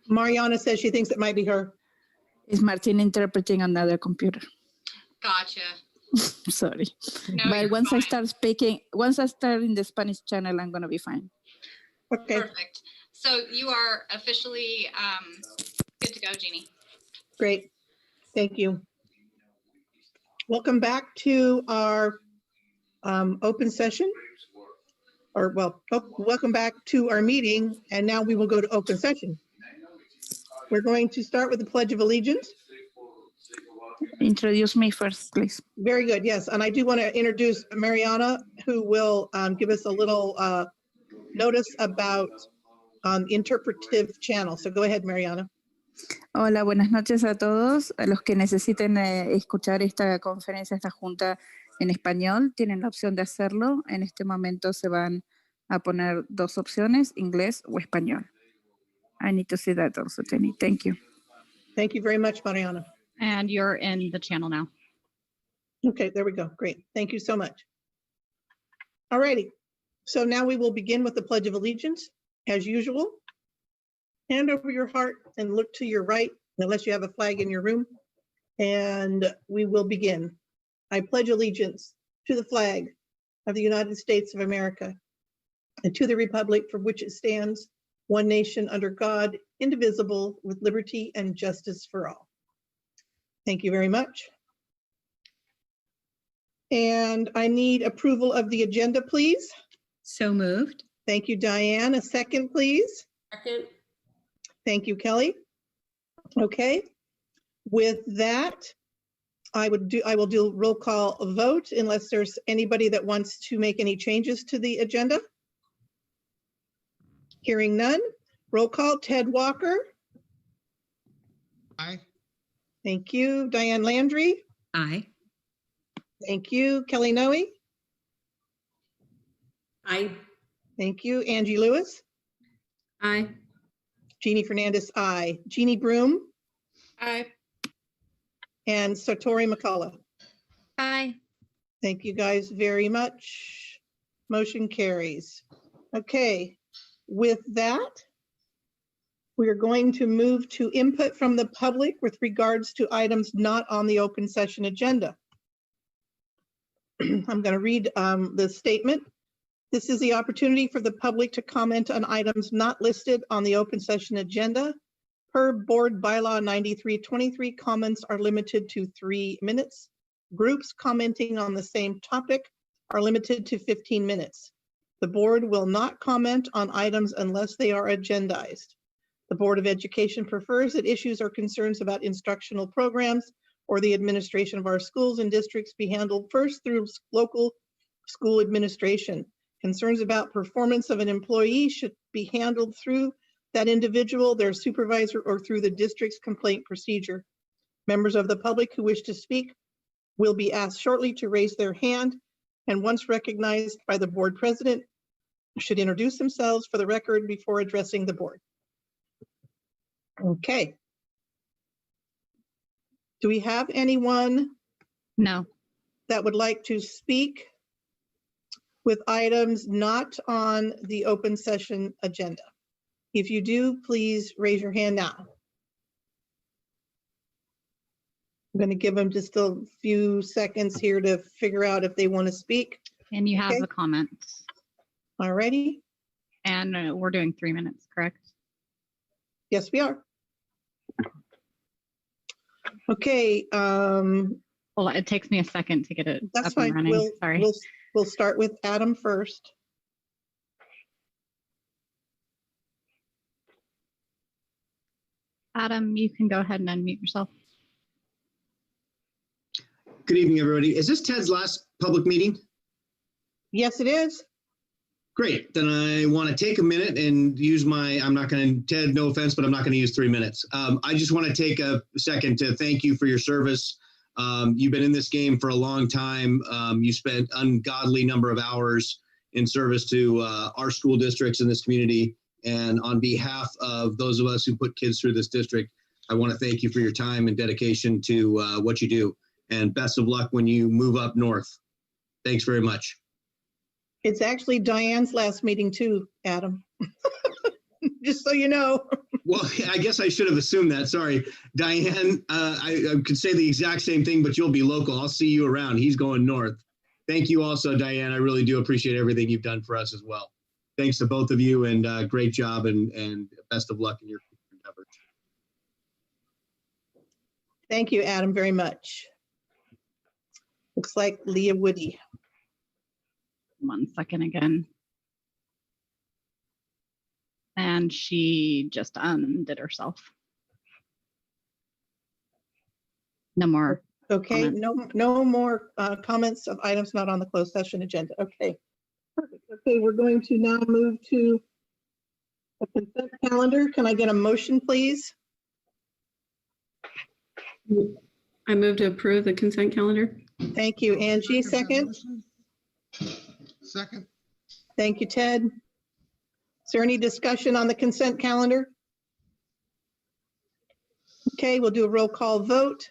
Mariana says she thinks it might be her. Is Martin interpreting on the other computer? Gotcha. Sorry. No, But you're once I fine. start speaking, once I start in the Spanish channel, I'm going to be fine. Okay, Perfect. So you are officially good to go, Jeannie. great. Thank you. Welcome back to our open session. Welcome back to our meeting. And now we will go to open session. We're going to start with the Pledge of Allegiance. Introduce me first, please. Very good, yes. And I do want to introduce Mariana, who will give us a little notice about interpretive channel. So go ahead, Mariana. Hola, buenas noches a todos. A los que necesiten escuchar esta conferencia, esta junta en español, tienen la opción de hacerlo. En este momento se van a poner dos opciones, inglés o español. I need to see that also, Jenny. Thank you. Thank you very much, Mariana. And you're in the channel now. Okay, there we go. Great. Thank you so much. All righty. So now we will begin with the Pledge of Allegiance. As usual, hand over your heart and look to your right, unless you have a flag in your room. And we will begin. I pledge allegiance to the flag of the United States of America and to the republic for which it stands, one nation under God, indivisible, with liberty and justice for all. Thank you very much. And I need approval of the agenda, please. So moved. Thank you, Diane. A second, please. Second. Thank you, Kelly. Okay. With that, I will do roll call vote unless there's anybody that wants to make any changes to the agenda. Hearing none. Roll call, Ted Walker. Aye. Thank you. Diane Landry. Aye. Thank you. Kelly Noe. Aye. Thank you. Angie Lewis. Aye. Jeannie Fernandez, aye. Jeannie Broom Aye. and Satori McCullough. Aye. Thank you guys very much. Motion carries. Okay, with that, we are going to move to input from the public with regards to items not on the open session agenda. I'm going to read the statement. This is the opportunity for the public to comment on items not listed on the open session agenda. Per Board Bylaw 9323, comments are limited to 3 minutes. Groups commenting on the same topic are limited to 15 minutes. The board will not comment on items unless they are agendized. The Board of Education prefers that issues or concerns about instructional programs or the administration of our schools and districts be handled first through local school administration. Concerns about performance of an employee should be handled through that individual, their supervisor, or through the district's complaint procedure. Members of the public who wish to speak will be asked shortly to raise their hand, and once recognized by the board president, should introduce themselves for the record before addressing the board. Okay. Do we have anyone No. that would like to speak with items not on the open session agenda? If you do, please raise your hand now. I'm going to give them just a few seconds here to figure out if they want to speak. And you have Okay. the comments. All righty. And we're doing 3 minutes, correct? Yes, we are. Okay, Well, it takes me a second to get it that's up and fine. running. Sorry. We'll start with Adam first. Adam, you can go ahead and unmute yourself. Good evening, everybody. Is this Ted's last public meeting? Yes, it is. Great. Then I want to take a minute and use my, Ted, no offense, but I'm not going to use 3 minutes. I just want to take a second to thank you for your service. You've been in this game for a long time. You spent ungodly number of hours in service to our school districts in this community. And on behalf of those of us who put kids through this district, I want to thank you for your time and dedication to what you do. And best of luck when you move up north. Thanks very much. It's actually Diane's last meeting too, Adam. just so you know. Well, I guess I should have assumed that. Sorry, Diane. I could say the exact same thing, but you'll be local. I'll see you around. He's going north. Thank you also, Diane. I really do appreciate everything you've done for us as well. Thanks to both of you, and great job, and best of luck in your endeavors. Thank you, Adam, very much. Looks like Leah Woody. 1 second again. And she just undid herself. No more. Okay, Comments. no more comments of items not on the closed session agenda. Okay, perfect. Okay, we're going to now move to the consent calendar. Can I get a motion, please? I move to approve the consent calendar. Thank you, Angie. Second. Second. Thank you, Ted. Is there any discussion on the consent calendar? Okay, we'll do a roll call vote.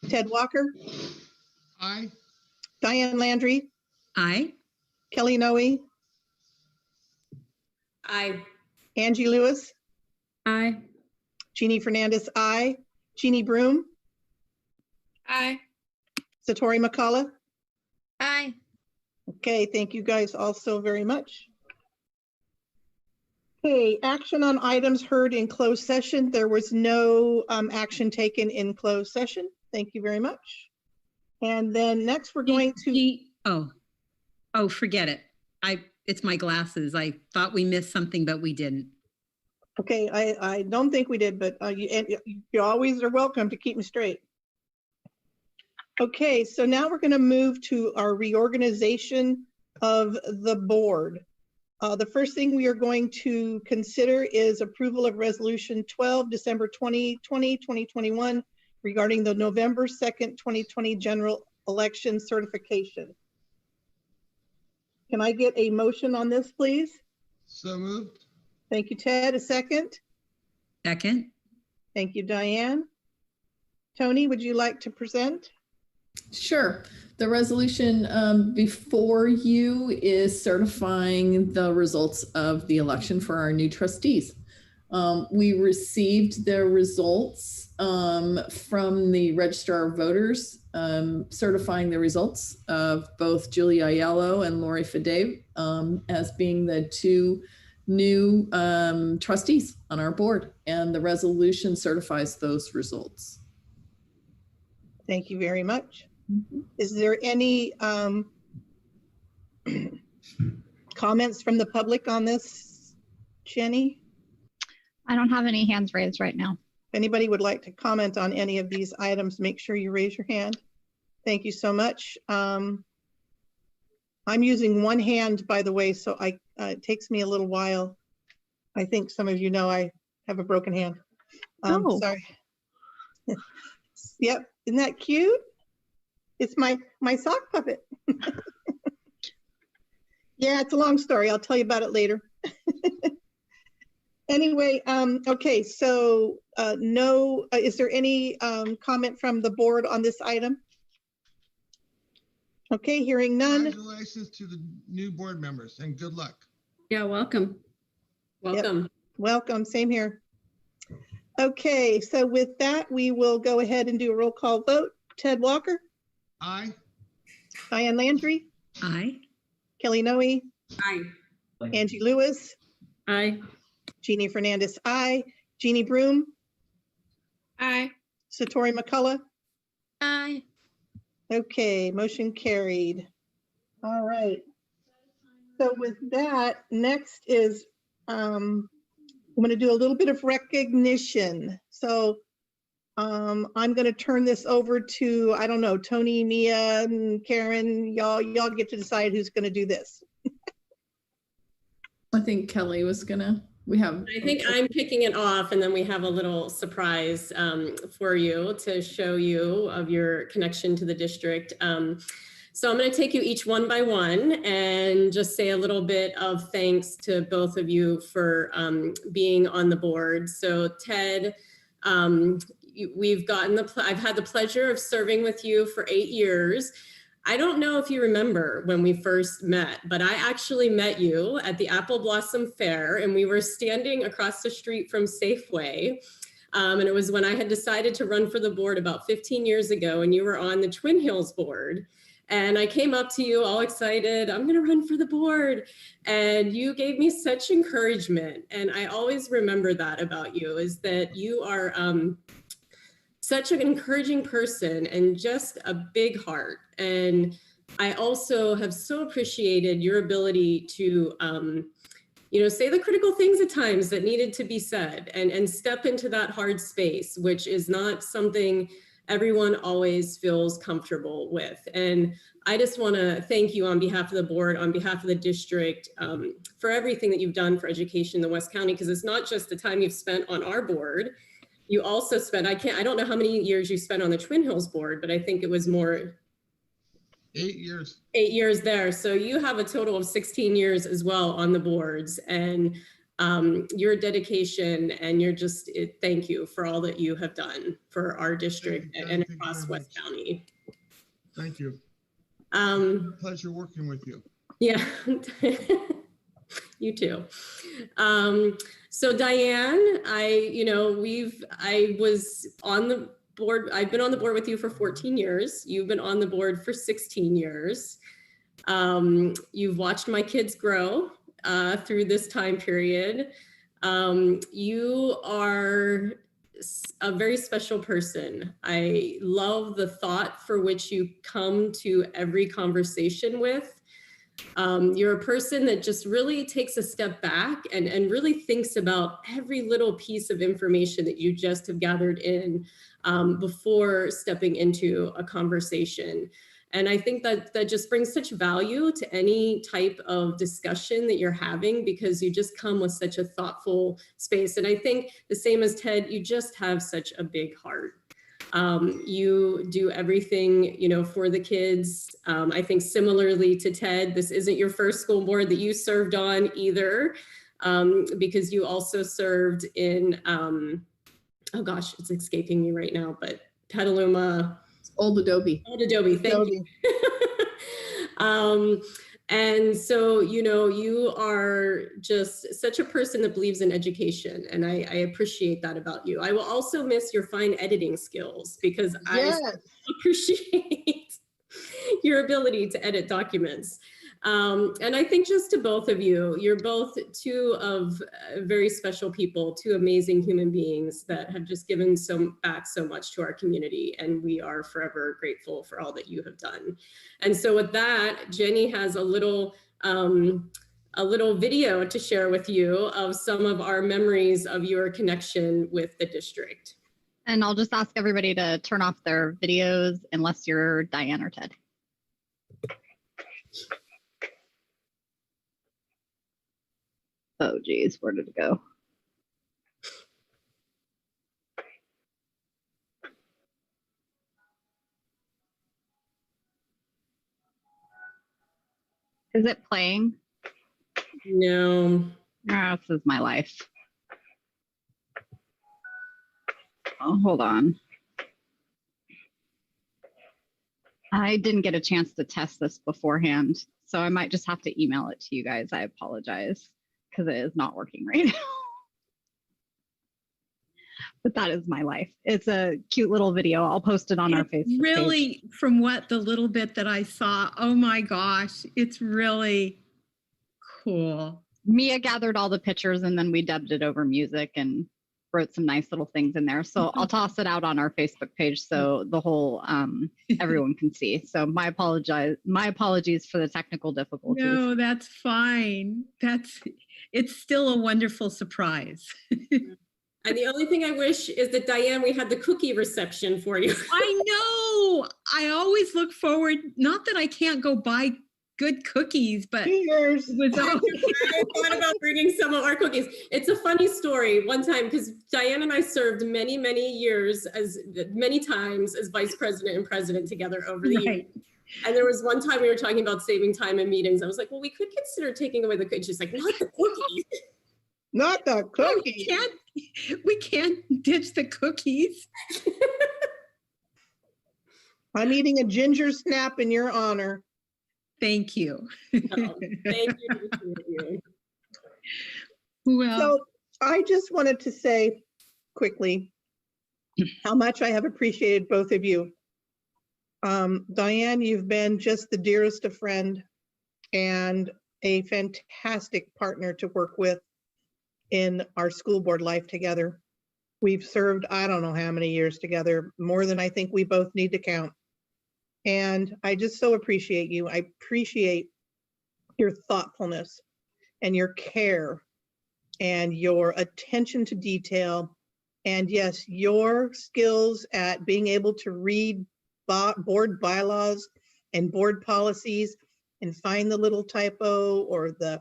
Ted Walker, Aye. Diane Landry, Aye. Kelly Noe, Aye. Angie Lewis, Aye. Jeannie Fernandez, aye. Jeannie Broom, Aye. Satori McCullough. Aye. Okay, thank you guys also very much. Okay, action on items heard in closed session. There was no action taken in closed session. Thank you very much. And then next we're going to, Oh, forget it. It's my glasses. I thought we missed something, but we didn't. okay, I don't think we did, but you always are welcome to keep me straight. Okay, so now we're going to move to our reorganization of the board. The first thing we are going to consider is approval of Resolution 12, December 2021, regarding the November 2nd, 2020 general election certification. Can I get a motion on this, please? So moved. Thank you, Ted. A second? Second? Thank you, Diane. Tony, would you like to present? Sure. The resolution before you is certifying the results of the election for our new trustees. We received their results from the Registrar of Voters, certifying the results of both Julie Aiello and Lori Fadave as being the two new trustees on our board, and the resolution certifies those results. Thank you very much. Is there any comments from the public on this, Jenny? I don't have any hands raised right now. If anybody would like to comment on any of these items, make sure you raise your hand. Thank you so much. I'm using one hand, by the way, so it takes me a little while. I think some of you know I have a broken hand. Oh. Sorry. Yep, isn't that cute? It's my sock puppet. Yeah, it's a long story. I'll tell you about it later. Anyway, okay, so is there any comment from the board on this item? Okay, hearing none. Congratulations to the new board members and good luck. Yeah, welcome. Welcome. Yep. Welcome, same here. Okay, so with that, we will go ahead and do a roll call vote. Ted Walker, Aye. Diane Landry, Aye. Kelly Noe, Aye. Angie Lewis, Aye. Jeannie Fernandez, aye. Jeannie Broom, Aye. Satori McCullough. Aye. Okay, motion carried. All right. So with that, next is I'm going to do a little bit of recognition. So I'm going to turn this over to, I don't know, Tony, Mia, and Karen. Y'all get to decide who's going to do this. I think Kelly was gonna, I think I'm kicking it off, and then we have a little surprise for you to show you of your connection to the district. So I'm going to take you each one by one and just say a little bit of thanks to both of you for being on the board. So Ted, I've had the pleasure of serving with you for 8 years. I don't know if you remember when we first met, but I actually met you at the Apple Blossom Fair, and we were standing across the street from Safeway. And it was when I had decided to run for the board about 15 years ago, and you were on the Twin Hills board. And I came up to you all excited, I'm gonna run for the board. And you gave me such encouragement. And I always remember that about you, is that you are such an encouraging person and just a big heart. And I also have so appreciated your ability to, say the critical things at times that needed to be said, and step into that hard space, which is not something everyone always feels comfortable with. And I just want to thank you on behalf of the board, on behalf of the district, for everything that you've done for education in the West County, because it's not just the time you've spent on our board. You also spent, I don't know how many years you spent on the Twin Hills board, but I think it was more. 8 years. 8 years there. So you have a total of 16 years as well on the boards, and your dedication, and thank you for all that you have done for our district and across West County. Thank you. Pleasure working with you. Yeah, you too. So Diane, I was on the board. I've been on the board with you for 14 years. You've been on the board for 16 years. You've watched my kids grow through this time period. You are a very special person. I love the thought for which you come to every conversation with. You're a person that just really takes a step back and really thinks about every little piece of information that you just have gathered in before stepping into a conversation. And I think that just brings such value to any type of discussion that you're having, because you just come with such a thoughtful space. And I think the same as Ted, you just have such a big heart. You do everything, for the kids. I think similarly to Ted, this isn't your first school board that you served on either, because you also served in, oh gosh, it's escaping me right now, but Petaluma. Old Adobe. Old Adobe, thank you. And so, you are just such a person that believes in education, and I appreciate that about you. I will also miss your fine editing skills, because I appreciate your ability to edit documents. And I think just to both of you, you're both two of very special people, two amazing human beings that have just given back so much to our community. And we are forever grateful for all that you have done. And so with that, Jenny has a little video to share with you of some of our memories of your connection with the district. And I'll just ask everybody to turn off their videos unless you're Diane or Ted. Oh, geez, where did it go? Is it playing? No. Oh, this is my life. Oh, hold on. I didn't get a chance to test this beforehand, so I might just have to email it to you guys. I apologize, because it is not working right now. But that is my life. It's a cute little video. I'll post it on our Facebook really, page. From what the little bit that I saw, oh my gosh, it's really cool. Mia gathered all the pictures, and then we dubbed it over music and wrote some nice little things in there. So I'll toss it out on our Facebook page so the whole everyone can see. So my apologies for the technical difficulties. No, that's fine. It's still a wonderful surprise. And the only thing I wish is that, Diane, we had the cookie reception for you. I know. I always look forward, not that I can't go buy good cookies, but Cheers. I thought about bringing some of our cookies. It's a funny story. One time, because Diane and I served many times as vice president and president together over the years. And there was one time we were talking about saving time in meetings. I was like, well, we could consider taking away the cookies. She's like, not the cookies. Not the cookies. We can't ditch the cookies. I'm eating a ginger snap in your honor. Thank you. Oh, thank you to the two of you. Well, So I just wanted to say quickly how much I have appreciated both of you. Diane, you've been just the dearest of friend and a fantastic partner to work with in our school board life together. We've served, I don't know how many years together, more than I think we both need to count. And I just so appreciate you. I appreciate your thoughtfulness and your care and your attention to detail. And yes, your skills at being able to read board bylaws and board policies and find the little typo or the,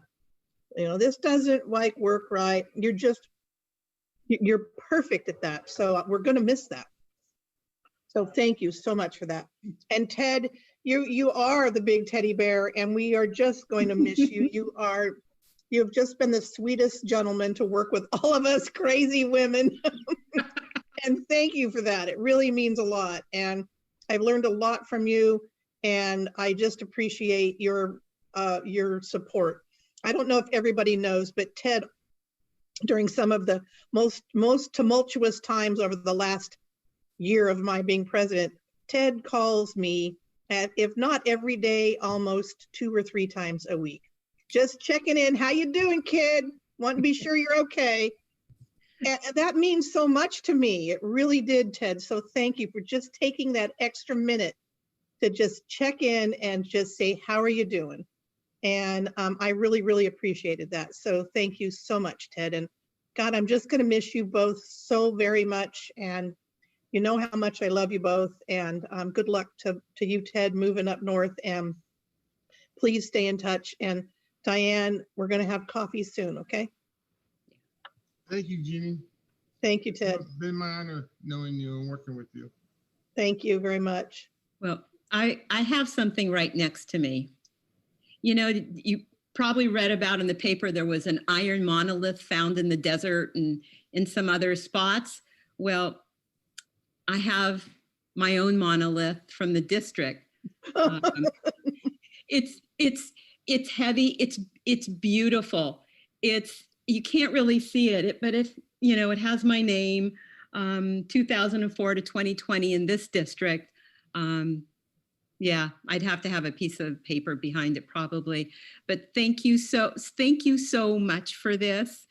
this doesn't like work right. You're perfect at that. So we're going to miss that. So thank you so much for that. And Ted, you are the big teddy bear, and we are just going to miss you. You've just been the sweetest gentleman to work with all of us crazy women. And thank you for that. It really means a lot. And I've learned a lot from you, and I just appreciate your support. I don't know if everybody knows, but Ted, during some of the most tumultuous times over the last year of my being president, Ted calls me, if not every day, almost 2 or 3 times a week. Just checking in. How you doing, kid? Want to be sure you're okay. And that means so much to me. It really did, Ted. So thank you for just taking that extra minute to just check in and just say, how are you doing? And I really, really appreciated that. So thank you so much, Ted. And God, I'm just going to miss you both so very much. And you know how much I love you both. And good luck to you, Ted, moving up north. And please stay in touch. And Diane, we're going to have coffee soon, okay? Thank you, Jeannie. Thank you, Ted. It's been my honor knowing you and working with you. Thank you very much. well, I have something right next to me. You probably read about in the paper, there was an iron monolith found in the desert and in some other spots. Well, I have my own monolith from the district. It's heavy. It's beautiful. You can't really see it, but it has my name, 2004 to 2020 in this district. Yeah, I'd have to have a piece of paper behind it probably, but thank you so much for this.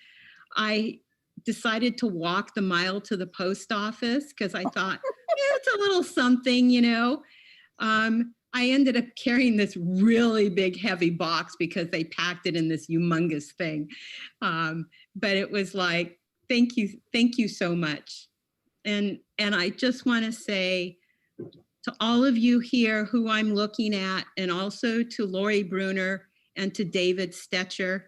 I decided to walk the mile to the post office because I thought, it's a little something, I ended up carrying this really big, heavy box because they packed it in this humongous thing. But it was like, thank you so much. And I just want to say to all of you here who I'm looking at, and also to Lori Bruner and to David Stetcher,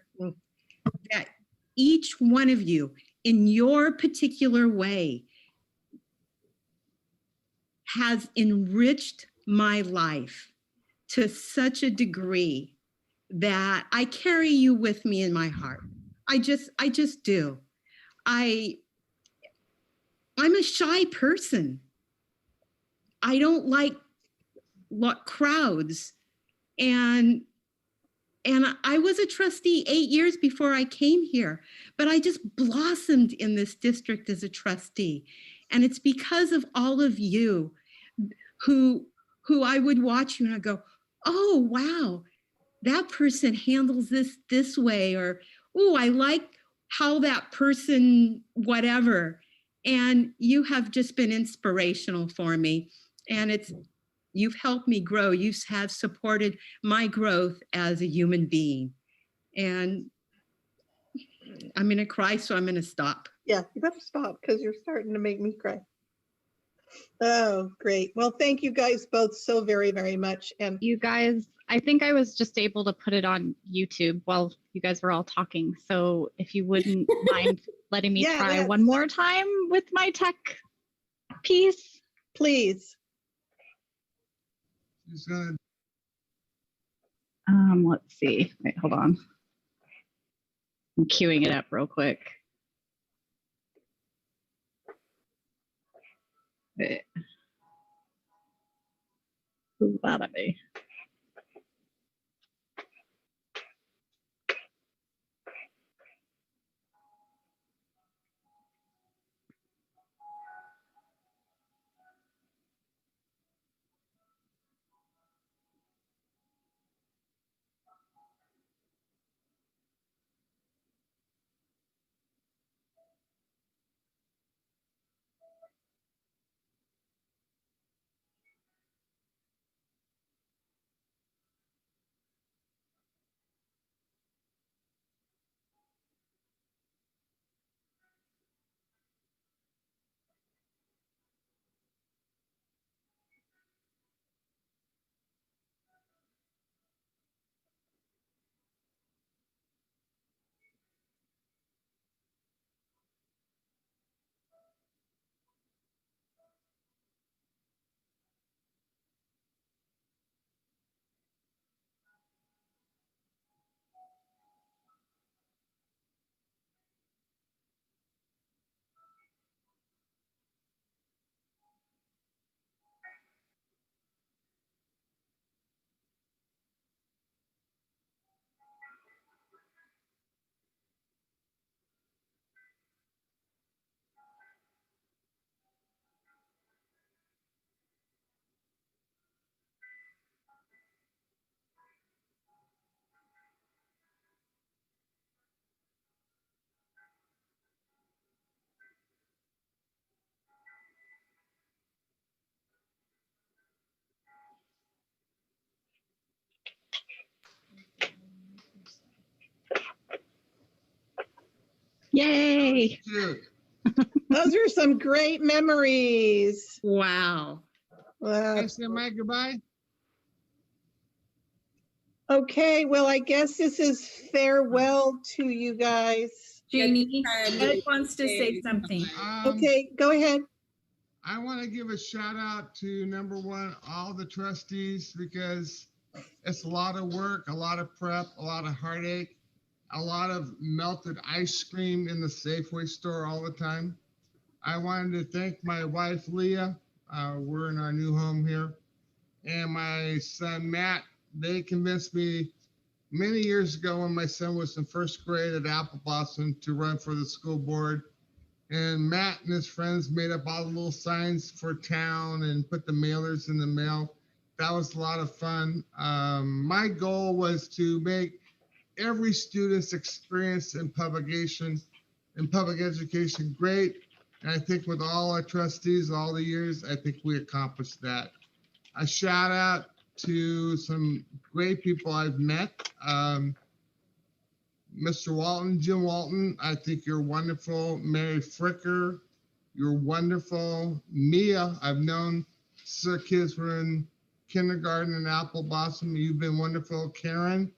that each one of you in your particular way has enriched my life to such a degree that I carry you with me in my heart. I just do. I'm a shy person. I don't like crowds. And I was a trustee 8 years before I came here, but I just blossomed in this district as a trustee. And it's because of all of you who I would watch you and I go, oh, wow, that person handles this way, or, oh, I like how that person, whatever. And you have just been inspirational for me. And you've helped me grow. You have supported my growth as a human being. And I'm going to cry, so I'm going to stop. Yeah, you better stop because you're starting to make me cry. Oh, great. Well, thank you guys both so very, very much. And You guys, I think I was just able to put it on YouTube while you guys were all talking. So if you wouldn't mind letting me Yeah, try that- one more time with my tech piece. please. She's gonna Let's see. Wait, hold on. I'm queuing it up real quick. Wait. that at me. Yay! Cute. Those are some great memories. Wow. Wow. Can I say my goodbye? Okay, well, I guess this is farewell to you guys. Jeannie, Ed wants to say something. Okay, go ahead. I want to give a shout out to number one, all the trustees, because it's a lot of work, a lot of prep, a lot of heartache, a lot of melted ice cream in the Safeway store all the time. I wanted to thank my wife, Leah. We're in our new home here. And my son, Matt. They convinced me many years ago when my son was in first grade at Apple Blossom to run for the school board. And Matt and his friends made up all the little signs for town and put the mailers in the mail. That was a lot of fun. My goal was to make every student's experience in public education great. And I think with all our trustees, all the years, I think we accomplished that. A shout out to some great people I've met. Mr. Walton, Jim Walton, I think you're wonderful. Mary Fricker, you're wonderful. Mia, I've known since our kids were in kindergarten in Apple Blossom. You've been wonderful. Karen,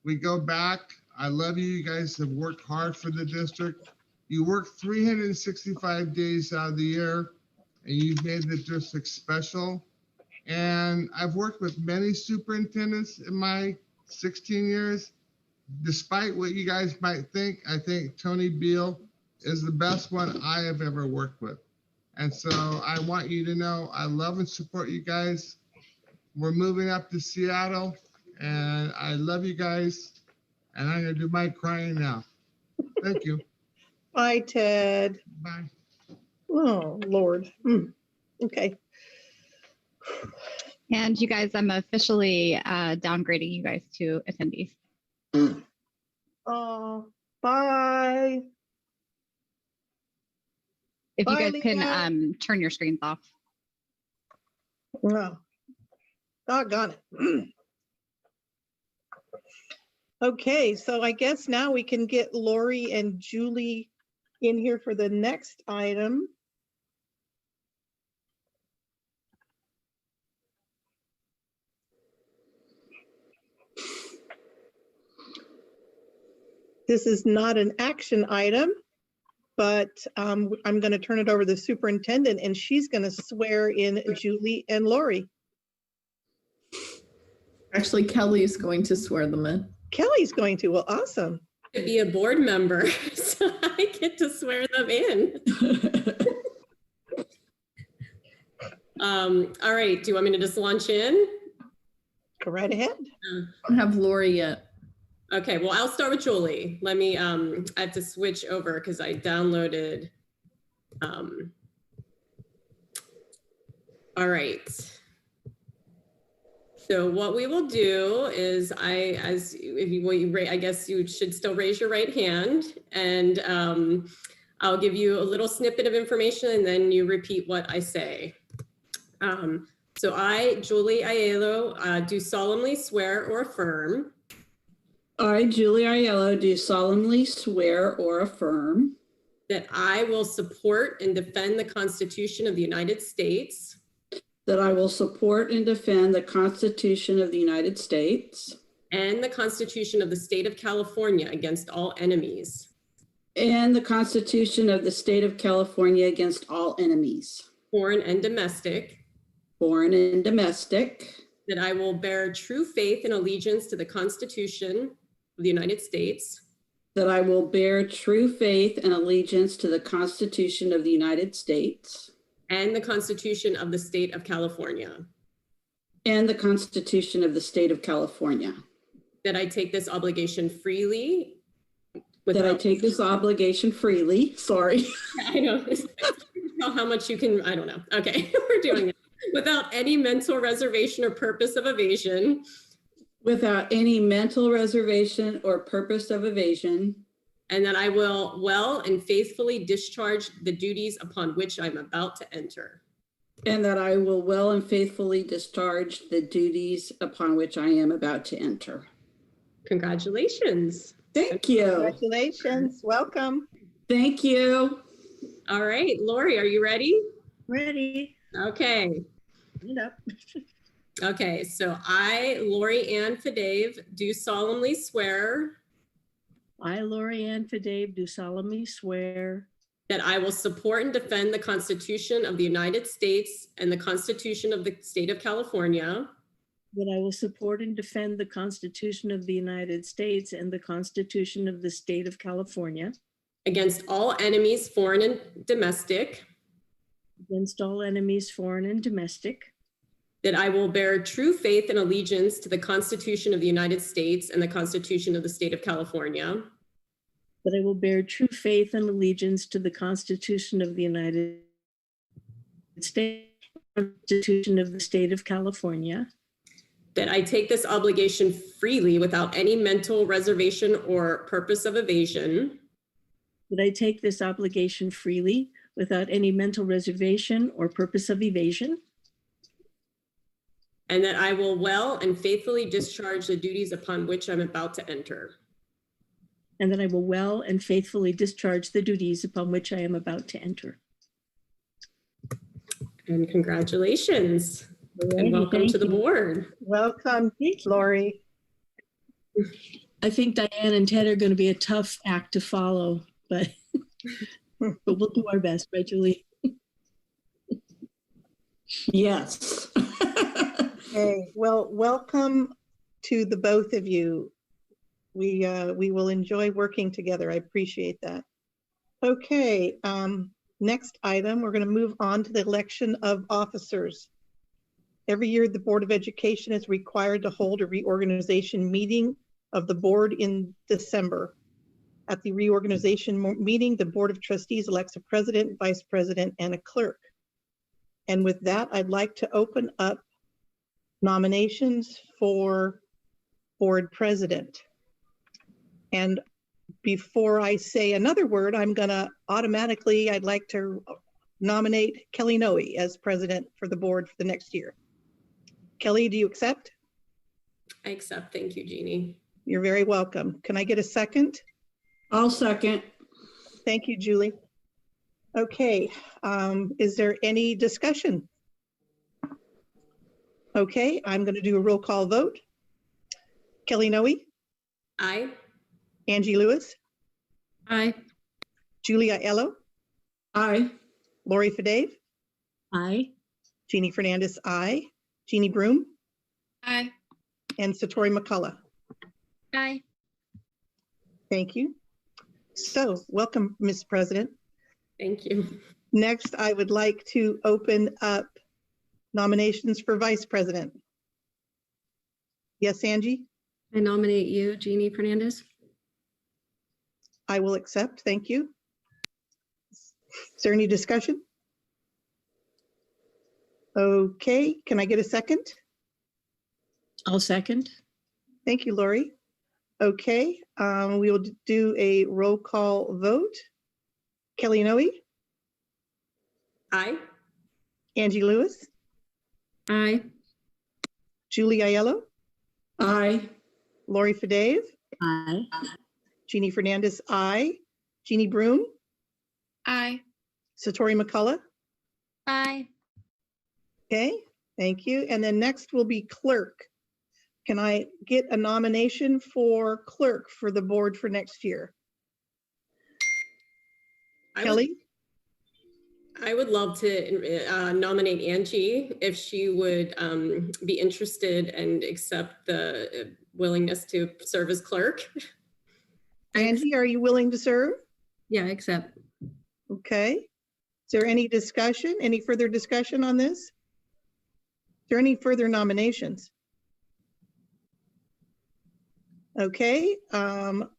we go back. I love you. You guys have worked hard for the district. You work 365 days out of the year, and you've made the district special. And I've worked with many superintendents in my 16 years. Despite what you guys might think, I think Tony Beal is the best one I have ever worked with. And so I want you to know I love and support you guys. We're moving up to Seattle, and I love you guys. And I'm going to do my crying now. Thank you. Bye, Ted. Bye. Oh, Lord. Okay. And you guys, I'm officially downgrading you guys to attendees. Oh, bye. If you Bye, guys can Leah. turn your screens off. Wow. Doggone it. Okay, so I guess now we can get Lori and Julie in here for the next item. This is not an action item, but I'm going to turn it over to the superintendent, and she's going to swear in Julie and Lori. Actually, Kelly is going to swear them in. Kelly's going to. Well, awesome. To be a board member, so I get to swear them in. All right. Do you want me to just launch in? Go right ahead. I don't have Lori yet. Okay, well, I'll start with Julie. Let me, I have to switch over because I downloaded. All right. So what we will do is I guess you should still raise your right hand, and I'll give you a little snippet of information and then you repeat what I say. So I, Julie Aiello, do solemnly swear or affirm. I, Julie Aiello, do solemnly swear or affirm That I will support and defend the Constitution of the United States. that I will support and defend the Constitution of the United States And the Constitution of the State of California against all enemies. and the Constitution of the State of California against all enemies, Foreign and domestic. foreign and domestic, That I will bear true faith and allegiance to the Constitution of the United States. that I will bear true faith and allegiance to the Constitution of the United States And the Constitution of the State of California. and the Constitution of the State of California. That I take this obligation freely. That I take this obligation freely, sorry, I know. How much you can, I don't know. Okay, we're doing it. Without any mental reservation or purpose of evasion. without any mental reservation or purpose of evasion. And that I will well and faithfully discharge the duties upon which I'm about to enter. And that I will well and faithfully discharge the duties upon which I am about to enter. Congratulations. Thank you. Congratulations. Welcome. Thank you. All right, Lori, are you ready? Ready. Okay. Okay, so I, Lori Ann Fadave, do solemnly swear. I, Lori Ann Fadave, do solemnly swear that I will support and defend the Constitution of the United States and the Constitution of the State of California. that I will support and defend the Constitution of the United States and the Constitution of the State of California Against all enemies, foreign and domestic. against all enemies, foreign and domestic. That I will bear true faith and allegiance to the Constitution of the United States and the Constitution of the State of California. That I will bear true faith and allegiance to the Constitution of the United States, Constitution of the State of California. That I take this obligation freely without any mental reservation or purpose of evasion. That I take this obligation freely without any mental reservation or purpose of evasion. And that I will well and faithfully discharge the duties upon which I'm about to enter. And that I will well and faithfully discharge the duties upon which I am about to enter. And congratulations. And welcome to the board. Welcome, Lori. I think Diane and Ted are going to be a tough act to follow, but we'll do our best, right, Julie? Yes. Okay, well, welcome to the both of you. We will enjoy working together. I appreciate that. Okay, next item, we're going to move on to the election of officers. Every year, the Board of Education is required to hold a reorganization meeting of the board in December. At the reorganization meeting, the Board of Trustees elects a president, vice president, and a clerk. And with that, I'd like to open up nominations for board president. And before I say another word, I'm gonna automatically, I'd like to nominate Kelly Noe as president for the board for the next year. Kelly, do you accept? I accept. Thank you, Jeannie. You're very welcome. Can I get a second? I'll second. Thank you, Julie. Okay, is there any discussion? Okay, I'm going to do a roll call vote. Kelly Noe? Aye. Angie Lewis? Aye. Julia Aiello? Aye. Lori Fadave? Aye. Jeannie Fernandez, aye. Jeannie Broom? Aye. And Satori McCullough. Aye. Thank you. So, welcome, Ms. President. Thank you. Next, I would like to open up nominations for vice president. Yes, Angie, I nominate you, Jeannie Fernandez. I will accept. Thank you. Is there any discussion? Okay, can I get a second? I'll second. Thank you, Lori. Okay, we will do a roll call vote. Kelly Noe, Aye. Angie Lewis, Aye. Julie Aiello, Aye. Lori Fadave, Aye. Jeannie Fernandez, aye. Jeannie Broom, Aye. Satori McCullough. Aye. Okay, thank you. And then next will be clerk. Can I get a nomination for clerk for the board for next year? Kelly? I would love to nominate Angie if she would be interested and accept the willingness to serve as clerk. Angie, are you willing to serve? Yeah, accept. Okay. Is there any discussion, any further discussion on this? Is there any further nominations? Okay,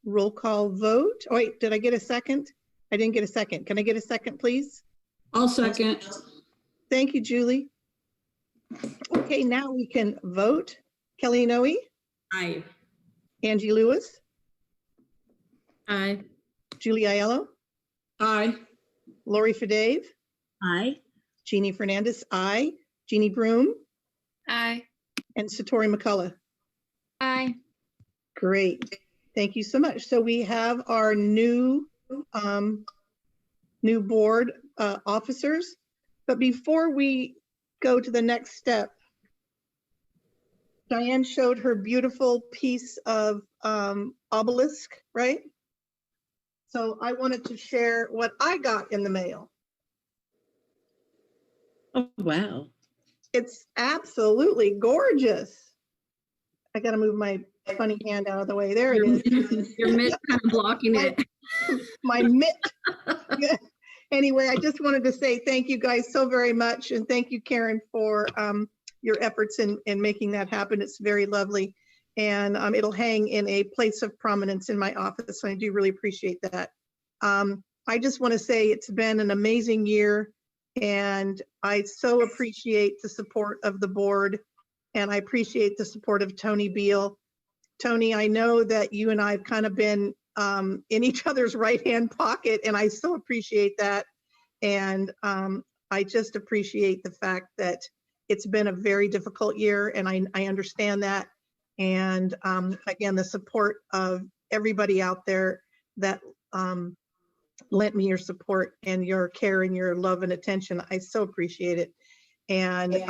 roll call vote. Oh, wait, did I get a second? I didn't get a second. Can I get a second, please? I'll second. Thank you, Julie. Okay, now we can vote. Kelly Noe, Aye. Angie Lewis, Aye. Julie Aiello, Aye. Lori Fadave, Aye. Jeannie Fernandez, aye. Jeannie Broom, Aye. and Satori McCullough. Aye. Great, thank you so much. So we have our new board officers, but before we go to the next step, Diane showed her beautiful piece of obelisk, right? So I wanted to share what I got in the mail. Oh, wow. It's absolutely gorgeous. I gotta move my funny hand out of the way. There it is. Your mitt kind of blocking it. My mitt. Yeah. Anyway, I just wanted to say thank you guys so very much. And thank you, Karen, for your efforts in making that happen. It's very lovely. And it'll hang in a place of prominence in my office. And I do really appreciate that. I just want to say it's been an amazing year. And I so appreciate the support of the board. And I appreciate the support of Tony Beal. Tony, I know that you and I have kind of been in each other's right-hand pocket, and I so appreciate that. And I just appreciate the fact that it's been a very difficult year, and I understand that. And again, the support of everybody out there that lent me your support and your care and your love and attention, I so appreciate it. And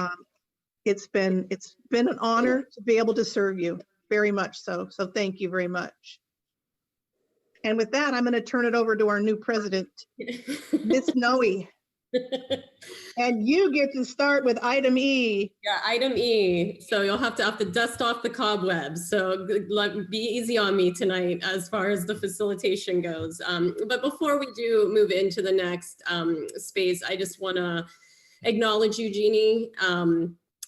it's been an honor to be able to serve you, very much so. So thank you very much. And with that, I'm going to turn it over to our new president, Miss Noe. And you get to start with item E. Yeah, item E. So you'll have to dust off the cobwebs. So be easy on me tonight as far as the facilitation goes. But before we do move into the next space, I just want to acknowledge you, Jeannie.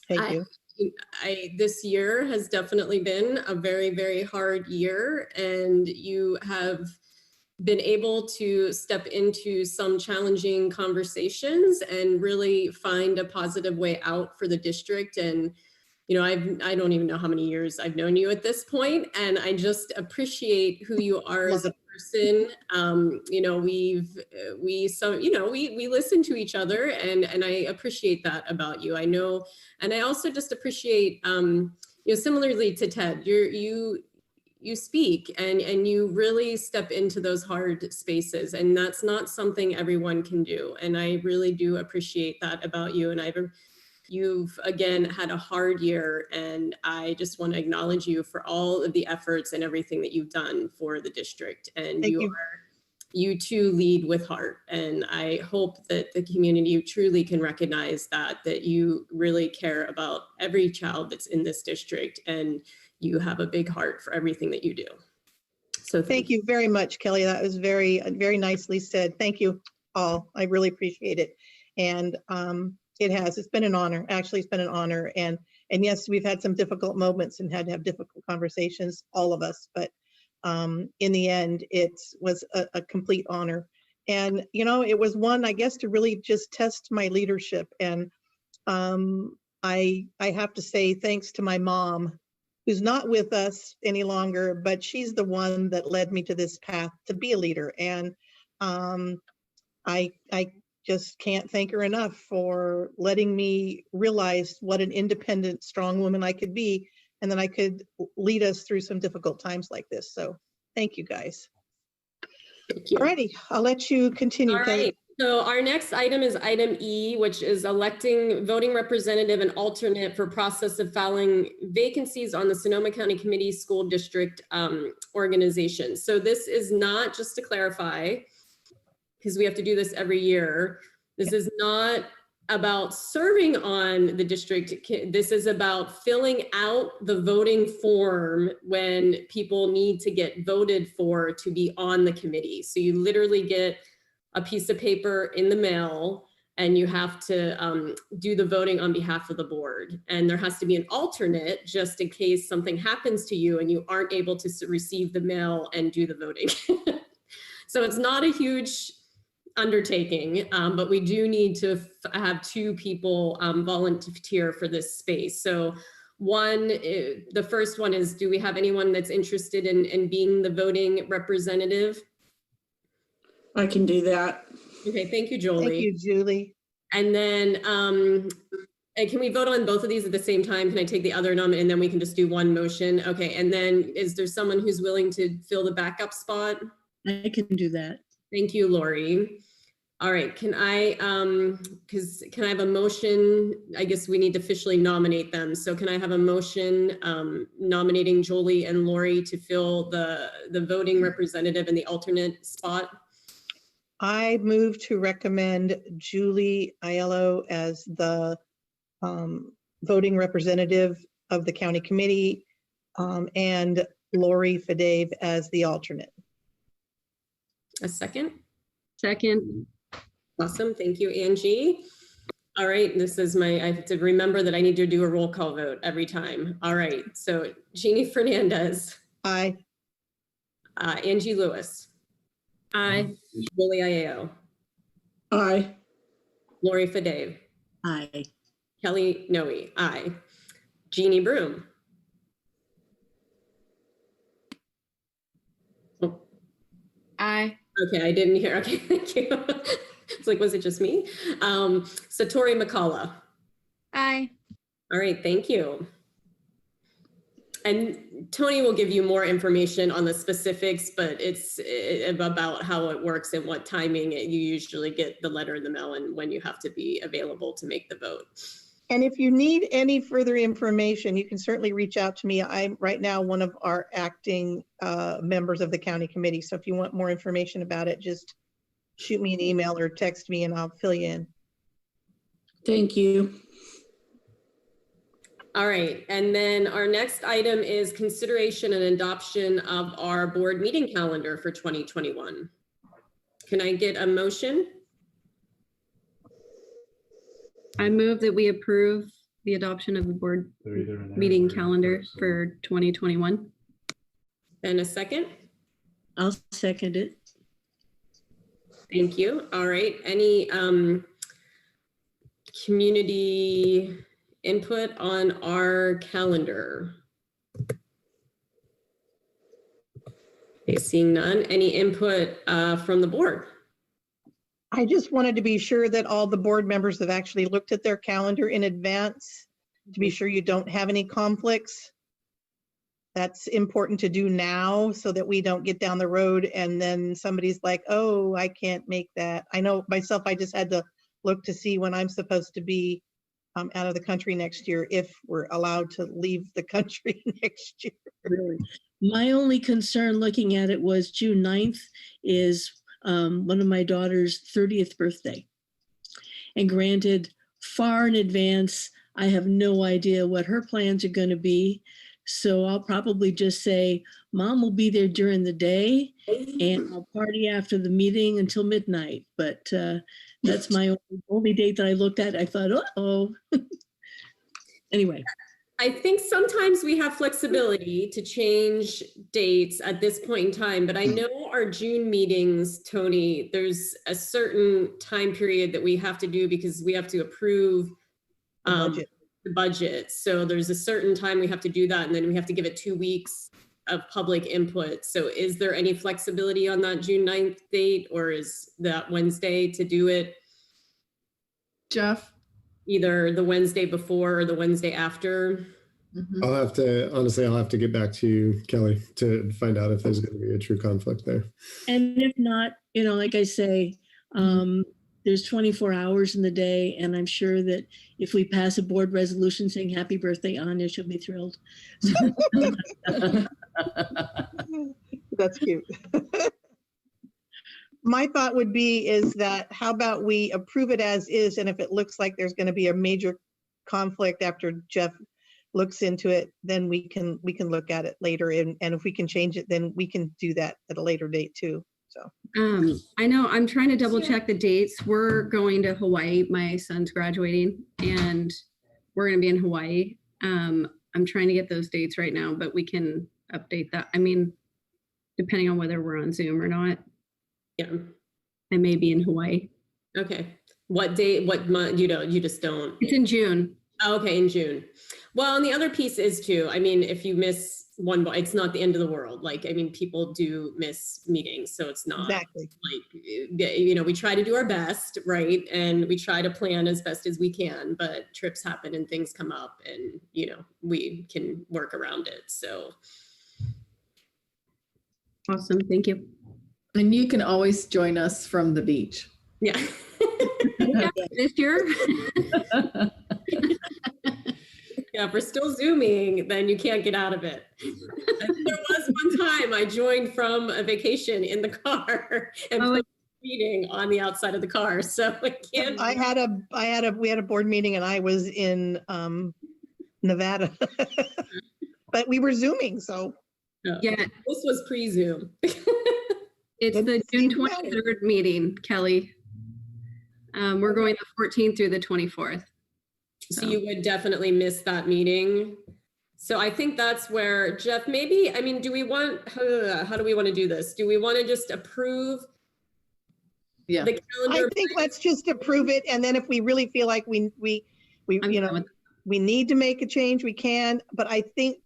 Thank you. This year has definitely been a very, very hard year, and you have been able to step into some challenging conversations and really find a positive way out for the district. And, you know, I don't even know how many years I've known you at this point, and I just appreciate who you are as a person. You know, we listen to each other, and I appreciate that about you. I know, and I also just appreciate, you know, similarly to Ted, you speak and you really step into those hard spaces, and that's not something everyone can do. And I really do appreciate that about you. And you've again had a hard year, and I just want to acknowledge you for all of the efforts and everything that you've done for the district. And you too lead with heart. And I hope that the community truly can recognize that you really care about every child that's in this district, and you have a big heart for everything that you do. So thank you very much, Kelly. That was very, very nicely said. Thank you all. I really appreciate it. And It has. It's been an honor. Actually, it's been an honor. And yes, we've had some difficult moments and had to have difficult conversations, all of us. But in the end, it was a complete honor. And, you know, it was one, I guess, to really just test my leadership. And I have to say thanks to my mom, who's not with us any longer, but she's the one that led me to this path to be a leader. And I just can't thank her enough for letting me realize what an independent, strong woman I could be, and then I could lead us through some difficult times like this. So thank you, guys. Thank you. All righty, I'll let you continue, All Kelly. right. So our next item is item E, which is electing voting representative and alternate for process of filling vacancies on the Sonoma County Committee School District organization. So this is not, just to clarify, because we have to do this every year, this is not about serving on the district. This is about filling out the voting form when people need to get voted for to be on the committee. So you literally get a piece of paper in the mail and you have to do the voting on behalf of the board. And there has to be an alternate just in case something happens to you and you aren't able to receive the mail and do the voting. So it's not a huge undertaking, but we do need to have two people volunteer for this space. So the first one is, do we have anyone that's interested in being the voting representative? I can do that. Okay, thank you, Jolie. Thank you, Julie. And then can we vote on both of these at the same time? Can I take the other nominee and then we can just do one motion? Okay, and then is there someone who's willing to fill the backup spot? I can do that. Thank you, Lori. All right, can I have a motion? I guess we need to officially nominate them. So can I have a motion nominating Jolie and Lori to fill the voting representative and the alternate spot? I move to recommend Julie Aiello as the voting representative of the county committee and Lori Fadave as the alternate. A second? Second. Awesome, thank you, Angie. All right, I have to remember that I need to do a roll call vote every time. All right, so Jeannie Fernandez. Aye. Angie Lewis. Aye. Julie Aiello. Aye. Lori Fadave. Aye. Kelly Noe. Aye. Jeannie Broom. Oh. Aye. Okay, I didn't hear. Okay, thank you. It's like, was it just me? Satori McCullough. Aye. All right, thank you. And Tony will give you more information on the specifics, but it's about how it works and what timing you usually get the letter in the mail and when you have to be available to make the vote. And if you need any further information, you can certainly reach out to me. I'm right now one of our acting members of the county committee. So if you want more information about it, just shoot me an email or text me and I'll fill you in. Thank you. All right, and then our next item is consideration and adoption of our board meeting calendar for 2021. Can I get a motion? I move that we approve the adoption of the board meeting calendar for 2021. And a second? I'll second it. Thank you. All right, any community input on our calendar? Okay, seeing none. Any input from the board? I just wanted to be sure that all the board members have actually looked at their calendar in advance to be sure you don't have any conflicts. That's important to do now so that we don't get down the road and then somebody's like, oh, I can't make that. I know myself, I just had to look to see when I'm supposed to be out of the country next year, if we're allowed to leave the country next year. Really? My only concern looking at it was June 9th is one of my daughter's 30th birthday. And granted, far in advance, I have no idea what her plans are going to be. So I'll probably just say, Mom will be there during the day and I'll party after the meeting until midnight. But that's my only date that I looked at. I thought, uh-oh. Anyway. I think sometimes we have flexibility to change dates at this point in time, but I know our June meetings, Tony, there's a certain time period that we have to do because we have to approve the budget. So there's a certain time we have to do that, and then we have to give it 2 weeks of public input. So is there any flexibility on that June 9th date, or is that Wednesday to do it? Jeff? Either the Wednesday before or the Wednesday after? I'll have to get back to you, Kelly, to find out if there's going to be a true conflict there. And if not, like I say, there's 24 hours in the day, and I'm sure that if we pass a board resolution saying happy birthday, Anya, she'll be thrilled. That's cute. My thought would be is that how about we approve it as is, and if it looks like there's going to be a major conflict after Jeff looks into it, then we can look at it later, and if we can change it, then we can do that at a later date too. So I know I'm trying to double check the dates. We're going to Hawaii. My son's graduating and we're going to be in Hawaii. I'm trying to get those dates right now, but we can update that. I mean, depending on whether we're on Zoom or not. Yeah. I may be in Hawaii. Okay. What date, what month, you just don't? It's in June. Oh, okay, in June. Well, and the other piece is too, I mean, if you miss one, it's not the end of the world. Like, I mean, people do miss meetings, so it's not exactly like, we try to do our best, right? And we try to plan as best as we can, but trips happen and things come up and, we can work around it, so. Awesome, thank you. And you can always join us from the beach. Yeah. This year? Yeah, if we're still Zooming, then you can't get out of it. There was one time I joined from a vacation in the car and put a meeting on the outside of the car. So I can't. We had a board meeting and I was in Nevada, but we were Zooming. So yeah, this was pre-Zoom. It's the June 23rd meeting, Kelly. We're going the 14th through the 24th. So you would definitely miss that meeting. So I think that's where, Jeff, maybe, I mean, do we want, how do we want to do this? Do we want to just approve the calendar? I think let's just approve it. And then if we really feel like we need to make a change, we can. But I think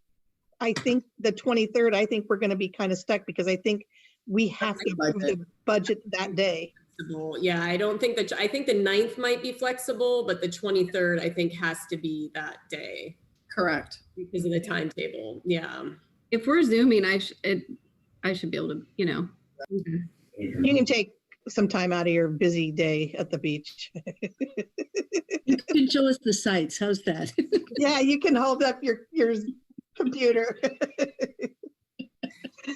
the 23rd, I think we're going to be kind of stuck because I think we have to approve the budget that day. Yeah, I think the 9th might be flexible, but the 23rd I think has to be that day. Correct. Because of the timetable. Yeah. If we're Zooming, I should be able to, You can take some time out of your busy day at the beach. You can show us the sights. How's that? Yeah, you can hold up your computer.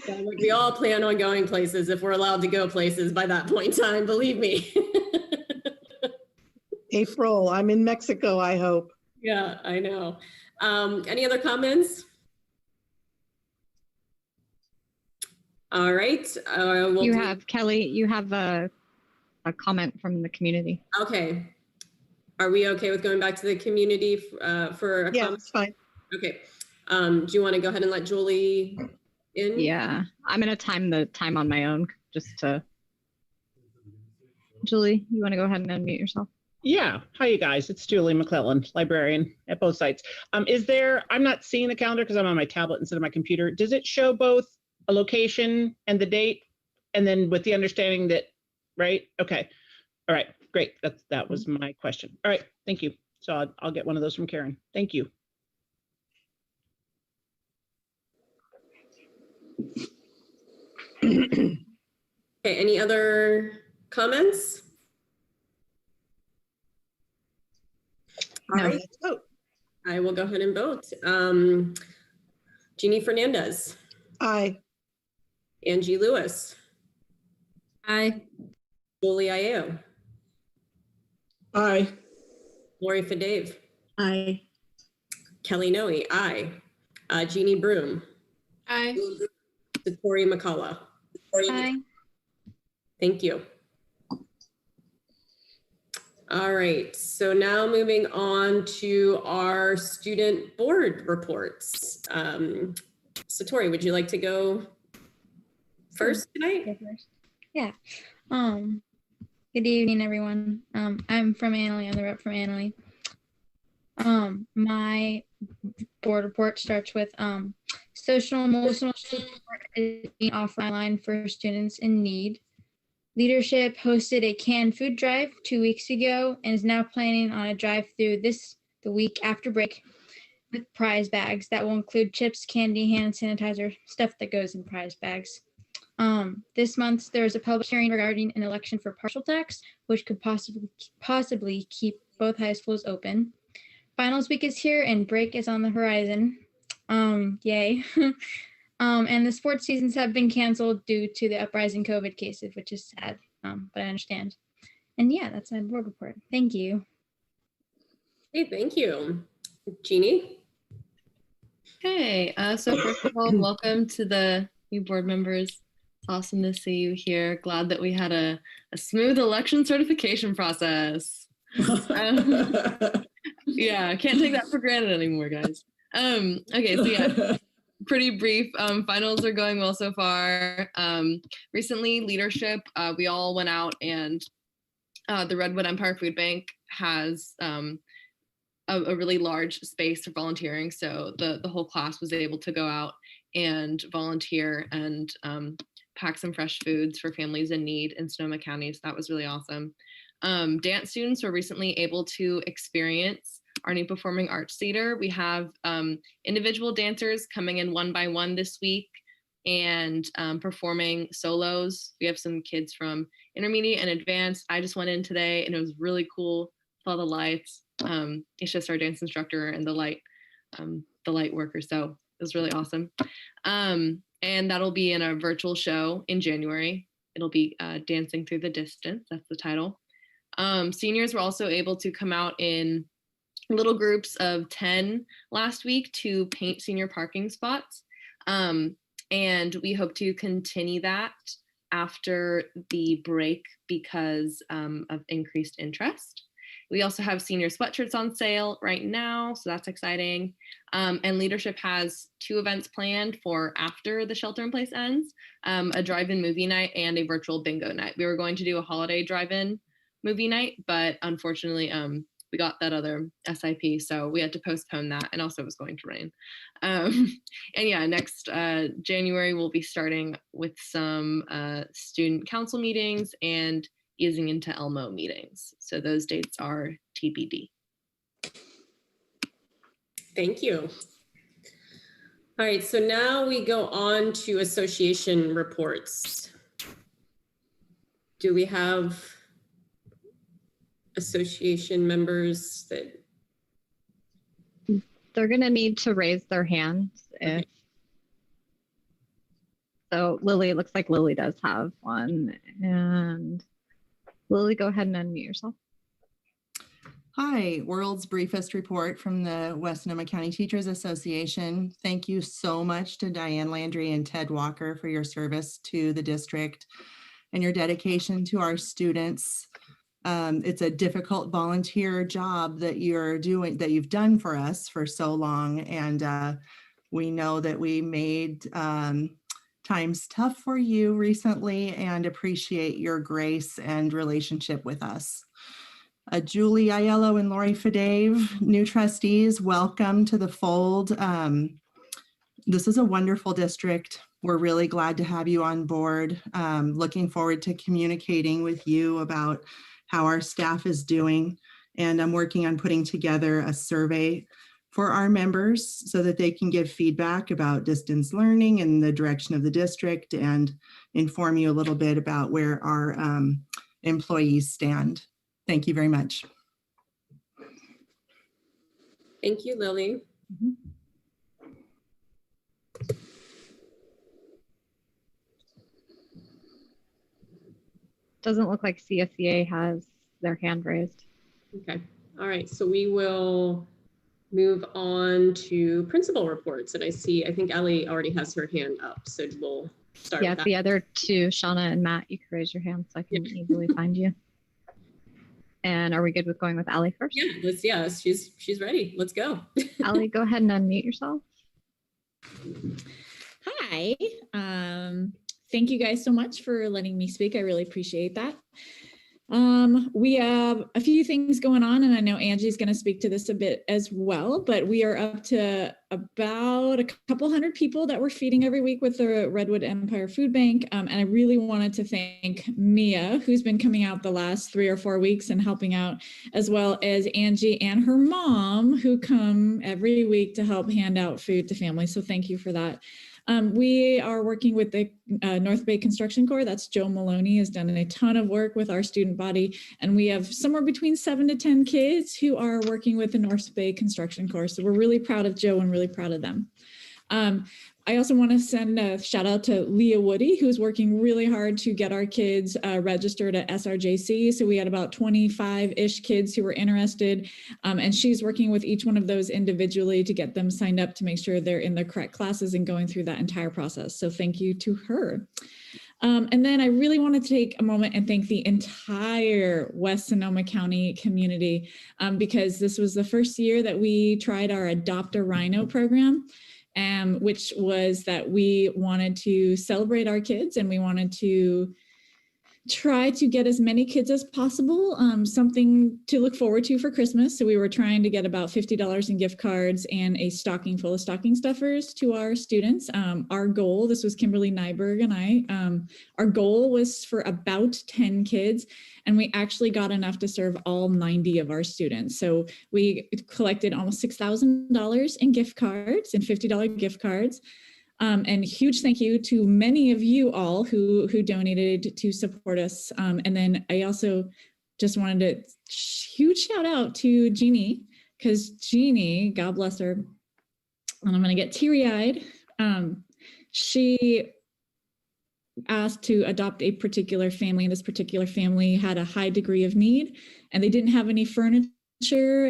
Yeah, we all plan on going places if we're allowed to go places by that point in time, believe me. April, I'm in Mexico, I hope. Yeah, I know. Any other comments? All right. You have, Kelly, you have a comment from the community. Okay. Are we okay with going back to the community for a comment? It's fine. Okay. Do you want to go ahead and let Julie in? Yeah, I'm going to time the time on my own just to. Julie, you want to go ahead and unmute yourself? Yeah. Hi, you guys. It's Julie McClellan, librarian at both sites. I'm not seeing the calendar because I'm on my tablet instead of my computer. Does it show both a location and the date? And then with the understanding that, right? Okay. All right. Great. That was my question. All right. Thank you. So I'll get one of those from Karen. Thank you. Okay. Any other comments? All right, let's vote. I will go ahead and vote. Jeannie Fernandez. Aye. Angie Lewis. Aye. Julie Ayo. Aye. Lori Fadave. Aye. Kelly Noe. Aye. Jeannie Broom. Aye. Satori McCullough. Aye. Thank you. All right, so now moving on to our student board reports. Satori, would you like to go first tonight? Yeah. Good evening, everyone. I'm from Annalee. I'm the rep from Annalee. My board report starts with social emotional support is being offered online for students in need. Leadership hosted a canned food drive 2 weeks ago and is now planning on a drive-through the week after break with prize bags that will include chips, candy, hand sanitizer, stuff that goes in prize bags. This month, there is a public hearing regarding an election for partial tax, which could possibly keep both high schools open. Finals week is here and break is on the horizon. Yay. And the sports seasons have been canceled due to the uprising COVID cases, which is sad, but I understand. And yeah, that's my board report. Thank you. Hey, thank you. Jeannie? Hey, so first of all, welcome to the new board members. Awesome to see you here. Glad that we had a smooth election certification process. Yeah, can't take that for granted anymore, guys. Okay, so yeah, pretty brief. Finals are going well so far. Recently, leadership, we all went out and the Redwood Empire Food Bank has a really large space for volunteering. So the whole class was able to go out and volunteer and pack some fresh foods for families in need in Sonoma County. So that was really awesome. Dance students were recently able to experience our new performing arts theater. We have individual dancers coming in one by one this week and performing solos. We have some kids from intermediate and advanced. I just went in today and it was really cool. Saw the lights. It's just our dance instructor and the light worker. So it was really awesome. And that'll be in a virtual show in January. It'll be Dancing Through the Distance. That's the title. Seniors were also able to come out in little groups of 10 last week to paint senior parking spots. And we hope to continue that after the break because of increased interest. We also have senior sweatshirts on sale right now, so that's exciting. And leadership has 2 events planned for after the shelter in place ends, a drive-in movie night and a virtual bingo night. We were going to do a holiday drive-in movie night, but unfortunately we got that other SIP, so we had to postpone that, and also it was going to rain. And yeah, next January we'll be starting with some student council meetings and easing into Elmo meetings. So those dates are TBD. Thank you. All right, so now we go on to association reports. Do we have association members that? They're gonna need to raise their hands if. So Lily, it looks like Lily does have one. And Lily, go ahead and unmute yourself. Hi, World's Briefest report from the West Sonoma County Teachers Association. Thank you so much to Diane Landry and Ted Walker for your service to the district and your dedication to our students. It's a difficult volunteer job that you're doing, that you've done for us for so long. And we know that we made times tough for you recently and appreciate your grace and relationship with us. Julie Aiello and Lori Fadave, new trustees, welcome to the fold. This is a wonderful district. We're really glad to have you on board. Looking forward to communicating with you about how our staff is doing. And I'm working on putting together a survey for our members so that they can give feedback about distance learning and the direction of the district and inform you a little bit about where our employees stand. Thank you very much. Thank you, Lily. Doesn't look like CSEA has their hand raised. Okay. All right. So we will move on to principal reports. And I think Ellie already has her hand up. So we'll start Yeah, with that. the other two, Shauna and Matt, you can raise your hand so I can easily find you. And are we good with going with Allie first? Yeah, she's ready. Let's go. Allie, go ahead and unmute yourself. Hi. Thank you guys so much for letting me speak. I really appreciate that. We have a few things going on, and I know Angie's going to speak to this a bit as well, but we are up to about a couple hundred people that we're feeding every week with the Redwood Empire Food Bank. And I really wanted to thank Mia, who's been coming out the last 3 or 4 weeks and helping out, as well as Angie and her mom, who come every week to help hand out food to families. So thank you for that. We are working with the North Bay Construction Corps. That's Joe Maloney, has done a ton of work with our student body. And we have somewhere between 7 to 10 kids who are working with the North Bay Construction Corps. So we're really proud of Joe and really proud of them. I also want to send a shout out to Leah Woody, who's working really hard to get our kids registered at SRJC. So we had about 25-ish kids who were interested, and she's working with each one of those individually to get them signed up to make sure they're in the correct classes and going through that entire process. So thank you to her. And then I really want to take a moment and thank the entire West Sonoma County community, because this was the first year that we tried our Adopt a Rhino program. Which was that we wanted to celebrate our kids and we wanted to try to get as many kids as possible, something to look forward to for Christmas. So we were trying to get about $50 in gift cards and a stocking full of stocking stuffers to our students. Our goal, this was Kimberly Nyberg and I, our goal was for about 10 kids, and we actually got enough to serve all 90 of our students. So we collected almost $6,000 in gift cards and $50 gift cards. And huge thank you to many of you all who donated to support us. And then I also just wanted to huge shout out to Jeannie, because Jeannie, God bless her, and I'm going to get teary-eyed. She asked to adopt a particular family, and this particular family had a high degree of need, and they didn't have any furniture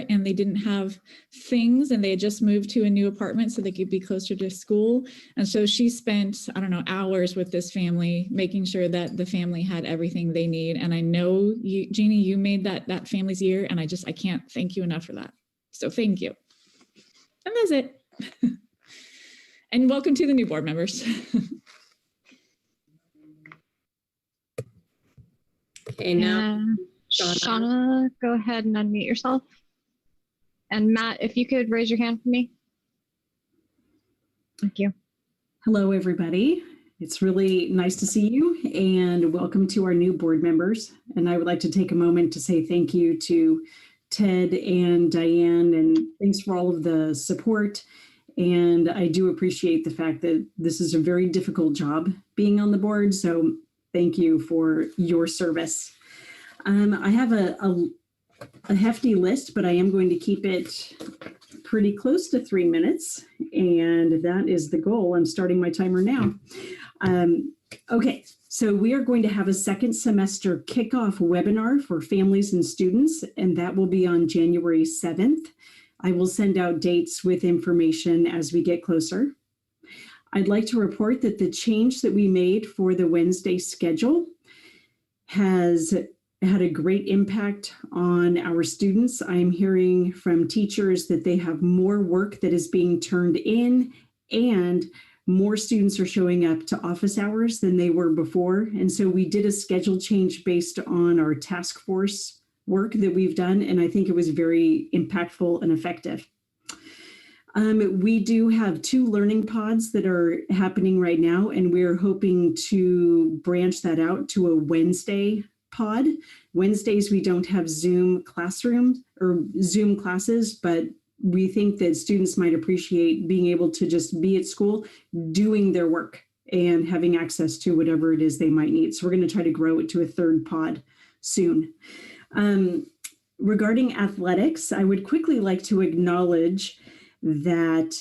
and they didn't have things, and they had just moved to a new apartment so they could be closer to school. And so she spent, I don't know, hours with this family, making sure that the family had everything they need. And I know you, Jeannie, you made that family's year, and I can't thank you enough for that. So thank you. And that's it. And welcome to the new board members. Okay, now Shauna, go ahead and unmute yourself. And Matt, if you could raise your hand for me. Thank you. Hello, everybody. It's really nice to see you, and welcome to our new board members. And I would like to take a moment to say thank you to Ted and Diane, and thanks for all of the support. And I do appreciate the fact that this is a very difficult job being on the board. So thank you for your service. I have a hefty list, but I am going to keep it pretty close to 3 minutes. And that is the goal. I'm starting my timer now. Okay, so we are going to have a second semester kickoff webinar for families and students, and that will be on January 7th. I will send out dates with information as we get closer. I'd like to report that the change that we made for the Wednesday schedule has had a great impact on our students. I'm hearing from teachers that they have more work that is being turned in, and more students are showing up to office hours than they were before. And so we did a schedule change based on our task force work that we've done, and I think it was very impactful and effective. We do have 2 learning pods that are happening right now, and we're hoping to branch that out to a Wednesday pod. Wednesdays, we don't have Zoom classrooms or Zoom classes, but we think that students might appreciate being able to just be at school, doing their work and having access to whatever it is they might need. So we're going to try to grow it to a 3rd pod soon. Regarding athletics, I would quickly like to acknowledge that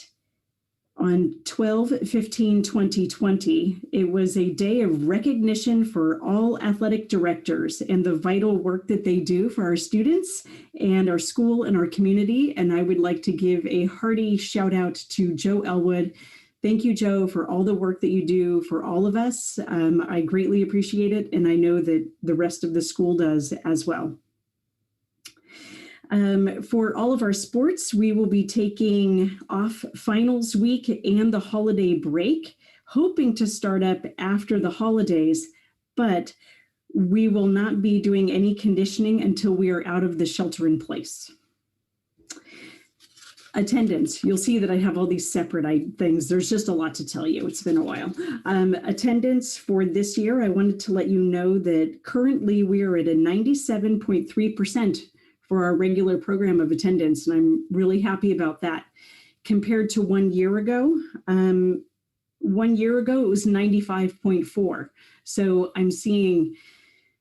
On 12/15/2020, it was a day of recognition for all athletic directors and the vital work that they do for our students and our school and our community. And I would like to give a hearty shout out to Joe Elwood. Thank you, Joe, for all the work that you do for all of us. I greatly appreciate it, and I know that the rest of the school does as well. For all of our sports, we will be taking off finals week and the holiday break, hoping to start up after the holidays, but we will not be doing any conditioning until we are out of the shelter in place. Attendance, you'll see that I have all these separate things. There's just a lot to tell you. It's been a while. Attendance for this year, I wanted to let you know that currently we are at a 97.3% for our regular program of attendance, and I'm really happy about that. Compared to 1 year ago, it was 95.4. So I'm seeing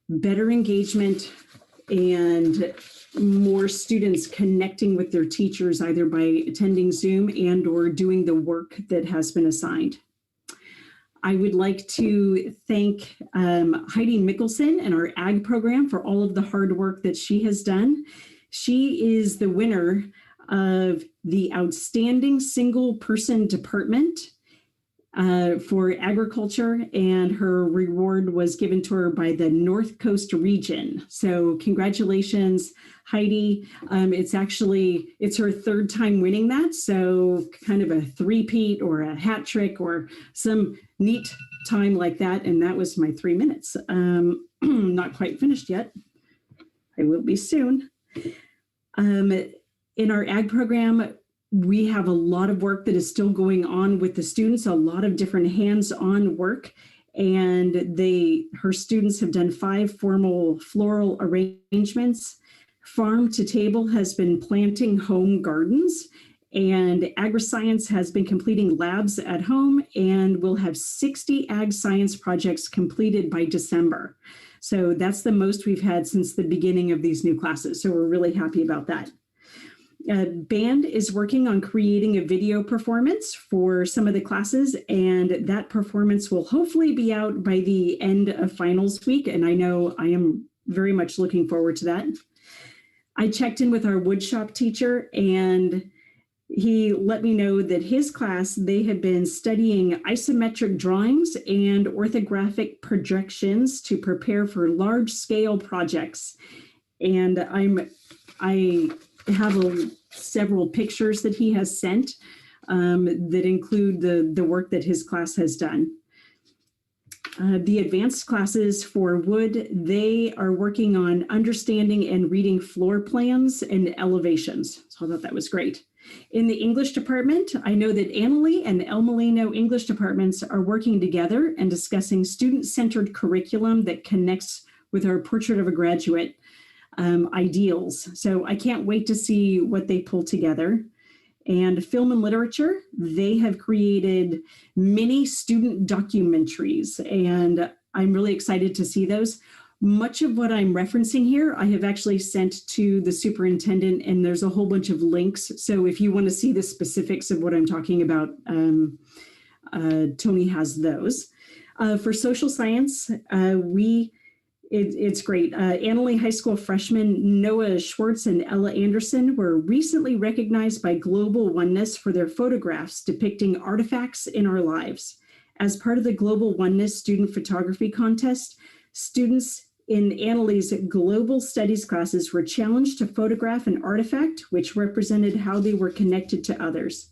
better engagement and more students connecting with their teachers, either by attending Zoom and or doing the work that has been assigned. I would like to thank Heidi Mickelson and our ag program for all of the hard work that she has done. She is the winner of the Outstanding Single Person Department for agriculture, and her reward was given to her by the North Coast region. So congratulations, Heidi. It's her third time winning that. So kind of a three-peat or a hat trick or some neat time like that. And that was my 3 minutes. Not quite finished yet. I will be soon. In our ag program, we have a lot of work that is still going on with the students, a lot of different hands-on work. And her students have done 5 formal floral arrangements. Farm to Table has been planting home gardens, and AgriScience has been completing labs at home, and we'll have 60 ag science projects completed by December. So that's the most we've had since the beginning of these new classes. So we're really happy about that. Band is working on creating a video performance for some of the classes, and that performance will hopefully be out by the end of finals week. And I know I am very much looking forward to that. I checked in with our woodshop teacher, and he let me know that his class, they have been studying isometric drawings and orthographic projections to prepare for large scale projects. And I have several pictures that he has sent that include the work that his class has done. The advanced classes for wood, they are working on understanding and reading floor plans and elevations. So I thought that was great. In the English department, I know that Annalie and El Molino English departments are working together and discussing student-centered curriculum that connects with our Portrait of a Graduate ideals. So I can't wait to see what they pull together. And film and literature, they have created mini student documentaries, and I'm really excited to see those. Much of what I'm referencing here, I have actually sent to the superintendent, and there's a whole bunch of links. So if you want to see the specifics of what I'm talking about, Tony has those. For social science, it's great. Annalie High School freshmen Noah Schwartz and Ella Anderson were recently recognized by Global Oneness for their photographs depicting artifacts in our lives. As part of the Global Oneness Student Photography Contest, students in Annalie's Global Studies classes were challenged to photograph an artifact which represented how they were connected to others.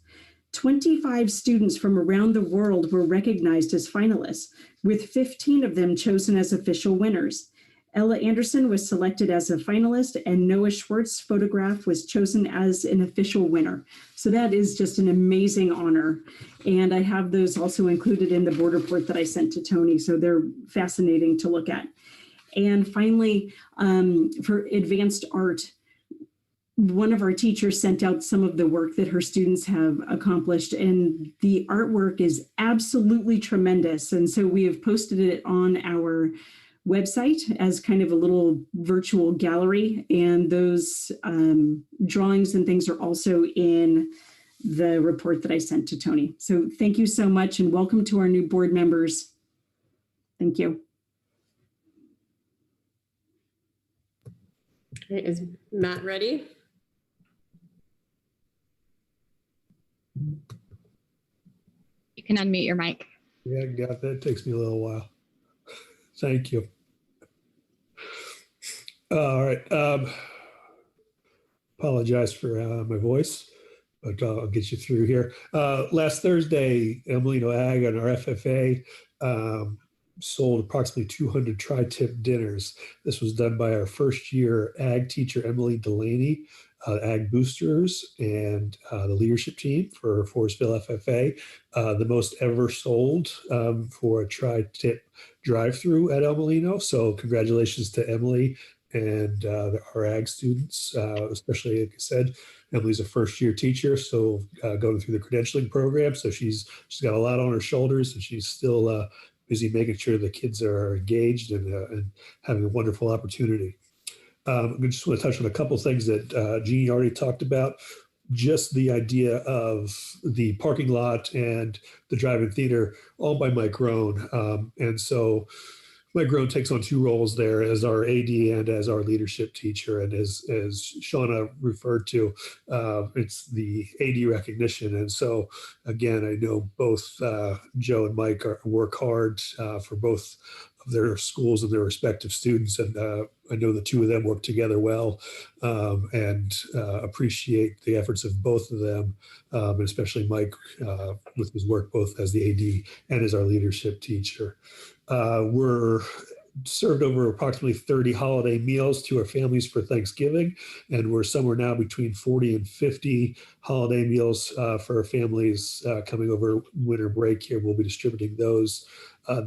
25 students from around the world were recognized as finalists, with 15 of them chosen as official winners. Ella Anderson was selected as a finalist, and Noah Schwartz's photograph was chosen as an official winner. So that is just an amazing honor. And I have those also included in the board report that I sent to Tony, so they're fascinating to look at. And finally, for advanced art, one of our teachers sent out some of the work that her students have accomplished, and the artwork is absolutely tremendous. And so we have posted it on our website as kind of a little virtual gallery, and those drawings and things are also in the report that I sent to Tony. So thank you so much and welcome to our new board members. Thank you. Okay, is Matt ready? You can unmute your mic. Yeah, got that. It takes me a little while. Thank you. All right. Apologize for my voice, but I'll get you through here. Last Thursday, Emelino Ag and our FFA sold approximately 200 tri-tip dinners. This was done by our first year Ag teacher, Emily Delaney, Ag boosters, and the leadership team for Forestville FFA. The most ever sold for a tri-tip drive-through at Emelino. So congratulations to Emily and our Ag students, especially, like I said, Emily's a first-year teacher, so going through the credentialing program. So she's got a lot on her shoulders, and she's still busy making sure the kids are engaged and having a wonderful opportunity. I just want to touch on a couple things that Jeannie already talked about. Just the idea of the parking lot and the drive-in theater, all by Mike Rohn. And so Mike Rohn takes on two roles there as our AD and as our leadership teacher. And as Shauna referred to, it's the AD recognition. And so, again, I know both Joe and Mike work hard for both of their schools and their respective students. And I know the two of them work together well and appreciate the efforts of both of them, and especially Mike with his work both as the AD and as our leadership teacher. We're served over approximately 30 holiday meals to our families for Thanksgiving, and we're somewhere now between 40 and 50 holiday meals for our families coming over winter break here. We'll be distributing those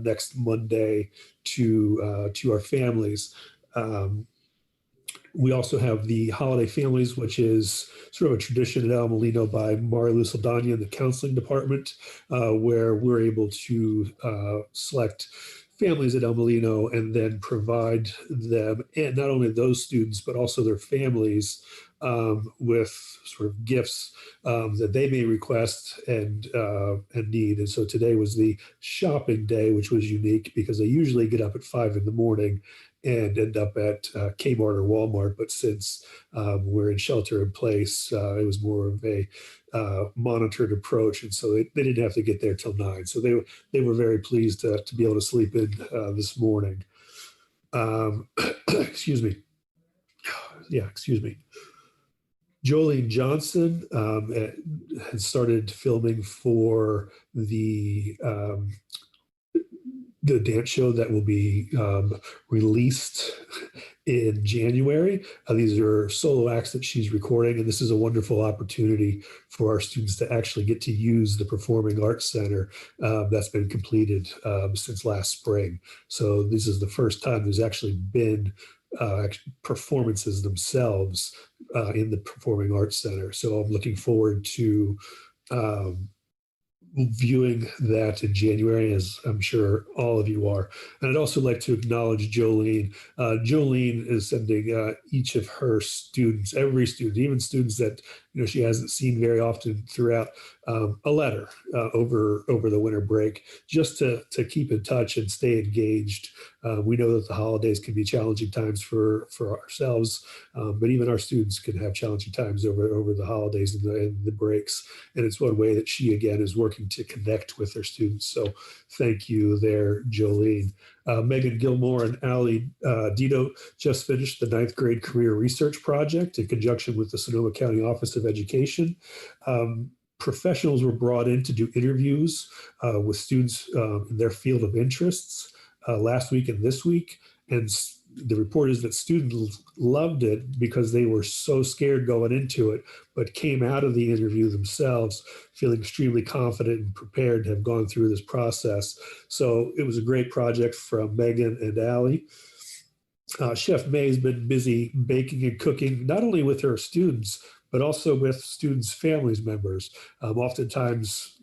next Monday to our families. We also have the holiday families, which is sort of a tradition at Emelino by Marilu Saldana in the counseling department, where we're able to select families at Emelino and then provide them, and not only those students, but also their families with sort of gifts that they may request and need. And so today was the shopping day, which was unique because they usually get up at 5 in the morning and end up at Kmart or Walmart. But since we're in shelter in place, it was more of a monitored approach. And so they didn't have to get there till 9. So they were very pleased to be able to sleep in this morning. Excuse me. Yeah, excuse me. Jolene Johnson has started filming for the dance show that will be released in January. These are solo acts that she's recording, and this is a wonderful opportunity for our students to actually get to use the Performing Arts Center that's been completed since last spring. So this is the first time there's actually been performances themselves in the Performing Arts Center. So I'm looking forward to viewing that in January, as I'm sure all of you are. And I'd also like to acknowledge Jolene. Jolene is sending each of her students, every student, even students that she hasn't seen very often throughout, a letter over the winter break, just to keep in touch and stay engaged. We know that the holidays can be challenging times for ourselves, but even our students can have challenging times over the holidays and the breaks. And it's one way that she, again, is working to connect with her students. So thank you there, Jolene. Megan Gilmore and Allie Dito just finished the 9th grade career research project in conjunction with the Sonoma County Office of Education. Professionals were brought in to do interviews with students in their field of interests last week and this week. And the report is that students loved it because they were so scared going into it, but came out of the interview themselves feeling extremely confident and prepared to have gone through this process. So it was a great project from Megan and Allie. Chef May has been busy baking and cooking, not only with her students, but also with students' families members. Oftentimes,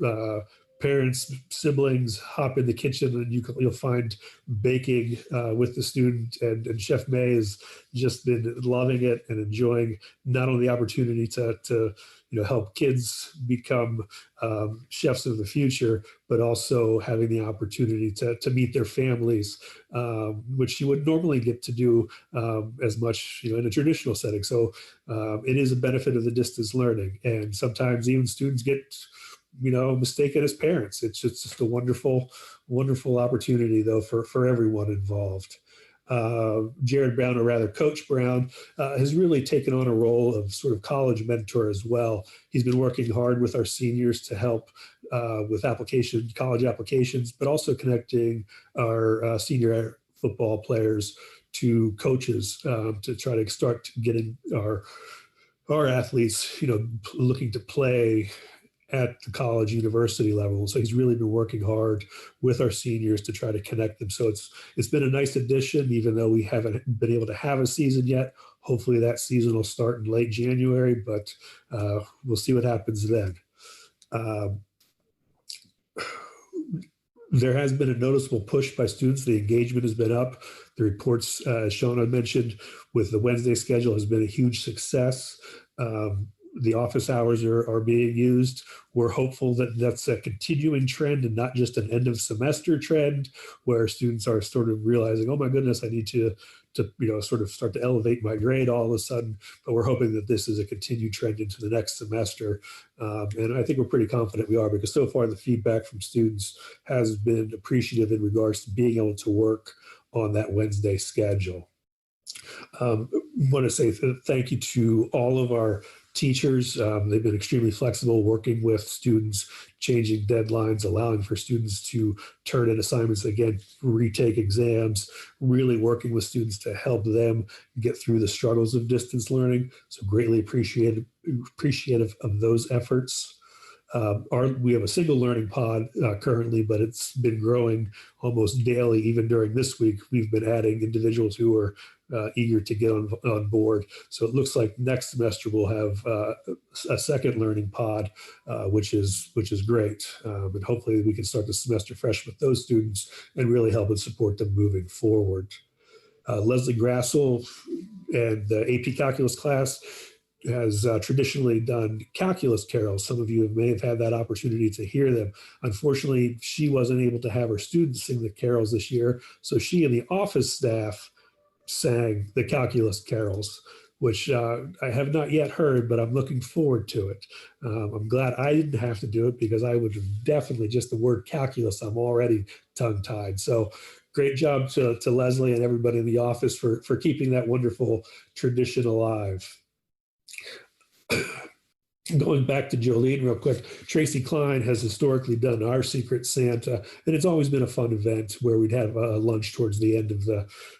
parents, siblings hop in the kitchen and you'll find baking with the student. And Chef May has just been loving it and enjoying not only the opportunity to help kids become chefs of the future, but also having the opportunity to meet their families, which you would normally get to do as much in a traditional setting. So it is a benefit of the distance learning. And sometimes even students get mistaken as parents. It's just a wonderful, wonderful opportunity though for everyone involved. Jared Brown, or rather Coach Brown, has really taken on a role of sort of college mentor as well. He's been working hard with our seniors to help with college applications, but also connecting our senior football players to coaches to try to start getting our athletes, looking to play at the college university level. So he's really been working hard with our seniors to try to connect them. So it's been a nice addition, even though we haven't been able to have a season yet. Hopefully that season will start in late January, but we'll see what happens then. There has been a noticeable push by students. The engagement has been up. The reports, as Sean had mentioned, with the Wednesday schedule has been a huge success. The office hours are being used. We're hopeful that that's a continuing trend and not just an end of semester trend where students are sort of realizing, oh my goodness, I need to sort of start to elevate my grade all of a sudden. But we're hoping that this is a continued trend into the next semester. And I think we're pretty confident we are, because so far the feedback from students has been appreciative in regards to being able to work on that Wednesday schedule. I want to say thank you to all of our teachers. They've been extremely flexible working with students, changing deadlines, allowing for students to turn in assignments again, retake exams, really working with students to help them get through the struggles of distance learning. So greatly appreciative of those efforts. We have a single learning pod currently, but it's been growing almost daily. Even during this week, we've been adding individuals who are eager to get on board. So it looks like next semester we'll have a second learning pod, which is great. And hopefully we can start the semester fresh with those students and really help and support them moving forward. Leslie Grassel and the AP Calculus class has traditionally done calculus carols. Some of you may have had that opportunity to hear them. Unfortunately, she wasn't able to have her students sing the carols this year, so she and the office staff sang the calculus carols, which I have not yet heard, but I'm looking forward to it. I'm glad I didn't have to do it, because I would have definitely, just the word calculus, I'm already tongue-tied. So great job to Leslie and everybody in the office for keeping that wonderful tradition alive. Going back to Jolene real quick, Tracy Klein has historically done our Secret Santa, and it's always been a fun event where we'd have a lunch towards the end of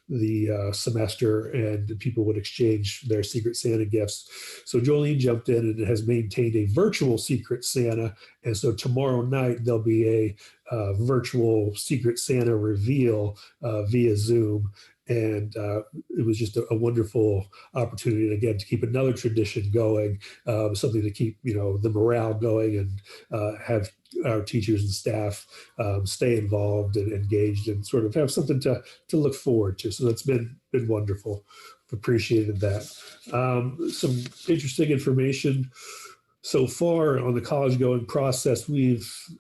the semester, and people would exchange their Secret Santa gifts. So Jolene jumped in and has maintained a virtual Secret Santa, and so tomorrow night there'll be a virtual Secret Santa reveal via Zoom. And it was just a wonderful opportunity, and again, to keep another tradition going, something to keep the morale going, and have our teachers and staff stay involved and engaged, and sort of have something to look forward to. So that's been wonderful. Appreciated that. Some interesting information. So far on the college going process,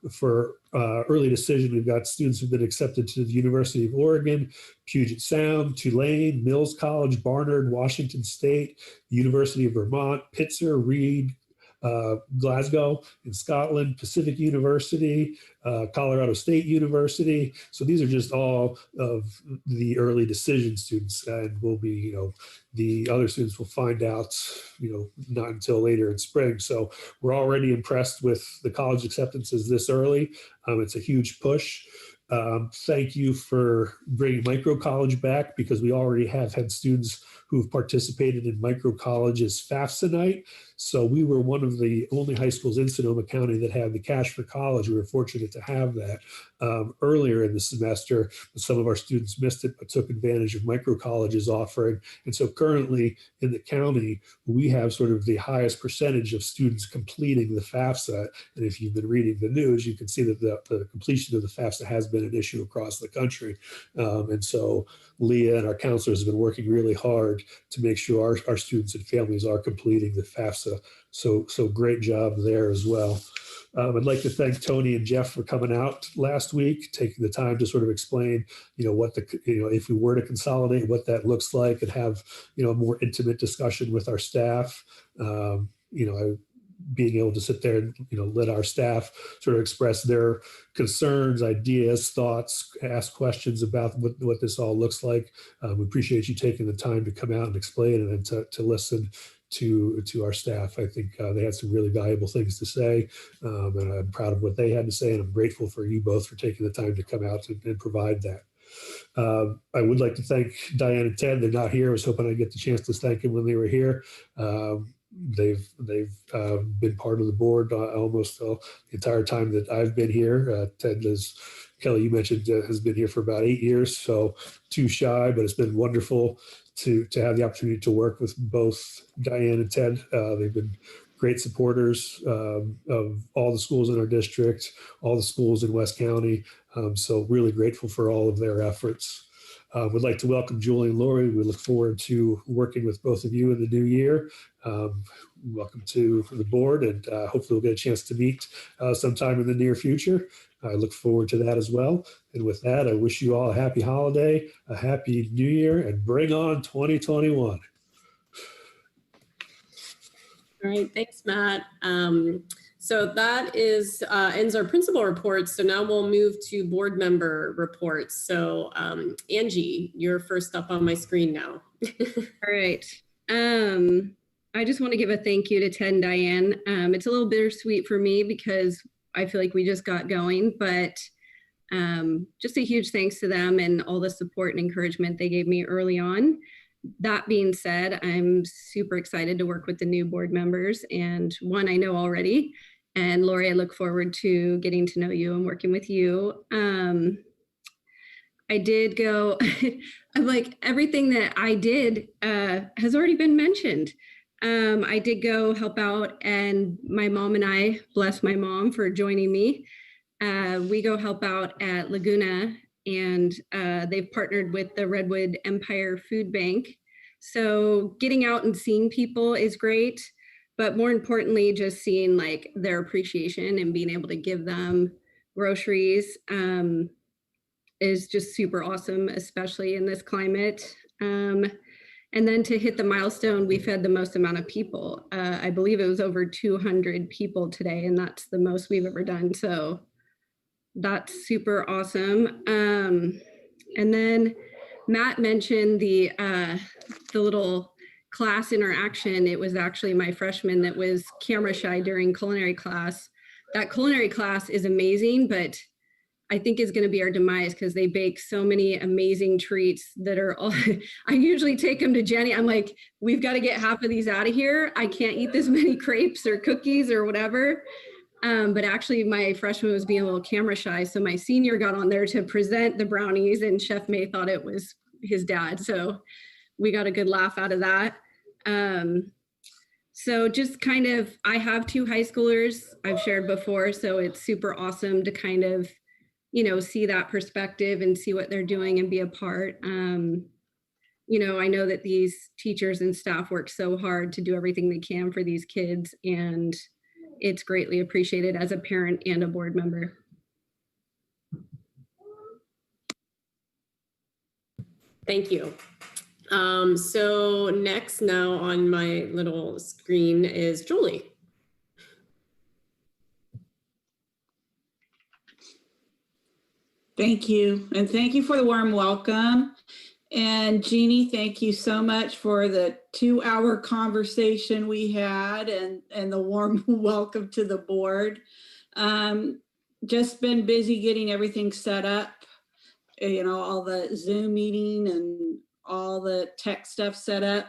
for early decision, we've got students who've been accepted to the University of Oregon, Puget Sound, Tulane, Mills College, Barnard, Washington State, University of Vermont, Pitzer, Reed, Glasgow in Scotland, Pacific University, Colorado State University. So these are just all of the early decision students, and will be, the other students will find out, not until later in spring. So we're already impressed with the college acceptances this early. It's a huge push. Thank you for bringing micro college back, because we already have had students who've participated in micro college as FAFSA night. So we were one of the only high schools in Sonoma County that had the Cash for College. We were fortunate to have that earlier in the semester. Some of our students missed it, but took advantage of micro colleges offering. And so currently in the county, we have sort of the highest percentage of students completing the FAFSA. And if you've been reading the news, you can see that the completion of the FAFSA has been an issue across the country. And so Leah and our counselors have been working really hard to make sure our students and families are completing the FAFSA. So great job there as well. I'd like to thank Tony and Jeff for coming out last week, taking the time to sort of explain, what if we were to consolidate, what that looks like, and have, a more intimate discussion with our staff. Being able to sit there and, let our staff sort of express their concerns, ideas, thoughts, ask questions about what this all looks like. We appreciate you taking the time to come out and explain it and to listen to our staff. I think they had some really valuable things to say, and I'm proud of what they had to say, and I'm grateful for you both for taking the time to come out and provide that. I would like to thank Diane and Ted. They're not here. I was hoping I'd get the chance to thank them when they were here. They've been part of the board almost the entire time that I've been here. Ted, as Kelly, you mentioned, has been here for about 8 years, so too shy, but it's been wonderful to have the opportunity to work with both Diane and Ted. They've been great supporters of all the schools in our district, all the schools in West County. So really grateful for all of their efforts. We'd like to welcome Julie and Lori. We look forward to working with both of you in the new year. Welcome to the board, and hopefully we'll get a chance to meet sometime in the near future. I look forward to that as well. And with that, I wish you all a happy holiday, a happy new year, and bring on 2021. All right, thanks, Matt. So that ends our principal reports. So now we'll move to board member reports. So Angie, you're first up on my screen now. All right. I just want to give a thank you to Ted and Diane. It's a little bittersweet for me because I feel like we just got going, but just a huge thanks to them and all the support and encouragement they gave me early on. That being said, I'm super excited to work with the new board members, and one I know already. And Lori, I look forward to getting to know you and working with you. I did go, I'm like, everything that I did has already been mentioned. I did go help out, and my mom and I, bless my mom for joining me. We go help out at Laguna, and they've partnered with the Redwood Empire Food Bank. So getting out and seeing people is great, but more importantly, just seeing like their appreciation and being able to give them groceries is just super awesome, especially in this climate. And then to hit the milestone, we fed the most amount of people. I believe it was over 200 people today, and that's the most we've ever done. So that's super awesome. And then Matt mentioned the little class interaction. It was actually my freshman that was camera shy during culinary class. That culinary class is amazing, but I think is going to be our demise because they bake so many amazing treats that are all, I usually take them to Jenny. I'm like, we've got to get half of these out of here. I can't eat this many crepes or cookies or whatever. But actually my freshman was being a little camera shy. So my senior got on there to present the brownies, and Chef May thought it was his dad. So we got a good laugh out of that. So just kind of, I have 2 high schoolers I've shared before. So it's super awesome to kind of, see that perspective and see what they're doing and be a part. I know that these teachers and staff work so hard to do everything they can for these kids, and it's greatly appreciated as a parent and a board member. Thank you. So next now on my little screen is Julie. Thank you. And thank you for the warm welcome. And Jeannie, thank you so much for the 2-hour conversation we had and the warm welcome to the board. Just been busy getting everything set up, all the Zoom meeting and all the tech stuff set up.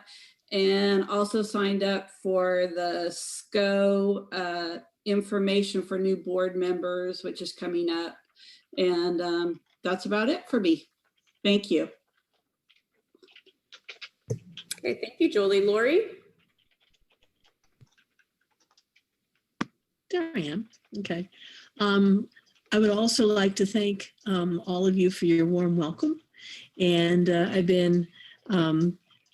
and also signed up for the SCO information for new board members, which is coming up. And that's about it for me. Thank you. Okay, thank you, Jolie. Lori? There I am. Okay. I would also like to thank all of you for your warm welcome. And I've been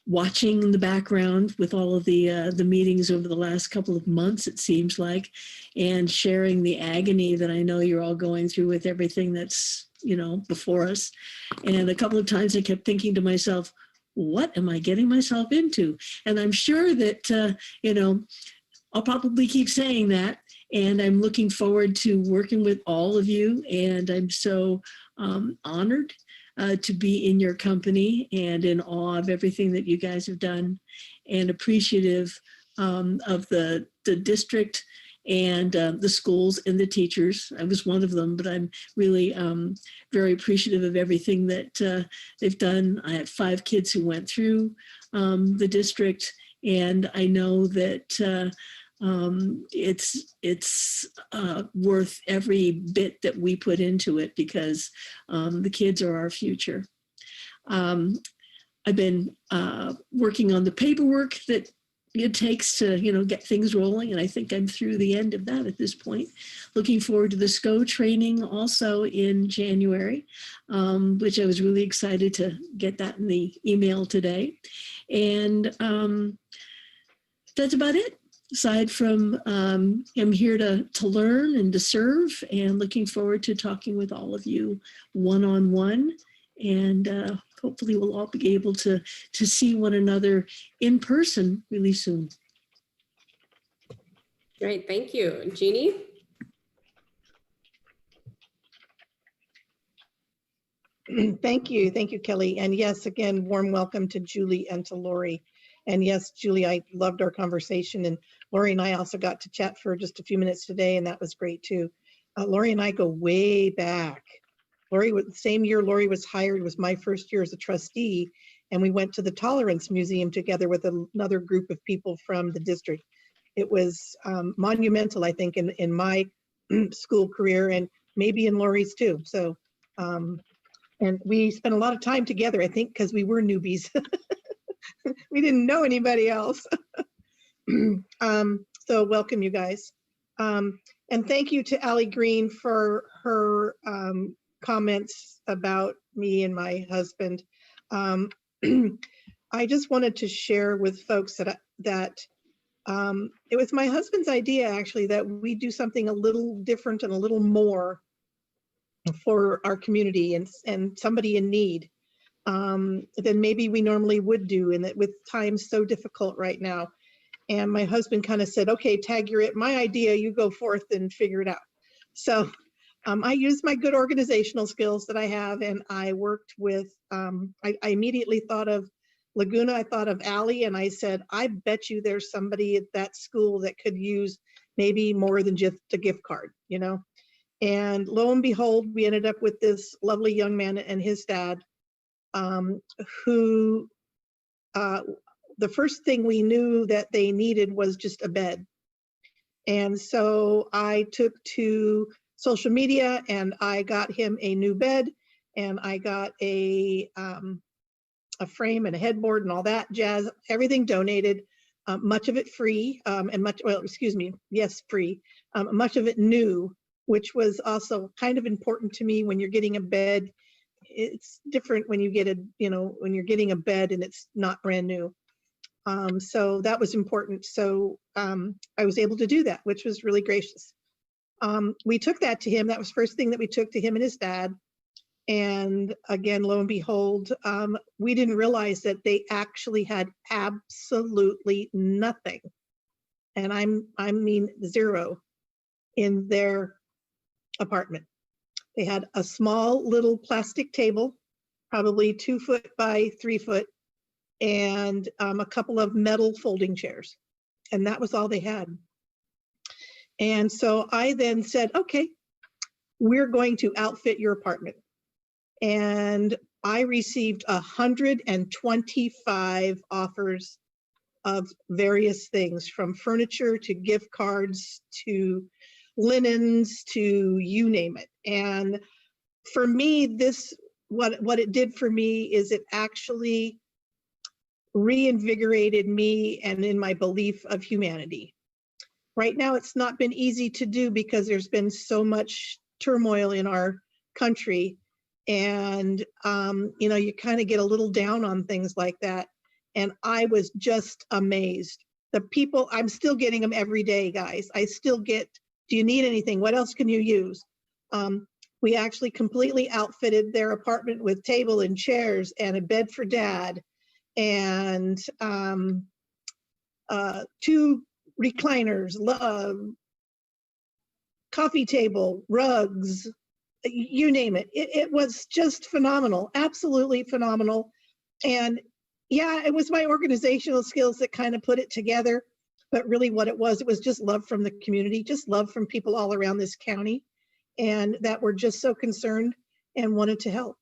watching in the background with all of the meetings over the last couple of months, it seems like, and sharing the agony that I know you're all going through with everything that's, you know, before us. And a couple of times I kept thinking to myself, what am I getting myself into? And I'm sure that, you know, I'll probably keep saying that. And I'm looking forward to working with all of you. And I'm so honored to be in your company and in awe of everything that you guys have done, and appreciative of the district and the schools and the teachers. I was one of them, but I'm really very appreciative of everything that they've done. I have 5 kids who went through the district, and I know that it's worth every bit that we put into it, because the kids are our future. I've been working on the paperwork that it takes to, you know, get things rolling, and I think I'm through the end of that at this point. Looking forward to the SCO training also in January, which I was really excited to get that in the email today. And that's about it. Aside from I'm here to learn and to serve, and looking forward to talking with all of you one-on-one, and hopefully we'll all be able to see one another in person really soon. Great, thank you. Jeannie? Thank you, Kelly. And yes, again, warm welcome to Julie and to Lori. And yes, Julie, I loved our conversation, and Lori and I also got to chat for just a few minutes today, and that was great too. Lori and I go way back. Lori, the same year Lori was hired was my first year as a trustee, and we went to the Tolerance Museum together with another group of people from the district. It was monumental, I think, in my school career, and maybe in Lori's too. So, and we spent a lot of time together, I think, because we were newbies. We didn't know anybody else. So welcome, you guys. And thank you to Allie Green for her comments about me and my husband. I just wanted to share with folks that it was my husband's idea, actually, that we do something a little different and a little more for our community and somebody in need than maybe we normally would do, and that with times so difficult right now. And my husband kind of said, okay, Tag, you're it. My idea, you go forth and figure it out. So I used my good organizational skills that I have, and I worked with, I immediately thought of Laguna, I thought of Allie, and I said, I bet you there's somebody at that school that could use maybe more than just a gift card, you know? And lo and behold, we ended up with this lovely young man and his dad, who the first thing we knew that they needed was just a bed. And so I took to social media and I got him a new bed, and I got a frame and a headboard and all that jazz, everything donated, much of it free, and much, well, excuse me, yes, free, much of it new, which was also kind of important to me. When you're getting a bed, it's different when you get a, you know, when you're getting a bed and it's not brand new. So that was important. So I was able to do that, which was really gracious. We took that to him. That was the first thing that we took to him and his dad. And again, lo and behold, we didn't realize that they actually had absolutely nothing. And I mean zero in their apartment. They had a small little plastic table, probably 2 foot by 3 foot, and a couple of metal folding chairs. And that was all they had. And so I then said, okay, we're going to outfit your apartment. And I received 125 offers of various things, from furniture to gift cards to linens to you name it. And for me, this, what it did for me is it actually reinvigorated me and in my belief of humanity. Right now, it's not been easy to do because there's been so much turmoil in our country. And, you know, you kind of get a little down on things like that. And I was just amazed. The people, I'm still getting them every day, guys. I still get, do you need anything? What else can you use? We actually completely outfitted their apartment with table and chairs and a bed for dad and 2 recliners, coffee table, rugs, you name it. It was just phenomenal, absolutely phenomenal. And yeah, it was my organizational skills that kind of put it together, but really what it was just love from the community, just love from people all around this county, and that were just so concerned and wanted to help.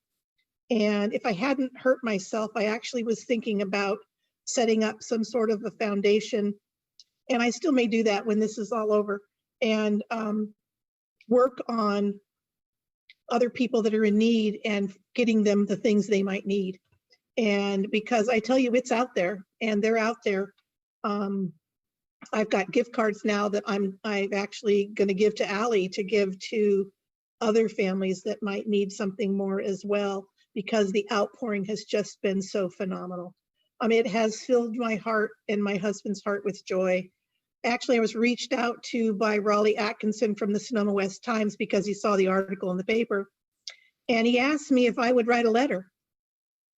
And if I hadn't hurt myself, I actually was thinking about setting up some sort of a foundation, and I still may do that when this is all over, and work on other people that are in need and getting them the things they might need. And because I tell you, it's out there and they're out there. I've got gift cards now that I'm actually going to give to Allie to give to other families that might need something more as well, because the outpouring has just been so phenomenal. It has filled my heart and my husband's heart with joy. Actually, I was reached out to by Raleigh Atkinson from the Sonoma West Times because he saw the article in the paper. And he asked me if I would write a letter.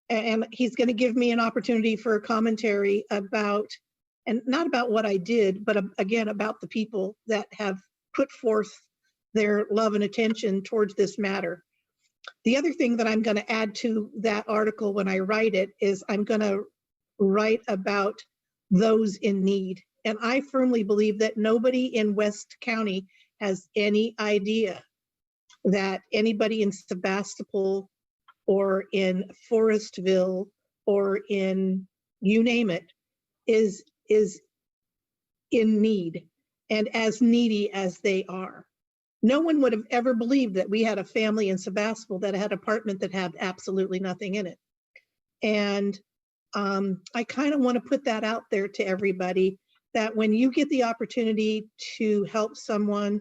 And he's going to give me an opportunity for a commentary about, and not about what I did, but again, about the people that have put forth their love and attention towards this matter. The other thing that I'm going to add to that article when I write it is I'm going to write about those in need. And I firmly believe that nobody in West County has any idea that anybody in Sebastopol or in Forestville or in, you name it, is in need and as needy as they are. No one would have ever believed that we had a family in Sebastopol that had an apartment that had absolutely nothing in it. And I kind of want to put that out there to everybody, that when you get the opportunity to help someone,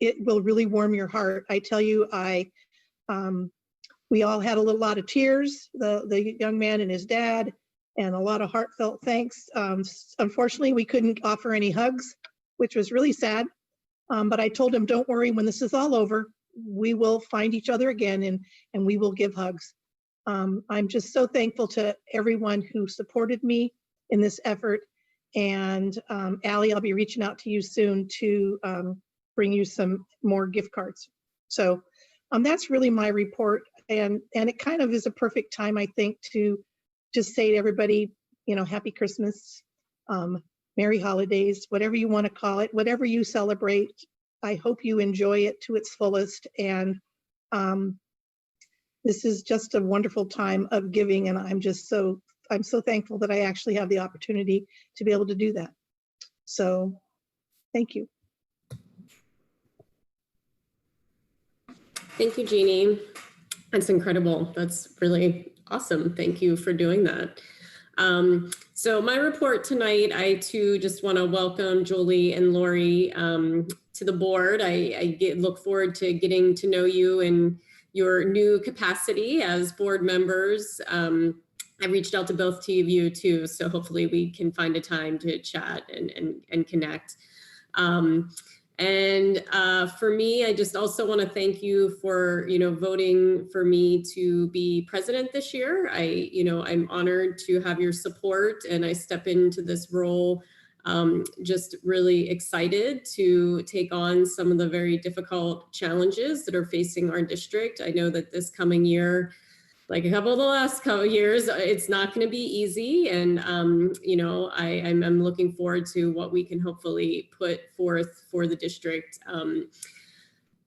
it will really warm your heart. I tell you, we all had a lot of tears, the young man and his dad, and a lot of heartfelt thanks. Unfortunately, we couldn't offer any hugs, which was really sad. But I told him, don't worry, when this is all over, we will find each other again and we will give hugs. I'm just so thankful to everyone who supported me in this effort. And Allie, I'll be reaching out to you soon to bring you some more gift cards. So that's really my report. And it kind of is a perfect time, I think, to just say to everybody, you know, Happy Christmas, Merry Holidays, whatever you want to call it, whatever you celebrate. I hope you enjoy it to its fullest. And this is just a wonderful time of giving. And I'm so thankful that I actually have the opportunity to be able to do that. So thank you. Thank you, Jeannie. That's incredible. That's really awesome. Thank you for doing that. So my report tonight, I too just want to welcome Julie and Lori to the board. I look forward to getting to know you in your new capacity as board members. I reached out to both of you too, so hopefully we can find a time to chat and connect. For me, I just also want to thank you for, voting for me to be president this year. I'm honored to have your support, and I step into this role just really excited to take on some of the very difficult challenges that are facing our district. I know that this coming year, like a couple of the last couple of years, it's not going to be easy. And, I'm looking forward to what we can hopefully put forth for the district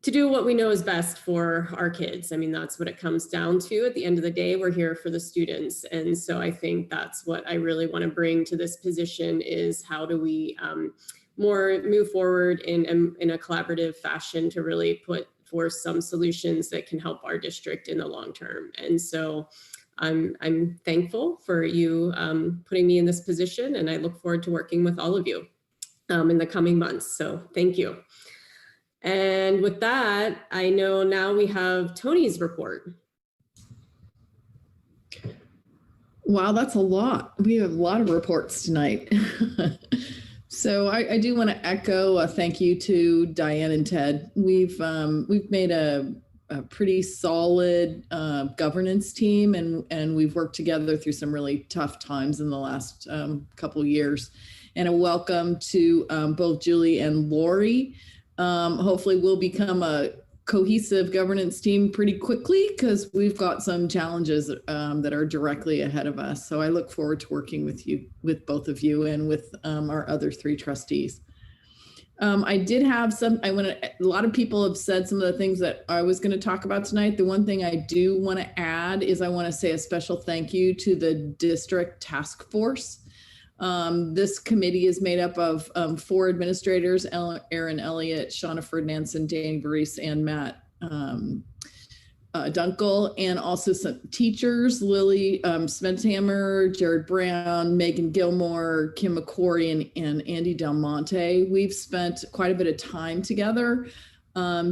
to do what we know is best for our kids. I mean, that's what it comes down to. At the end of the day, we're here for the students. And so I think that's what I really want to bring to this position is how do we more move forward in a collaborative fashion to really put forth some solutions that can help our district in the long term. And so I'm thankful for you putting me in this position, and I look forward to working with all of you in the coming months. So thank you. And with that, I know now we have Tony's report. Wow, that's a lot. We have a lot of reports tonight. So I do want to echo a thank you to Diane and Ted. We've made a pretty solid governance team, and we've worked together through some really tough times in the last couple of years. And a welcome to both Julie and Lori. Hopefully we'll become a cohesive governance team pretty quickly because we've got some challenges that are directly ahead of us. So I look forward to working with both of you and with our other 3 trustees. I did have a lot of people have said some of the things that I was going to talk about tonight. The one thing I do want to add is I want to say a special thank you to the district task force. This committee is made up of 4 administrators, Erin Elliott, Shauna Ferdinandson, Danny Baris, and Matt Dunkel, and also some teachers, Lily Svenhammer, Jared Brown, Megan Gilmore, Kim McQuarrie, and Andy Del Monte. We've spent quite a bit of time together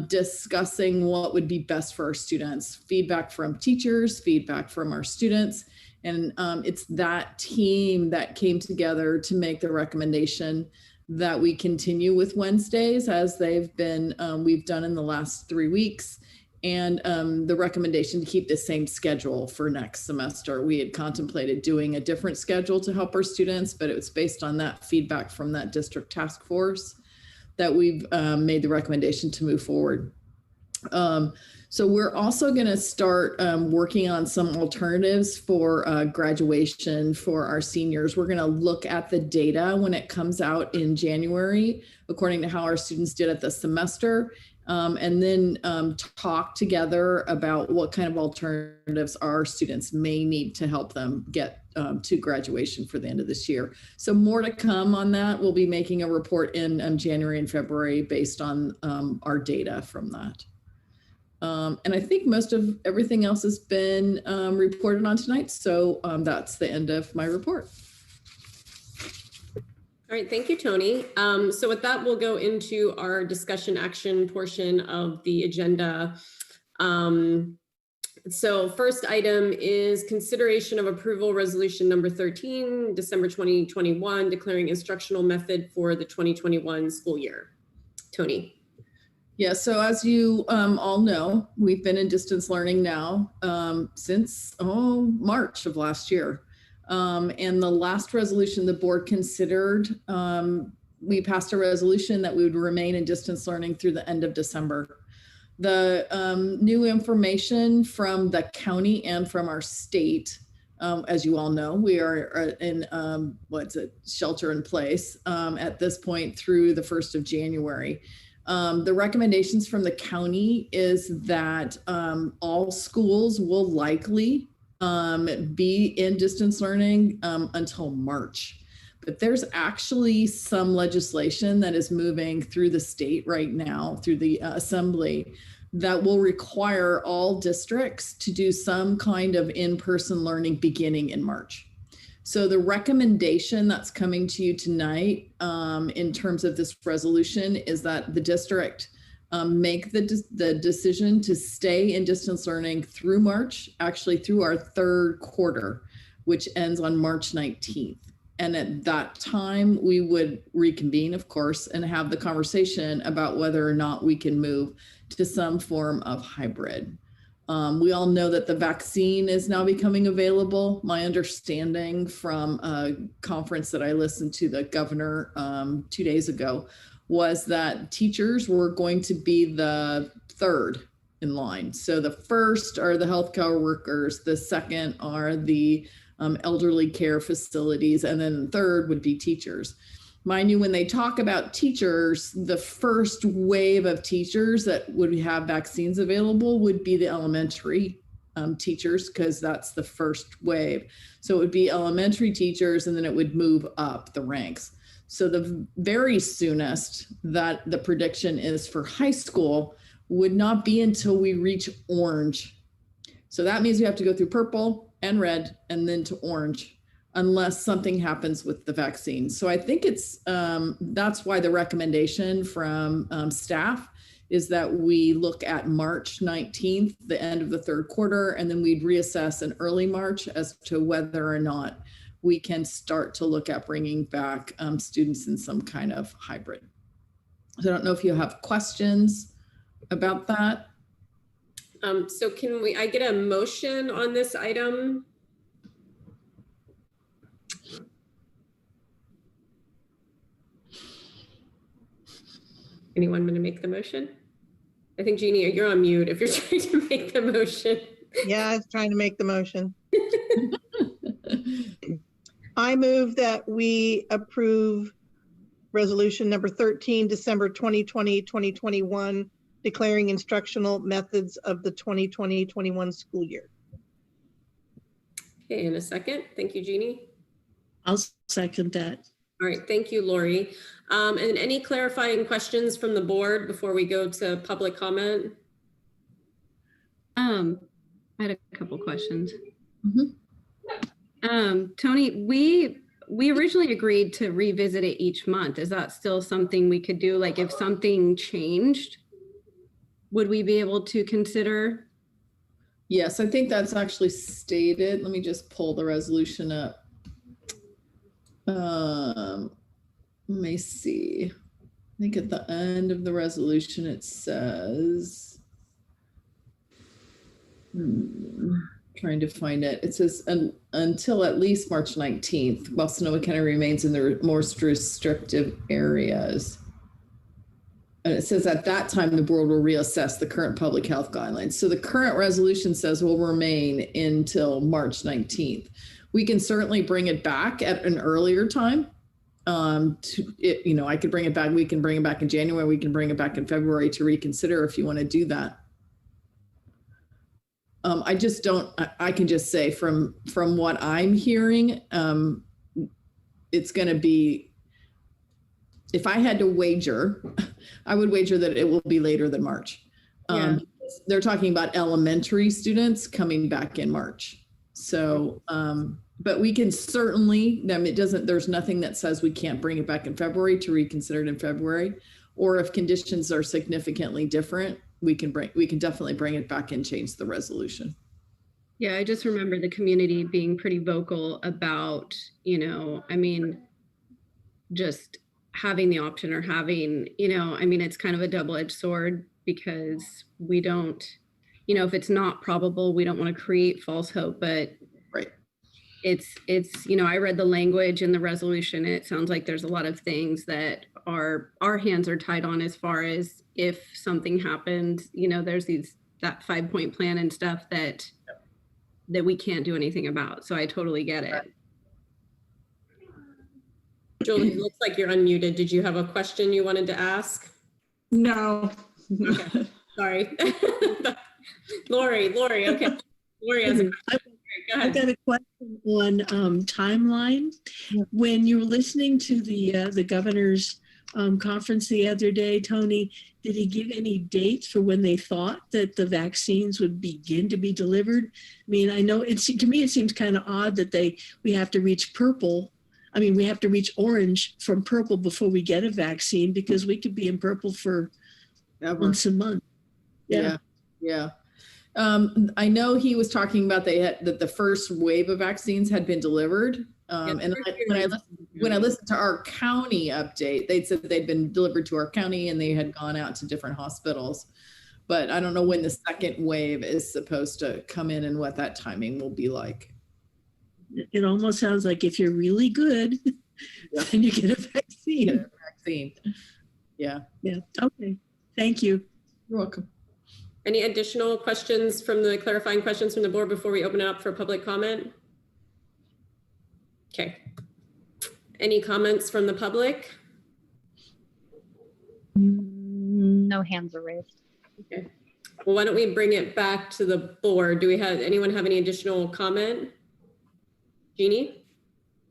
discussing what would be best for our students, feedback from teachers, feedback from our students. And it's that team that came together to make the recommendation that we continue with Wednesdays as they've been, we've done in the last 3 weeks, and the recommendation to keep the same schedule for next semester. We had contemplated doing a different schedule to help our students, but it was based on that feedback from that district task force that we've made the recommendation to move forward. So we're also going to start working on some alternatives for graduation for our seniors. We're going to look at the data when it comes out in January, according to how our students did at the semester, and then talk together about what kind of alternatives our students may need to help them get to graduation for the end of this year. So more to come on that. We'll be making a report in January and February based on our data from that. And I think most of everything else has been reported on tonight. So that's the end of my report. All right, thank you, Tony. So with that, we'll go into our discussion action portion of the agenda. So first item is consideration of approval resolution number 13, December 2021, declaring instructional method for the 2021 school year. Tony. Yeah, so as you all know, we've been in distance learning now since March of last year. And the last resolution the board considered, we passed a resolution that we would remain in distance learning through the end of December. The new information from the county and from our state, as you all know, we are in shelter in place at this point through the 1st of January. The recommendations from the county is that all schools will likely be in distance learning until March. But there's actually some legislation that is moving through the state right now, through the assembly, that will require all districts to do some kind of in-person learning beginning in March. So the recommendation that's coming to you tonight in terms of this resolution is that the district make the decision to stay in distance learning through March, actually through our 3rd quarter, which ends on March 19th. And at that time, we would reconvene, of course, and have the conversation about whether or not we can move to some form of hybrid. We all know that the vaccine is now becoming available. My understanding from a conference that I listened to the governor 2 days ago was that teachers were going to be the 3rd in line. So the first are the healthcare workers, the second are the elderly care facilities, and then the 3rd would be teachers. Mind you, when they talk about teachers, the first wave of teachers that would have vaccines available would be the elementary teachers, because that's the first wave. So it would be elementary teachers, and then it would move up the ranks. So the very soonest that the prediction is for high school would not be until we reach orange. So that means we have to go through purple and red and then to orange, unless something happens with the vaccine. So I think it's, that's why the recommendation from staff is that we look at March 19th, the end of the third quarter, and then we'd reassess in early March as to whether or not we can start to look at bringing back students in some kind of hybrid. So I don't know if you have questions about that. So can I get a motion on this item? Anyone want to make the motion? I think Jeannie, you're on mute if you're trying to make the motion. Yeah, I was trying to make the motion. I move that we approve resolution number 13, December 2020, 2021, declaring instructional methods of the 2020-21 school year. Okay, in a second. Thank you, Jeannie. I'll second that. All right, thank you, Lori. And any clarifying questions from the board before we go to public comment? I had a couple questions. Tony, we originally agreed to revisit it each month. Is that still something we could do? Like if something changed, would we be able to consider? Yes, I think that's actually stated. Let me just pull the resolution up. Let me see. I think at the end of the resolution, it says, trying to find it. It says until at least March 19th, while Sonoma County remains in the most restrictive areas. And it says at that time, the board will reassess the current public health guidelines. So the current resolution says will remain until March 19th. We can certainly bring it back at an earlier time. I could bring it back. We can bring it back in January. We can bring it back in February to reconsider if you want to do that. I just don't, I can just say from what I'm hearing, it's going to be, if I had to wager, I would wager that it will be later than March. They're talking about elementary students coming back in March. So, but we can certainly, there's nothing that says we can't bring it back in February to reconsider it in February, or if conditions are significantly different, we can definitely bring it back and change the resolution. Yeah, I just remember the community being pretty vocal about, just having the option or having, it's kind of a double-edged sword because we don't, if it's not probable, we don't want to create false hope, but right. It's, I read the language in the resolution. It sounds like there's a lot of things that our hands are tied on as far as if something happens, there's that 5-point plan and stuff that we can't do anything about. So I totally get it. Julie, it looks like you're unmuted. Did you have a question you wanted to ask? No. Okay. Sorry. Lori, okay. Lori has a question. Go ahead. I've got a question on timeline. When you were listening to the governor's conference the other day, Tony, did he give any dates for when they thought that the vaccines would begin to be delivered? I mean, I know to me it seems kind of odd that we have to reach purple. I mean, we have to reach orange from purple before we get a vaccine, because we could be in purple for months and months. Yeah. I know he was talking about that the first wave of vaccines had been delivered. And when I listened to our county update, they said they'd been delivered to our county and they had gone out to different hospitals. But I don't know when the second wave is supposed to come in and what that timing will be like. It almost sounds like if you're really good, then you get a vaccine. Yeah. Okay. Thank you. You're welcome. Any additional questions clarifying questions from the board before we open it up for public comment? Okay. Any comments from the public? No hands are raised. Okay. Well, why don't we bring it back to the board? Do we have, anyone have any additional comment? Jeannie?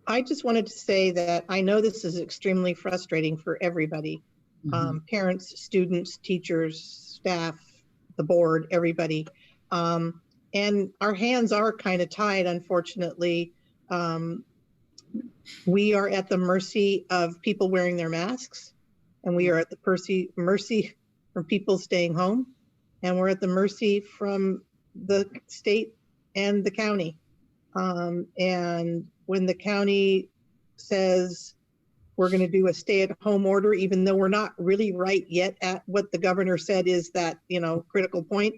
I just wanted to say that I know this is extremely frustrating for everybody. Parents, students, teachers, staff, the board, everybody. And our hands are kind of tied, unfortunately. We are at the mercy of people wearing their masks, and we are at the mercy from people staying home, and we're at the mercy from the state and the county. And when the county says we're going to do a stay-at-home order, even though we're not really right yet at what the governor said is that, you know, critical point,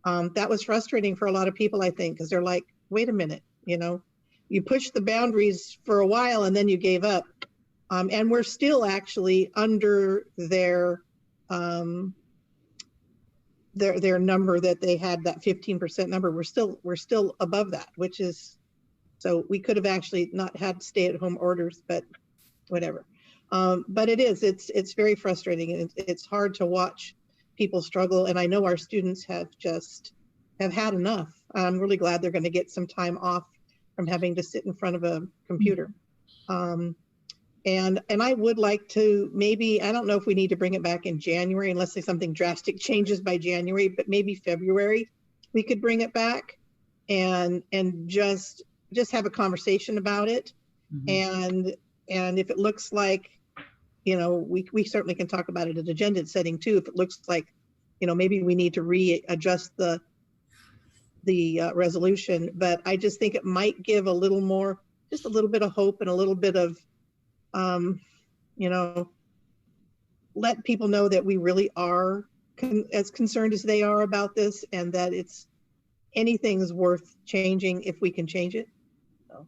that was frustrating for a lot of people, I think, because they're like, wait a minute, you know, you pushed the boundaries for a while and then you gave up. And we're still actually under their number that they had, that 15% number. We're still above that, which is, so we could have actually not had stay-at-home orders, but whatever. But it's very frustrating, and it's hard to watch people struggle. And I know our students have had enough. I'm really glad they're going to get some time off from having to sit in front of a computer. And I would like to maybe, I don't know if we need to bring it back in January unless there's something drastic changes by January, but maybe February we could bring it back and just have a conversation about it. And if it looks like, you know, we certainly can talk about it at agenda setting too. If it looks like, you know, maybe we need to readjust the resolution, but I just think it might give a little more, just a little bit of hope and a little bit of, you know, let people know that we really are as concerned as they are about this, and that anything's worth changing if we can change it. So.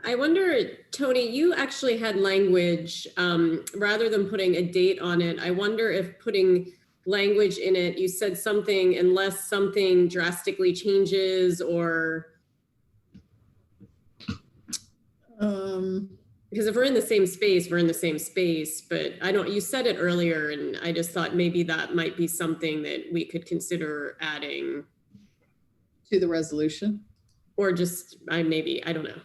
I wonder, Tony, you actually had language, rather than putting a date on it, I wonder if putting language in it, you said something, unless something drastically changes, or because if we're in the same space, we're in the same space, but you said it earlier, and I just thought maybe that might be something that we could consider adding to the resolution, or just, I don't know.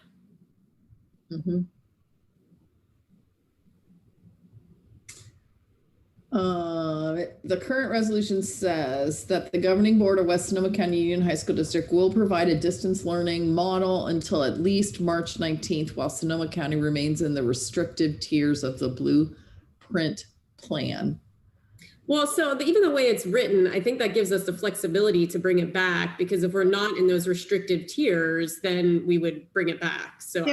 The current resolution says that the governing board of West Sonoma County Union High School District will provide a distance learning model until at least March 19th, while Sonoma County remains in the restrictive tiers of the blueprint plan. Well, so even the way it's written, I think that gives us the flexibility to bring it back, because if we're not in those restrictive tiers, then we would bring it back. So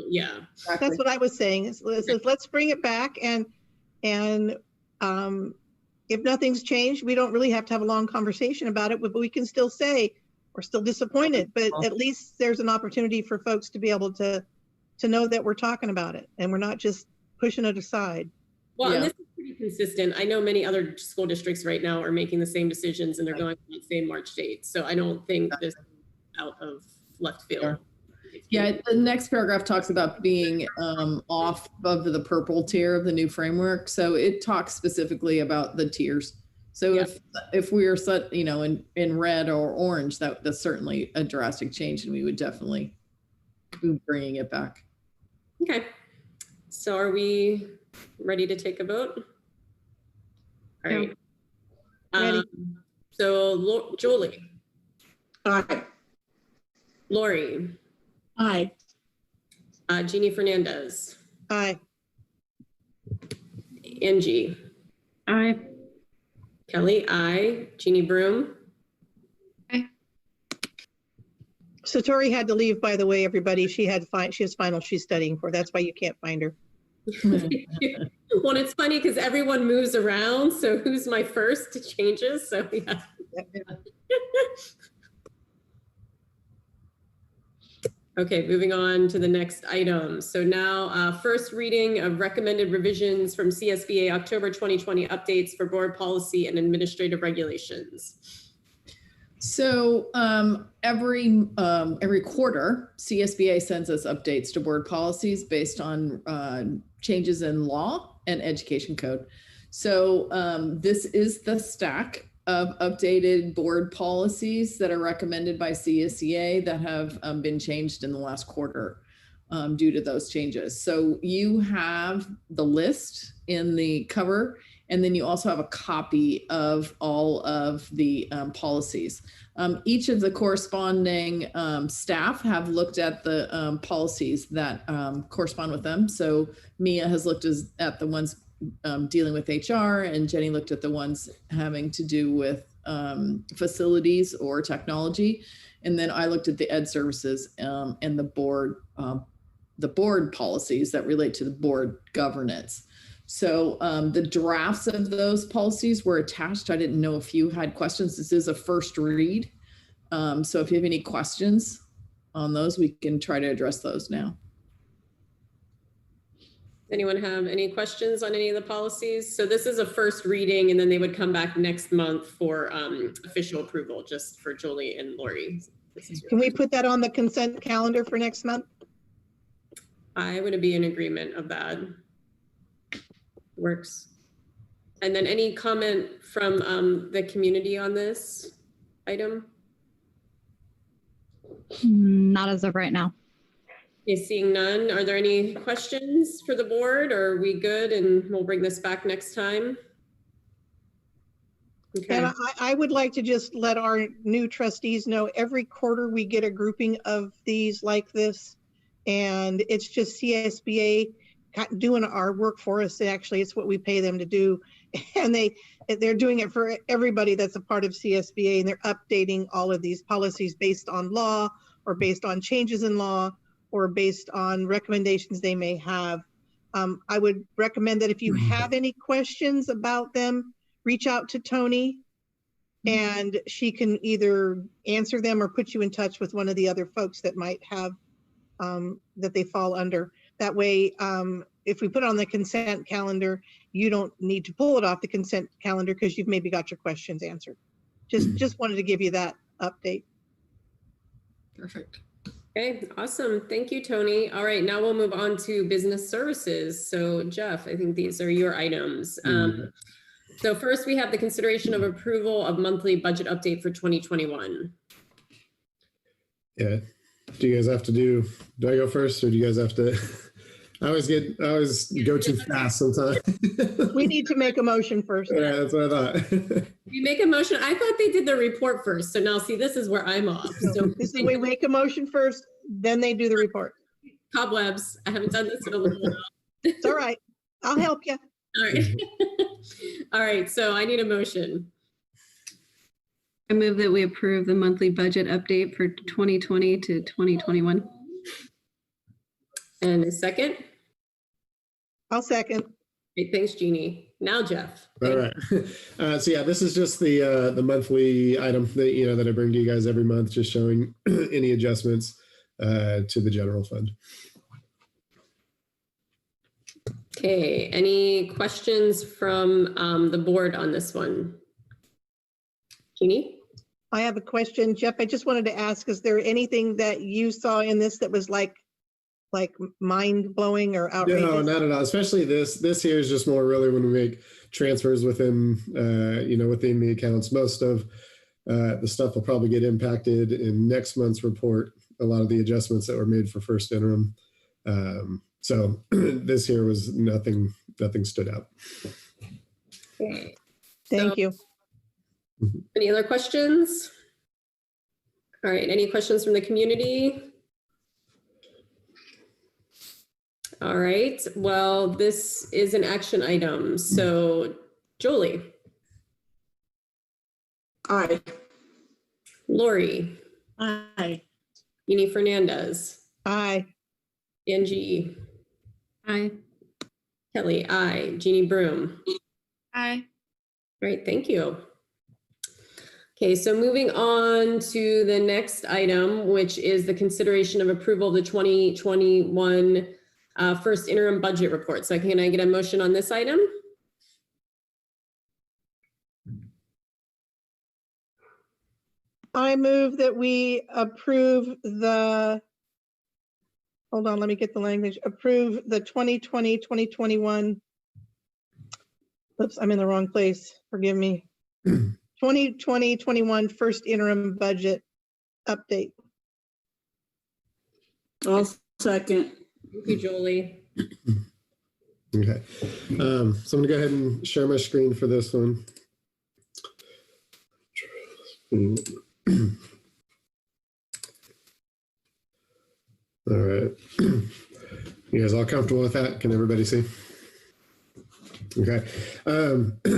yeah. That's what I was saying. Is let's bring it back, and if nothing's changed, we don't really have to have a long conversation about it, but we can still say we're still disappointed, but at least there's an opportunity for folks to be able to know that we're talking about it and we're not just pushing it aside. Well, and this is pretty consistent. I know many other school districts right now are making the same decisions, and they're going for the same March date. So I don't think this is out of left field. Yeah, the next paragraph talks about being off of the purple tier of the new framework. So it talks specifically about the tiers. So if we are set, you know, in red or orange, that's certainly a drastic change, and we would definitely be bringing it back. Okay. So are we ready to take a vote? All right. Ready. So Julie. Aye. Lori. Aye. Jeannie Fernandez. Aye. Angie. Aye. Kelly. Aye. Jeannie Broom. Aye. Satori had to leave, by the way, everybody. She has final she's studying for. That's why you can't find her. Well, it's funny because everyone moves around. So who's my first changes? So yeah. Okay, moving on to the next item. So now first reading of recommended revisions from CSBA October 2020 updates for board policy and administrative regulations. So every quarter, CSBA sends us updates to board policies based on changes in law and education code. So this is the stack of updated board policies that are recommended by CSEA that have been changed in the last quarter due to those changes. So you have the list in the cover, and then you also have a copy of all of the policies. Each of the corresponding staff have looked at the policies that correspond with them. So Mia has looked at the ones dealing with HR, and Jenny looked at the ones having to do with facilities or technology. And then I looked at the ed services and the board policies that relate to the board governance. So the drafts of those policies were attached. I didn't know if you had questions. This is a first read. So if you have any questions on those, we can try to address those now. Anyone have any questions on any of the policies? So this is a first reading, and then they would come back next month for official approval, just for Julie and Lori. Can we put that on the consent calendar for next month? I would be in agreement of that. Works. And then any comment from the community on this item? Not as of right now. Okay, seeing none, are there any questions for the board, or are we good and we'll bring this back next time? Okay. And I would like to just let our new trustees know every quarter we get a grouping of these like this, and it's just CSBA doing our work for us. Actually, it's what we pay them to do, and they're doing it for everybody that's a part of CSBA, and they're updating all of these policies based on law or based on changes in law or based on recommendations they may have. I would recommend that if you have any questions about them, reach out to Tony, and she can either answer them or put you in touch with one of the other folks that might have, that they fall under. That way, if we put it on the consent calendar, you don't need to pull it off the consent calendar because you've maybe got your questions answered. Just wanted to give you that update. Perfect. Okay, awesome. Thank you, Tony. All right, now we'll move on to business services. So Jeff, I think these are your items. So first we have the consideration of approval of monthly budget update for 2021. Yeah. Do you guys have to do I go first, or do you guys have to? I always go too fast sometimes. We need to make a motion first. Yeah, that's what I thought. You make a motion. I thought they did the report first. So now see, this is where I'm off. So this is we make a motion first, then they do the report. Cobwebs. I haven't done this in a little while. It's all right. I'll help you. All right. All right. So I need a motion. I move that we approve the monthly budget update for 2020 to 2021. And a second? I'll second. Great, thanks, Jeannie. Now, Jeff. All right. So yeah, this is just the monthly item that that I bring to you guys every month, just showing any adjustments to the general fund. Okay. Any questions from the board on this one? Jeannie? I have a question, Jeff. I just wanted to ask: is there anything that you saw in this that was like mind blowing or outrageous? No, not at all. Especially this here is just more really when we make transfers within, within the accounts. Most of the stuff will probably get impacted in next month's report. A lot of the adjustments that were made for first interim. So this here was nothing stood out. Okay. Thank you. Any other questions? All right. Any questions from the community? All right. Well, this is an action item. So, Jolie. Aye. Lori. Aye. Jeannie Fernandez. Aye. Angie. Aye. Kelly. Aye. Jeannie Broom. Aye. Great. Thank you. Okay, so moving on to the next item, which is the consideration of approval of the 2021 first interim budget report. So can I get a motion on this item? I move that we approve the, hold on, let me get the language, approve the 2020, 2021, oops, I'm in the wrong place, forgive me. 2020-21 first interim budget update. I'll second. Thank you, Jolie. Okay. So I'm going to go ahead and share my screen for this one. All right. You guys all comfortable with that? Can everybody see? Okay.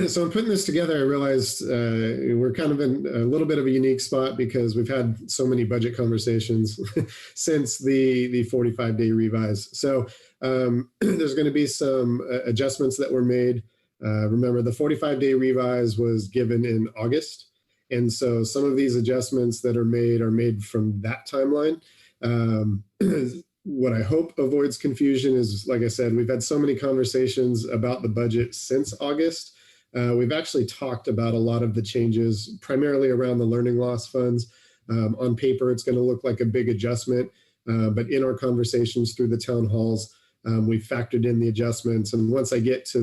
So I'm putting this together. I realized we're kind of in a little bit of a unique spot because we've had so many budget conversations since the 45-day revise. So there's going to be some adjustments that were made. Remember, the 45-day revise was given in August. And so some of these adjustments that are made from that timeline. What I hope avoids confusion is, like I said, we've had so many conversations about the budget since August. We've actually talked about a lot of the changes, primarily around the learning loss funds. On paper, it's going to look like a big adjustment, but in our conversations through the town halls, we've factored in the adjustments. And once I get to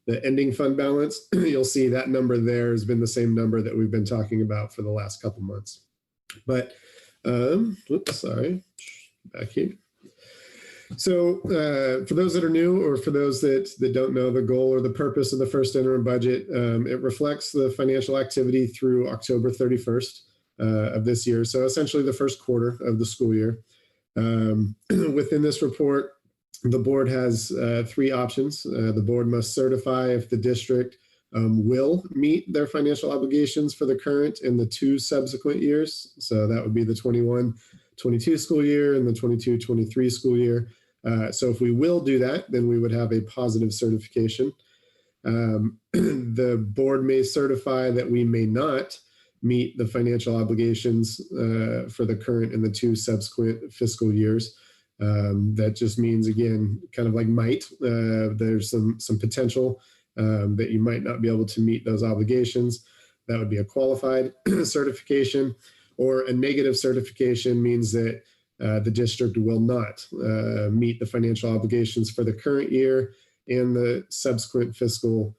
the ending fund balance, you'll see that number there has been the same number that we've been talking about for the last couple months. But, oops, sorry, back here. So for those that are new, or for those that don't know the goal or the purpose of the first interim budget, it reflects the financial activity through October 31st of this year. So essentially the first quarter of the school year. Within this report, the board has three options. The board must certify if the district will meet their financial obligations for the current and the two subsequent years. So that would be the 21-22 school year and the 22-23 school year. So if we will do that, then we would have a positive certification. The board may certify that we may not meet the financial obligations for the current and the two subsequent fiscal years. That just means, again, kind of like might, there's some potential that you might not be able to meet those obligations. That would be a qualified certification, or a negative certification means that the district will not meet the financial obligations for the current year and the subsequent fiscal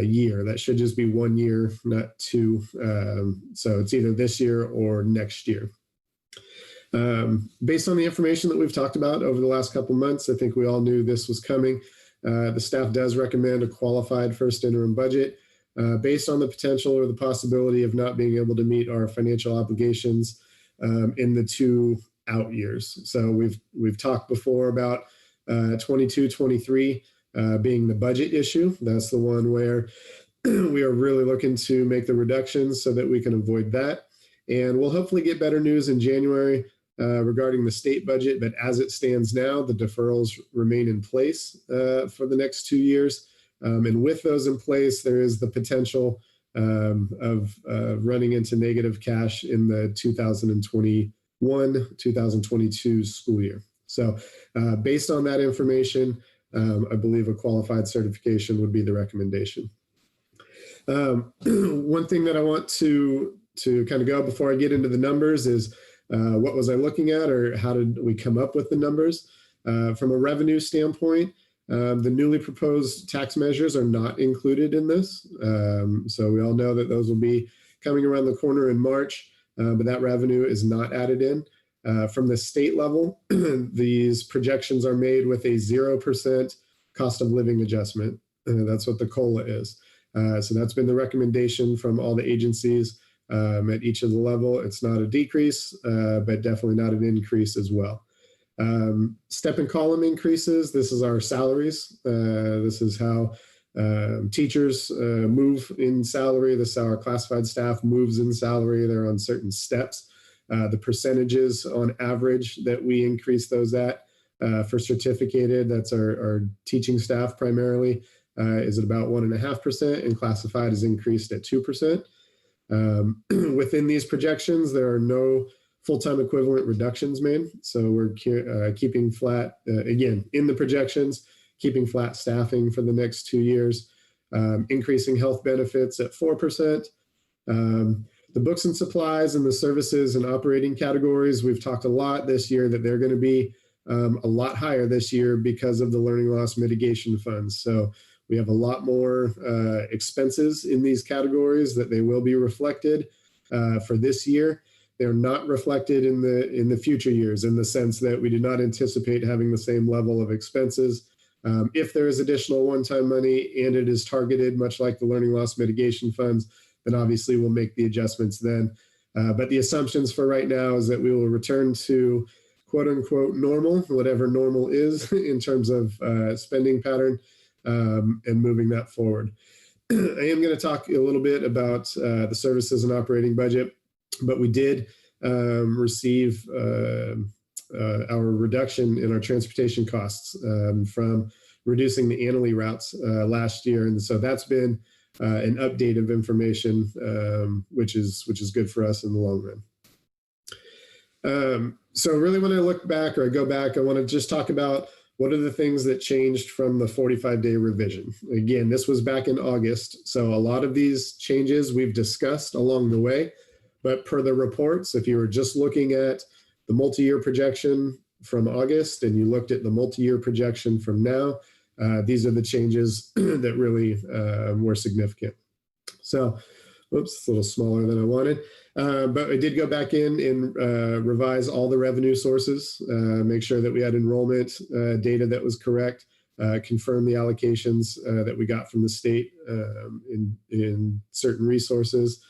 year. That should just be 1 year, not two. So it's either this year or next year. Based on the information that we've talked about over the last couple months, I think we all knew this was coming. The staff does recommend a qualified first interim budget based on the potential or the possibility of not being able to meet our financial obligations in the two out years. So we've talked before about 22-23 being the budget issue. That's the one where we are really looking to make the reductions so that we can avoid that. And we'll hopefully get better news in January regarding the state budget. But as it stands now, the deferrals remain in place for the next 2 years. And with those in place, there is the potential of running into negative cash in the 2021-2022 school year. So based on that information, I believe a qualified certification would be the recommendation. One thing that I want to kind of go before I get into the numbers is what was I looking at, or how did we come up with the numbers? From a revenue standpoint, the newly proposed tax measures are not included in this. So we all know that those will be coming around the corner in March, but that revenue is not added in. From the state level, these projections are made with a 0% cost of living adjustment. That's what the COLA is. So that's been the recommendation from all the agencies at each of the level. It's not a decrease, but definitely not an increase as well. Step and column increases. This is our salaries. This is how teachers move in salary. This is how our classified staff moves in salary. They're on certain steps. The percentages on average that we increase those at for certificated, that's our teaching staff primarily, is at about 1.5%, and classified is increased at 2%. Within these projections, there are no full-time equivalent reductions made. So we're keeping flat, again, in the projections, keeping flat staffing for the next 2 years, increasing health benefits at 4%. The books and supplies and the services and operating categories, we've talked a lot this year that they're going to be a lot higher this year because of the learning loss mitigation funds. So we have a lot more expenses in these categories that they will be reflected for this year. They're not reflected in the future years in the sense that we do not anticipate having the same level of expenses. If there is additional one-time money and it is targeted, much like the learning loss mitigation funds, then obviously we'll make the adjustments then. But the assumptions for right now is that we will return to quote unquote normal, whatever normal is in terms of spending pattern and moving that forward. I am going to talk a little bit about the services and operating budget, but we did receive our reduction in our transportation costs from reducing the annually routes last year. And so that's been an update of information, which is good for us in the long run. So really when I look back or I go back, I want to just talk about what are the things that changed from the 45-day revision. Again, this was back in August. So a lot of these changes we've discussed along the way, but per the reports, if you were just looking at the multi-year projection from August and you looked at the multi-year projection from now, these are the changes that really were significant. So, whoops, it's a little smaller than I wanted. But I did go back in and revise all the revenue sources, make sure that we had enrollment data that was correct, confirm the allocations that we got from the state in certain resources,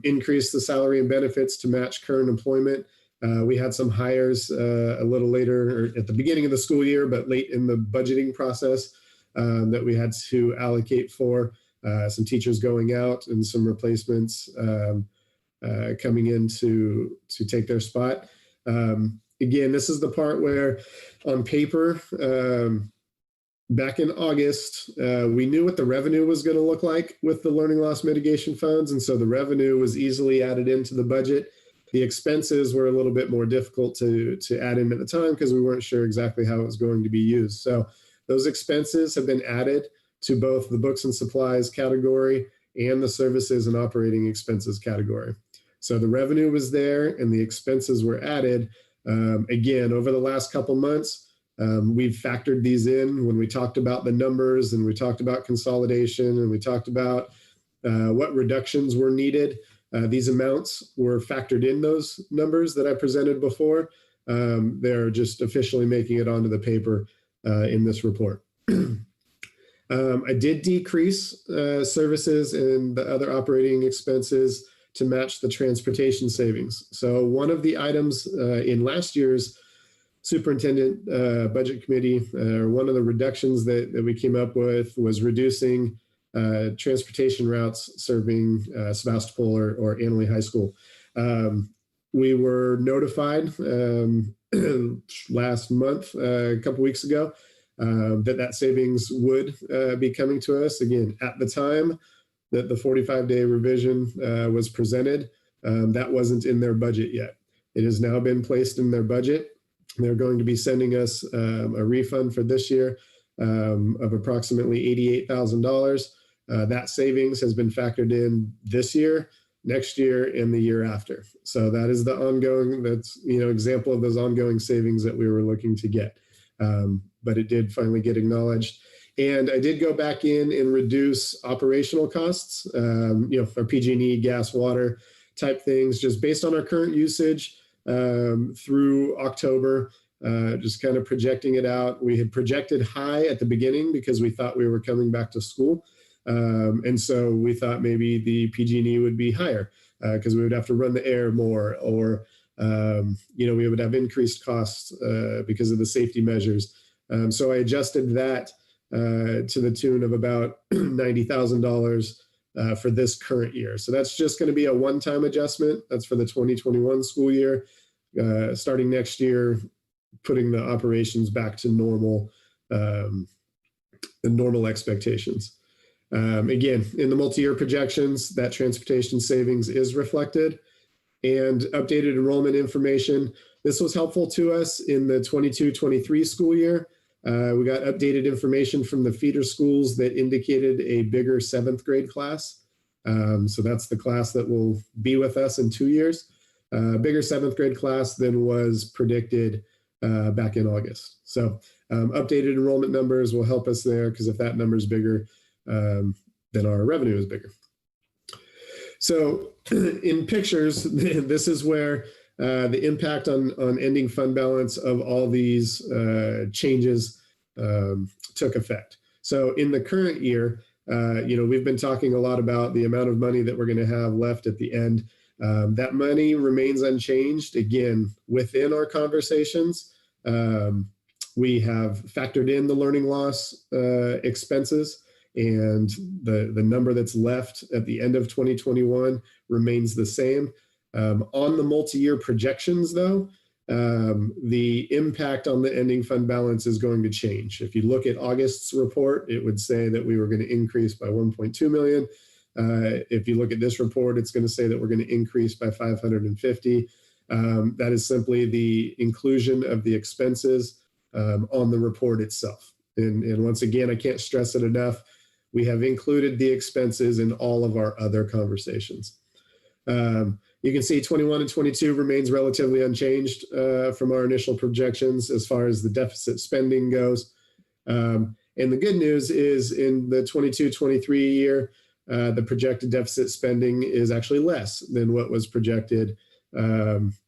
increase the salary and benefits to match current employment. We had some hires a little later or at the beginning of the school year, but late in the budgeting process that we had to allocate for some teachers going out and some replacements coming in to take their spot. Again, this is the part where on paper, back in August, we knew what the revenue was going to look like with the learning loss mitigation funds. And so the revenue was easily added into the budget. The expenses were a little bit more difficult to add in at the time because we weren't sure exactly how it was going to be used. So those expenses have been added to both the books and supplies category and the services and operating expenses category. So the revenue was there and the expenses were added. Again, over the last couple months, we've factored these in when we talked about the numbers and we talked about consolidation and we talked about what reductions were needed. These amounts were factored in those numbers that I presented before. They're just officially making it onto the paper in this report. I did decrease services and the other operating expenses to match the transportation savings. So one of the items in last year's superintendent budget committee, one of the reductions that we came up with was reducing transportation routes serving Sebastopol or Annalee High School. We were notified last month, a couple weeks ago, that savings would be coming to us. Again, at the time that the 45-day revision was presented, that wasn't in their budget yet. It has now been placed in their budget. They're going to be sending us a refund for this year of approximately $88,000. That savings has been factored in this year, next year, and the year after. So that is the ongoing, that's, example of those ongoing savings that we were looking to get. But it did finally get acknowledged. And I did go back in and reduce operational costs, for PG&E, gas, water type things, just based on our current usage through October, just kind of projecting it out. We had projected high at the beginning because we thought we were coming back to school. And so we thought maybe the PG&E would be higher because we would have to run the air more or, we would have increased costs because of the safety measures. So I adjusted that to the tune of about $90,000 for this current year. So that's just going to be a one-time adjustment. That's for the 2021 school year. Starting next year, putting the operations back to normal, the normal expectations. Again, in the multi-year projections, that transportation savings is reflected, and updated enrollment information. This was helpful to us in the 22-23 school year. We got updated information from the feeder schools that indicated a bigger 7th grade class So that's the class that will be with us in 2 years. Bigger 7th grade class than was predicted back in August. So updated enrollment numbers will help us there, because if that number is bigger, then our revenue is bigger. So in pictures, this is where the impact on ending fund balance of all these changes took effect. So in the current year, we've been talking a lot about the amount of money that we're going to have left at the end. That money remains unchanged. Again, within our conversations, we have factored in the learning loss expenses, and the number that's left at the end of 2021 remains the same. On the multi-year projections, though, the impact on the ending fund balance is going to change. If you look at August's report, it would say that we were going to increase by 1.2 million. If you look at this report, it's going to say that we're going to increase by 550. That is simply the inclusion of the expenses on the report itself. And once again, I can't stress it enough. We have included the expenses in all of our other conversations. You can see 21 and 22 remains relatively unchanged from our initial projections as far as the deficit spending goes. And the good news is in the 22-23 year, the projected deficit spending is actually less than what was projected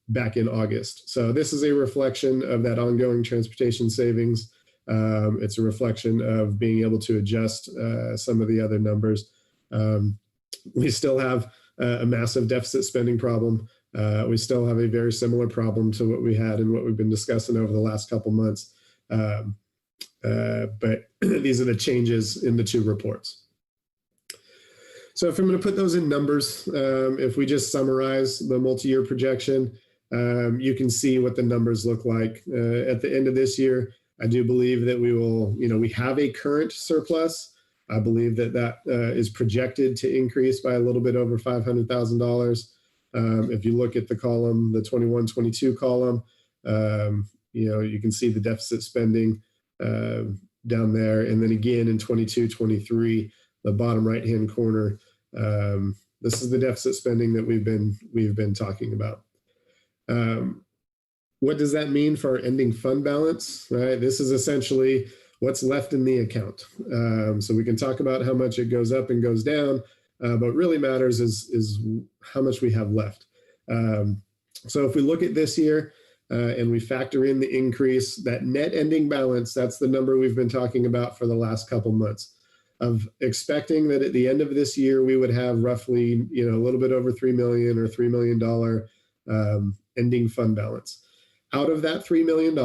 back in August. So this is a reflection of that ongoing transportation savings. It's a reflection of being able to adjust some of the other numbers. We still have a massive deficit spending problem. We still have a very similar problem to what we had and what we've been discussing over the last couple months. But these are the changes in the two reports. So if I'm going to put those in numbers, if we just summarize the multi-year projection, you can see what the numbers look like. At the end of this year, I do believe that we will, we have a current surplus. I believe that that is projected to increase by a little bit over $500,000. If you look at the column, the 21-22 column, you can see the deficit spending down there. And then again in 22-23, the bottom right-hand corner, this is the deficit spending that we've been talking about. What does that mean for our ending fund balance? Right, this is essentially what's left in the account. So we can talk about how much it goes up and goes down, but what really matters is how much we have left. So if we look at this year and we factor in the increase, that net ending balance, that's the number we've been talking about for the last couple months, of expecting that at the end of this year, we would have roughly, a little bit over $3 million or $3 million ending fund balance. Out of that $3 million,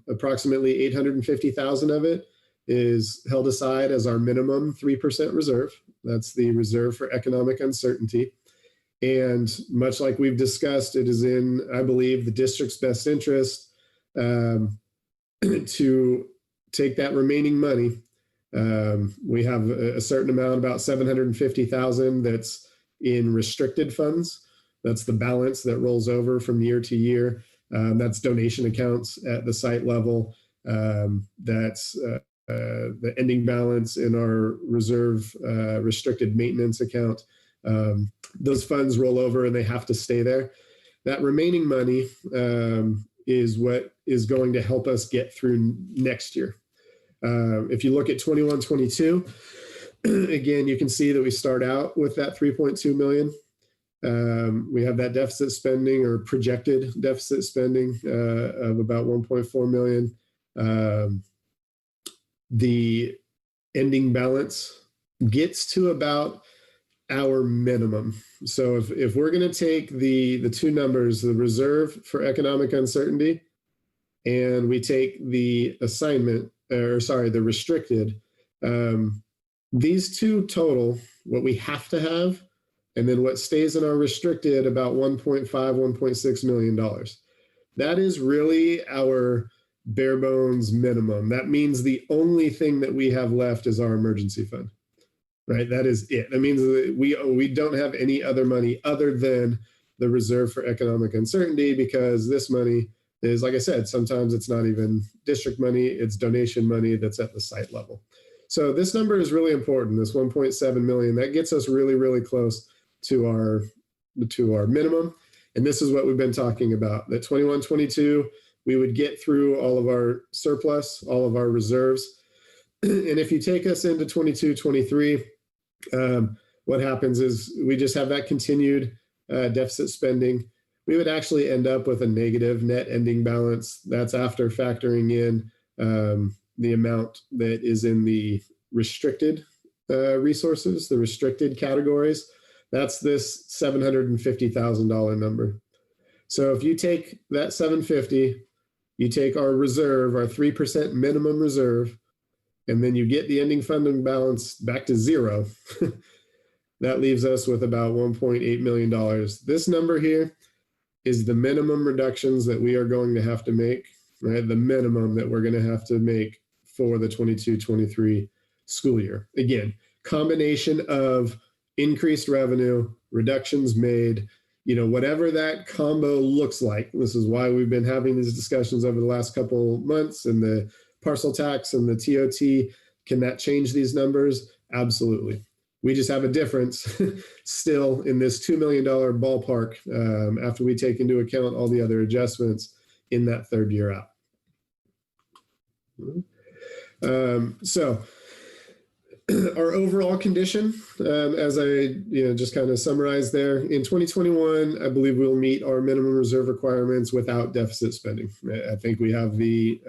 approximately $850,000 of it is held aside as our minimum 3% reserve. That's the reserve for economic uncertainty. And much like we've discussed, it is in, I believe, the district's best interest to take that remaining money. We have a certain amount, about $750,000, that's in restricted funds. That's the balance that rolls over from year to year. That's donation accounts at the site level. That's the ending balance in our reserve restricted maintenance account. Those funds roll over and they have to stay there. That remaining money is what is going to help us get through next year. If you look at 21-22, again, you can see that we start out with that 3.2 million. We have that deficit spending or projected deficit spending of about 1.4 million. The ending balance gets to about our minimum. So if we're going to take the two numbers, the reserve for economic uncertainty, and we take the assignment, the restricted, these two total what we have to have, and then what stays in our restricted, about $1.6 million. That is really our bare bones minimum. That means the only thing that we have left is our emergency fund, right? That is it. That means that we don't have any other money other than the reserve for economic uncertainty, because this money is, like I said, sometimes it's not even district money, it's donation money that's at the site level. So this number is really important, this 1.7 million. That gets us really, really close to our minimum. And this is what we've been talking about, that 21-22, we would get through all of our surplus, all of our reserves. And if you take us into 22-23, what happens is we just have that continued deficit spending. We would actually end up with a negative net ending balance. That's after factoring in the amount that is in the restricted resources, the restricted categories. That's this $750,000 number. So if you take that 750, you take our reserve, our 3% minimum reserve, and then you get the ending funding balance back to zero, that leaves us with about $1.8 million. This number here is the minimum reductions that we are going to have to make, right? The minimum that we're going to have to make for the 22-23 school year. Again, combination of increased revenue, reductions made, whatever that combo looks like. This is why we've been having these discussions over the last couple months, and the parcel tax and the TOT. Can that change these numbers? Absolutely. We just have a difference still in this $2 million ballpark after we take into account all the other adjustments in that third year out. So our overall condition, as I just kind of summarized there, in 2021, I believe we'll meet our minimum reserve requirements without deficit spending. I think we have the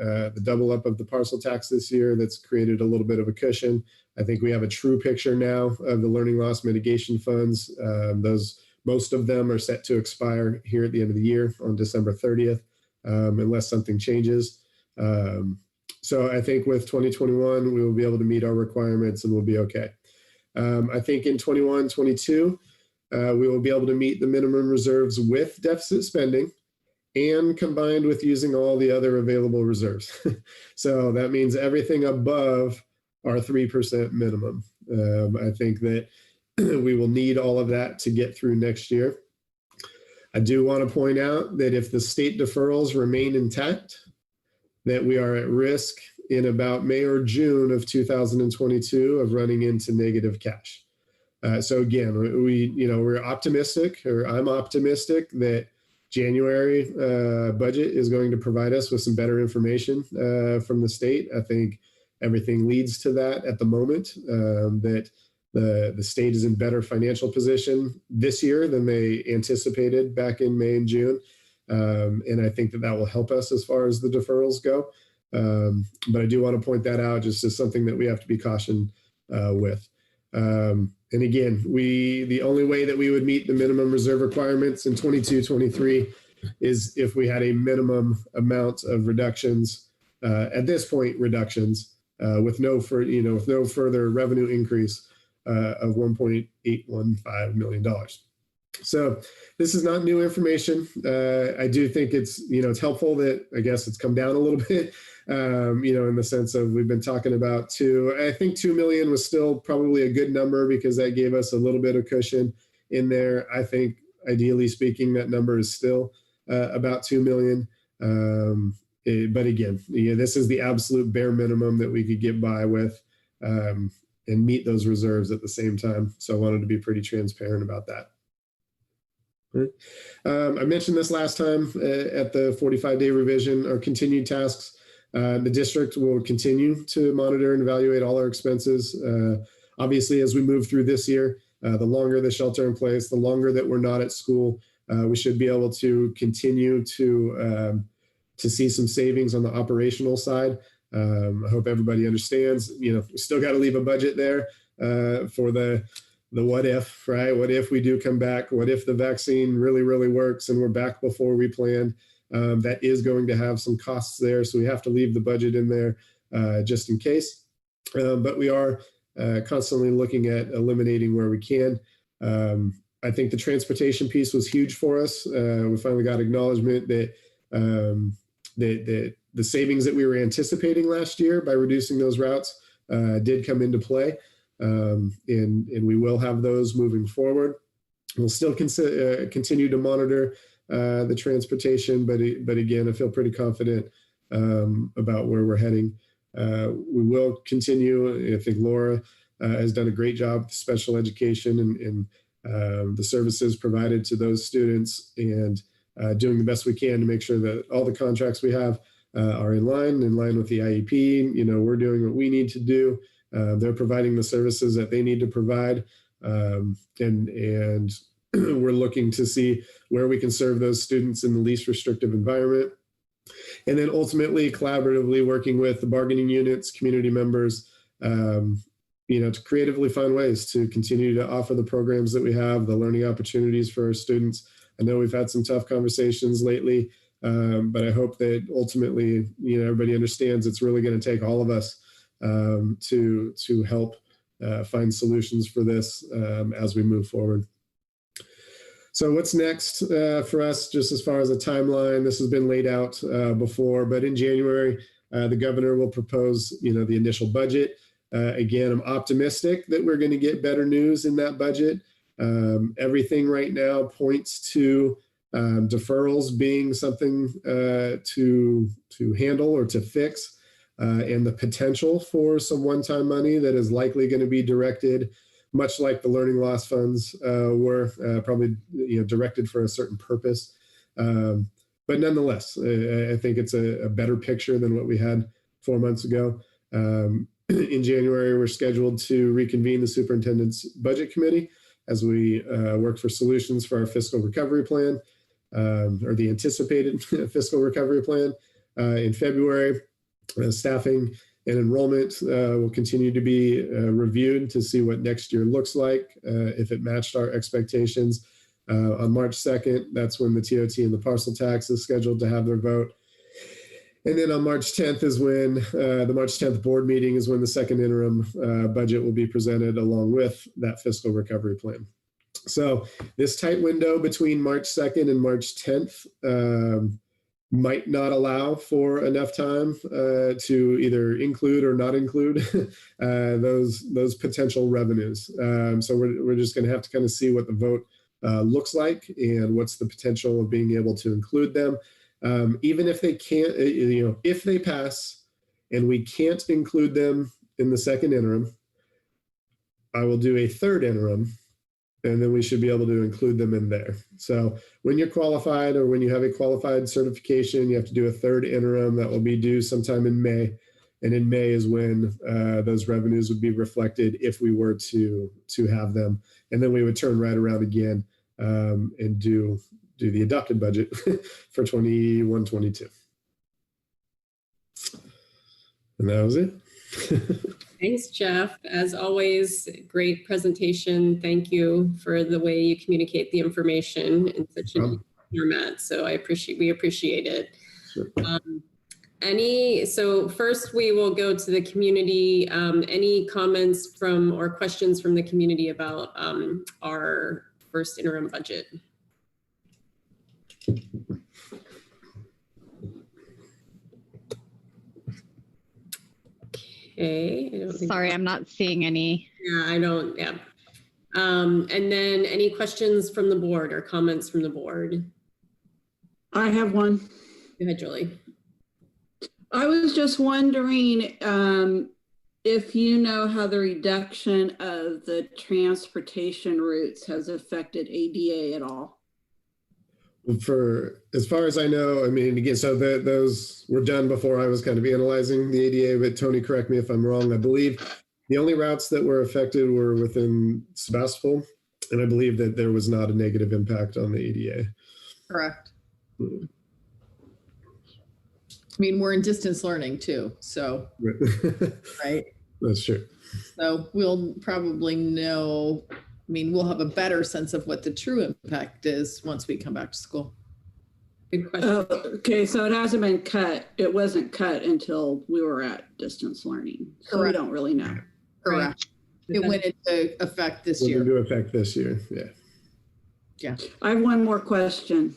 double up of the parcel tax this year that's created a little bit of a cushion. I think we have a true picture now of the learning loss mitigation funds. Most of them are set to expire here at the end of the year on December 30th, unless something changes. So I think with 2021, we will be able to meet our requirements and we'll be okay. I think in 21-22, we will be able to meet the minimum reserves with deficit spending and combined with using all the other available reserves. So that means everything above our 3% minimum. I think that we will need all of that to get through next year. I do want to point out that if the state deferrals remain intact, that we are at risk in about May or June of 2022 of running into negative cash. So again, we're optimistic, or I'm optimistic, that January budget is going to provide us with some better information from the state. I think everything leads to that at the moment, that the state is in better financial position this year than they anticipated back in May and June. And I think that will help us as far as the deferrals go. But I do want to point that out just as something that we have to be cautioned with. And again, the only way that we would meet the minimum reserve requirements in 22-23 is if we had a minimum amount of reductions, at this point, reductions with no further revenue increase of $1.815 million. So this is not new information. I do think it's helpful that I guess it's come down a little bit, in the sense of we've been talking about I think 2 million was still probably a good number because that gave us a little bit of cushion in there. I think ideally speaking, that number is still about 2 million. But again, this is the absolute bare minimum that we could get by with and meet those reserves at the same time. So I wanted to be pretty transparent about that. I mentioned this last time at the 45-day revision, our continued tasks. The district will continue to monitor and evaluate all our expenses. Obviously, as we move through this year, the longer the shelter in place, the longer that we're not at school, we should be able to continue to see some savings on the operational side. I hope everybody understands, we still got to leave a budget there for the what if, right? What if we do come back? What if the vaccine really, really works and we're back before we planned? That is going to have some costs there. So we have to leave the budget in there just in case. But we are constantly looking at eliminating where we can. I think the transportation piece was huge for us. We finally got acknowledgement that the savings that we were anticipating last year by reducing those routes did come into play. And we will have those moving forward. We'll still continue to monitor the transportation, but again, I feel pretty confident about where we're heading We will continue. I think Laura has done a great job with special education and the services provided to those students, and doing the best we can to make sure that all the contracts we have are in line with the IEP. You know, we're doing what we need to do. They're providing the services that they need to provide, and we're looking to see where we can serve those students in the least restrictive environment. And then ultimately, collaboratively working with the bargaining units, community members, you know, to creatively find ways to continue to offer the programs that we have, the learning opportunities for our students. I know we've had some tough conversations lately, but I hope that ultimately, you know, everybody understands it's really going to take all of us to help find solutions for this as we move forward. So what's next for us, just as far as a timeline? This has been laid out before, but in January, the governor will propose, you know, the initial budget. Again, I'm optimistic that we're going to get better news in that budget. Everything right now points to deferrals being something to handle or to fix, and the potential for some one-time money that is likely going to be directed, much like the learning loss funds were probably, you know, directed for a certain purpose. But nonetheless, I think it's a better picture than what we had 4 months ago. In January, we're scheduled to reconvene the superintendent's budget committee as we work for solutions for our fiscal recovery plan, or the anticipated fiscal recovery plan. In February, staffing and enrollment will continue to be reviewed to see what next year looks like, if it matched our expectations. On March 2nd, that's when the TOT and the parcel tax is scheduled to have their vote. And then on March 10th is when the March 10th board meeting is when the second interim budget will be presented along with that fiscal recovery plan. So this tight window between March 2nd and March 10th might not allow for enough time to either include or not include those potential revenues. So we're just going to have to kind of see what the vote looks like and what's the potential of being able to include them. Even if they can't, you know, if they pass and we can't include them in the second interim, I will do a third interim, and then we should be able to include them in there. So when you're qualified, or when you have a qualified certification, you have to do a third interim that will be due sometime in May. And in May is when those revenues would be reflected if we were to have them. And then we would turn right around again and do the adopted budget for 21-22. And that was it. Thanks, Jeff. As always, great presentation. Thank you for the way you communicate the information in such a format. So we appreciate it. Sure. So first we will go to the community. Any comments from or questions from the community about our first interim budget? Okay. I don't think Sorry, I'm not seeing any. Yeah, I don't. Yeah. And then any questions from the board or comments from the board? I have one. Go ahead, Julie. I was just wondering if you know how the reduction of the transportation routes has affected ADA at all. For as far as I know, I mean, again, so those were done before I was kind of analyzing the ADA, but Tony, correct me if I'm wrong. I believe the only routes that were affected were within Sebastopol, and I believe that there was not a negative impact on the ADA. Correct. I mean, we're in distance learning too, so, right? That's true. So we'll probably know, I mean, we'll have a better sense of what the true impact is once we come back to school. Good question. Okay, so it hasn't been cut. It wasn't cut until we were at distance learning. So we don't really know. Correct. It went into effect this year. It went into effect this year, yeah. Yeah. I have one more question.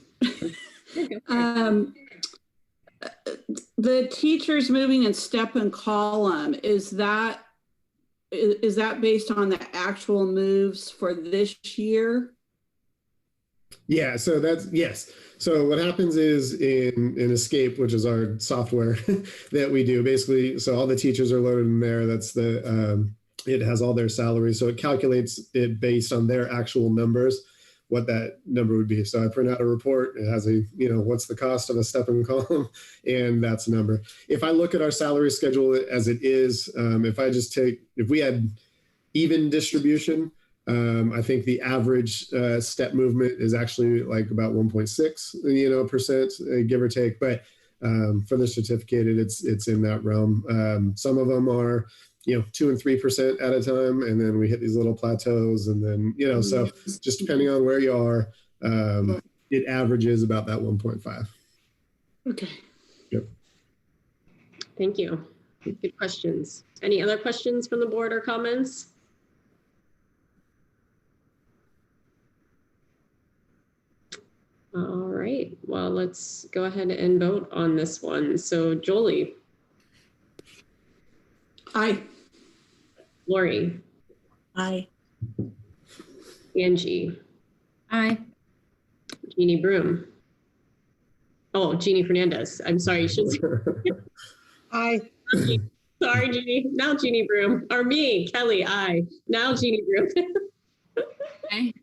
The teachers moving in step and column, is that based on the actual moves for this year? Yeah, so that's, yes. So what happens is in Escape, which is our software that we do, basically, so all the teachers are loaded in there. That's the, it has all their salaries. So it calculates it based on their actual numbers, what that number would be. So I print out a report. It has a, what's the cost of a step and column, and that's the number. If I look at our salary schedule as it is, if we had even distribution, I think the average step movement is actually like about 1.6, percent, give or take. But for the certificated, it's in that realm. Some of them are, 2 and 3% at a time, and then we hit these little plateaus, and then so just depending on where you are, it averages about that 1.5. Okay. Yep. Thank you. Good questions. Any other questions from the board or comments? All right, well, let's go ahead and vote on this one. So Jolie. Aye. Lori. Aye. Angie. Aye. Jeannie Broom. Oh, Jeannie Fernandez. I'm sorry. You should say. Aye. Sorry, Jeannie. Now Jeannie Broom. Or me, Kelly. Aye. Now Jeannie Broom. Aye.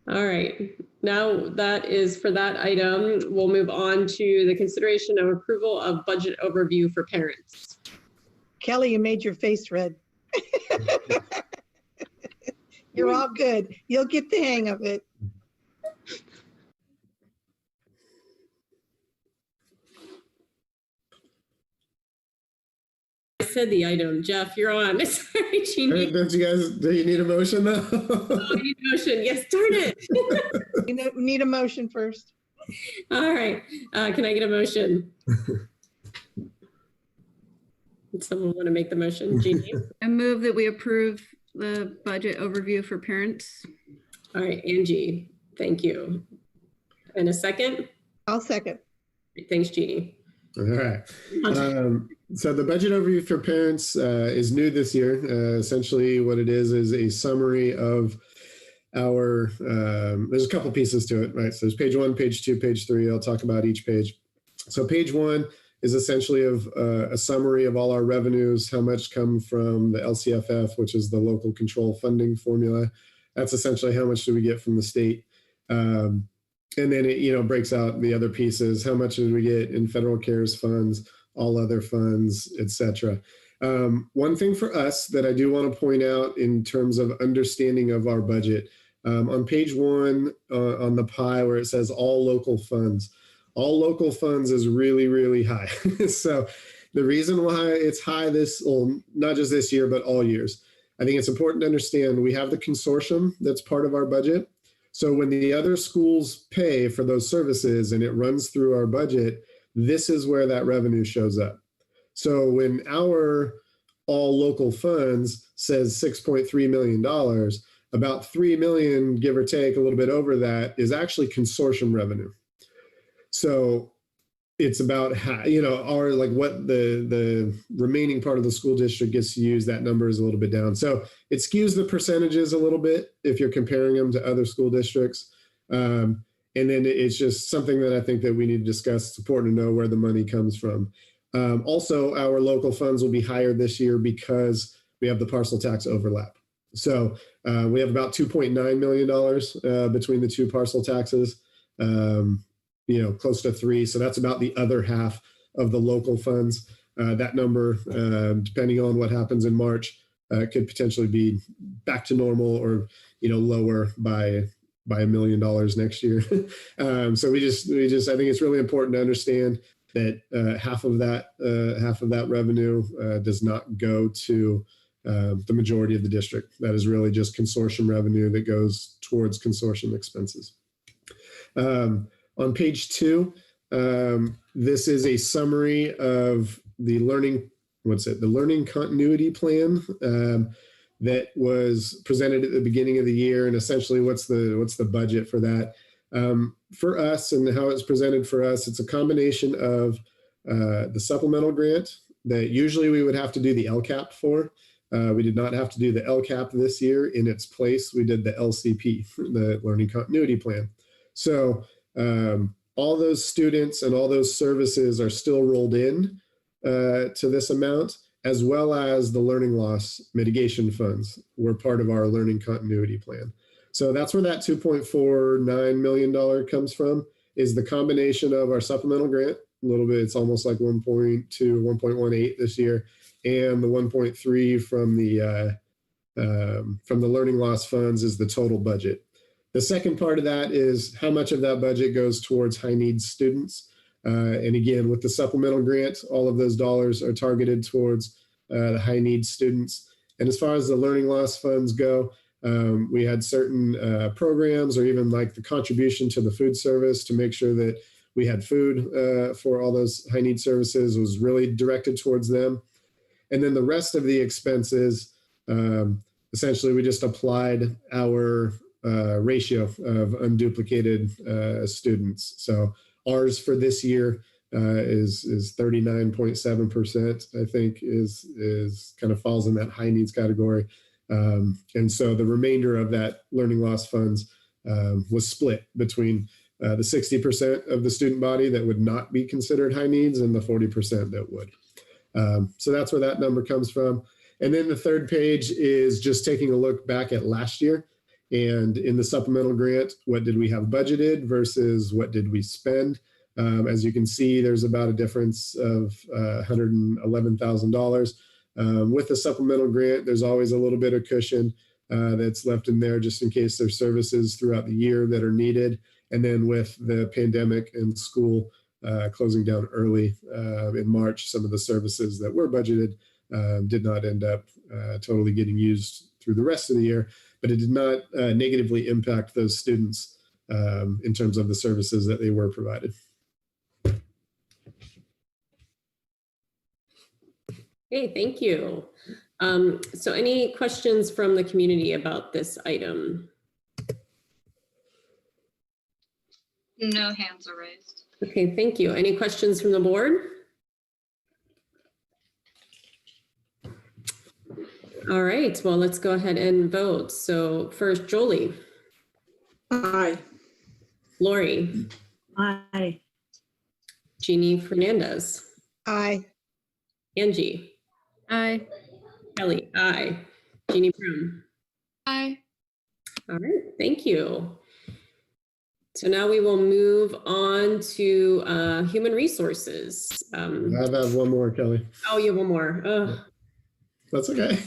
All right. Now that is for that item. We'll move on to the consideration of approval of budget overview for parents. Kelly, you made your face red. You're all good. You'll get the hang of it. I said the item. Jeff, you're on. Sorry, Jeannie. Do you need a motion though? Oh, I need a motion. Yes, darn it. We need a motion first. All right. Can I get a motion? Someone want to make the motion? Jeannie? I move that we approve the budget overview for parents. All right, Angie, thank you. And a second? I'll second. Thanks, Jeannie. All right. So the budget overview for parents is new this year. Essentially what it is a summary of our, there's a couple pieces to it, right? So there's page 1, page 2, page 3. I'll talk about each page. So page 1 is essentially of a summary of all our revenues, how much come from the LCFF, which is the local control funding formula. That's essentially how much do we get from the state. And then it breaks out the other pieces. How much did we get in federal CARES funds, all other funds, et cetera. One thing for us that I do want to point out in terms of understanding of our budget, on page 1 on the pie where it says all local funds is really, really high. So the reason why it's high not just this year, but all years, I think it's important to understand we have the consortium that's part of our budget. So when the other schools pay for those services and it runs through our budget, this is where that revenue shows up. So when our all local funds says $6.3 million, about $3 million, give or take a little bit over that, is actually consortium revenue. So it's about how, our what the remaining part of the school district gets to use, that number is a little bit down. So it skews the percentages a little bit if you're comparing them to other school districts. And then it's just something that I think that we need to discuss. It's important to know where the money comes from. Also, our local funds will be higher this year because we have the parcel tax overlap. So we have about $2.9 million between the two parcel taxes. Close to 3. So that's about the other half of the local funds. That number, depending on what happens in March, could potentially be back to normal or, lower by $1 million next year. So we just, I think it's really important to understand that half of that revenue does not go to the majority of the district. That is really just consortium revenue that goes towards consortium expenses. On page 2, this is a summary of the learning continuity plan that was presented at the beginning of the year, and essentially what's the budget for that. For us and how it's presented for us, it's a combination of the supplemental grant that usually we would have to do the LCAP for. We did not have to do the LCAP this year. In its place, we did the LCP, the Learning Continuity Plan. So all those students and all those services are still rolled in to this amount, as well as the learning loss mitigation funds were part of our Learning Continuity Plan. So that's where that $2.49 million comes from, is the combination of our supplemental grant, a little bit, it's almost like 1.2, 1.18 this year, and the 1.3 from the learning loss funds is the total budget. The second part of that is how much of that budget goes towards high needs students. And again, with the supplemental grant, all of those dollars are targeted towards the high needs students. And as far as the learning loss funds go, we had certain programs, or even like the contribution to the food service to make sure that we had food for all those high need services was really directed towards them. And then the rest of the expenses, essentially we just applied our ratio of unduplicated students. So ours for this year is 39.7%, I think is kind of falls in that high needs category. And so the remainder of that learning loss funds was split between the 60% of the student body that would not be considered high needs and the 40% that would. So that's where that number comes from. And then the third page is just taking a look back at last year. And in the supplemental grant, what did we have budgeted versus what did we spend? As you can see, there's about a difference of $111,000. With the supplemental grant, there's always a little bit of cushion that's left in there just in case there's services throughout the year that are needed. And then with the pandemic and school closing down early in March, some of the services that were budgeted did not end up totally getting used through the rest of the year, but it did not negatively impact those students in terms of the services that they were provided. Okay, thank you. So any questions from the community about this item? No hands are raised. Okay, thank you. Any questions from the board? All right, well, let's go ahead and vote. So first, Jolie. Aye. Lori. Aye. Jeannie Fernandez. Aye. Angie. Aye. Kelly. Aye. Jeannie Brown. Aye. All right, thank you. So now we will move on to human resources. I have one more, Kelly. Oh, you have one more. Ugh. That's okay.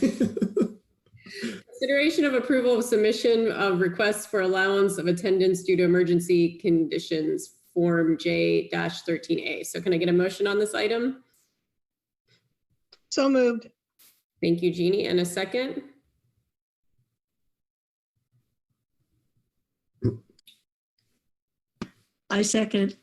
Consideration of approval of submission of requests for allowance of attendance due to emergency conditions, Form J-13A. So can I get a motion on this item? So moved. Thank you, Jeannie. And a second? I second.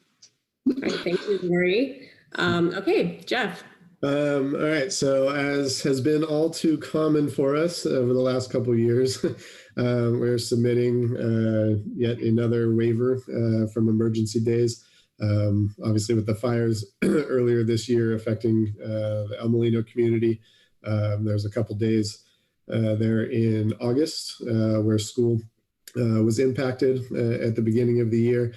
All right, thank you, Lori. Okay, Jeff. All right, so as has been all too common for us over the last couple of years, we're submitting yet another waiver from emergency days. Obviously with the fires earlier this year affecting the El Molino community, there's a couple days there in August where school was impacted at the beginning of the year.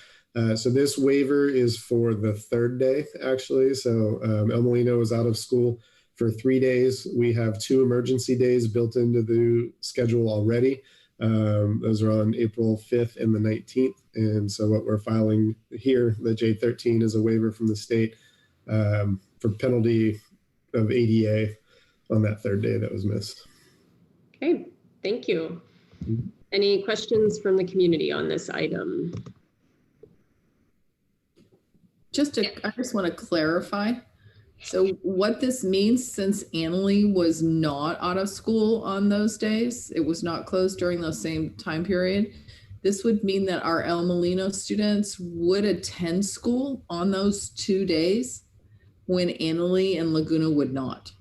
So this waiver is for the third day, actually. So El Molino was out of school for 3 days. We have 2 emergency days built into the schedule already. Those are on April 5th and the 19th. And so what we're filing here, the J13, is a waiver from the state for penalty of ADA on that third day that was missed. Okay, thank you. Any questions from the community on this item? I just want to clarify. So what this means, since Annalee was not out of school on those days, it was not closed during the same time period, this would mean that our El Molino students would attend school on those 2 days when Annalee and Laguna would not.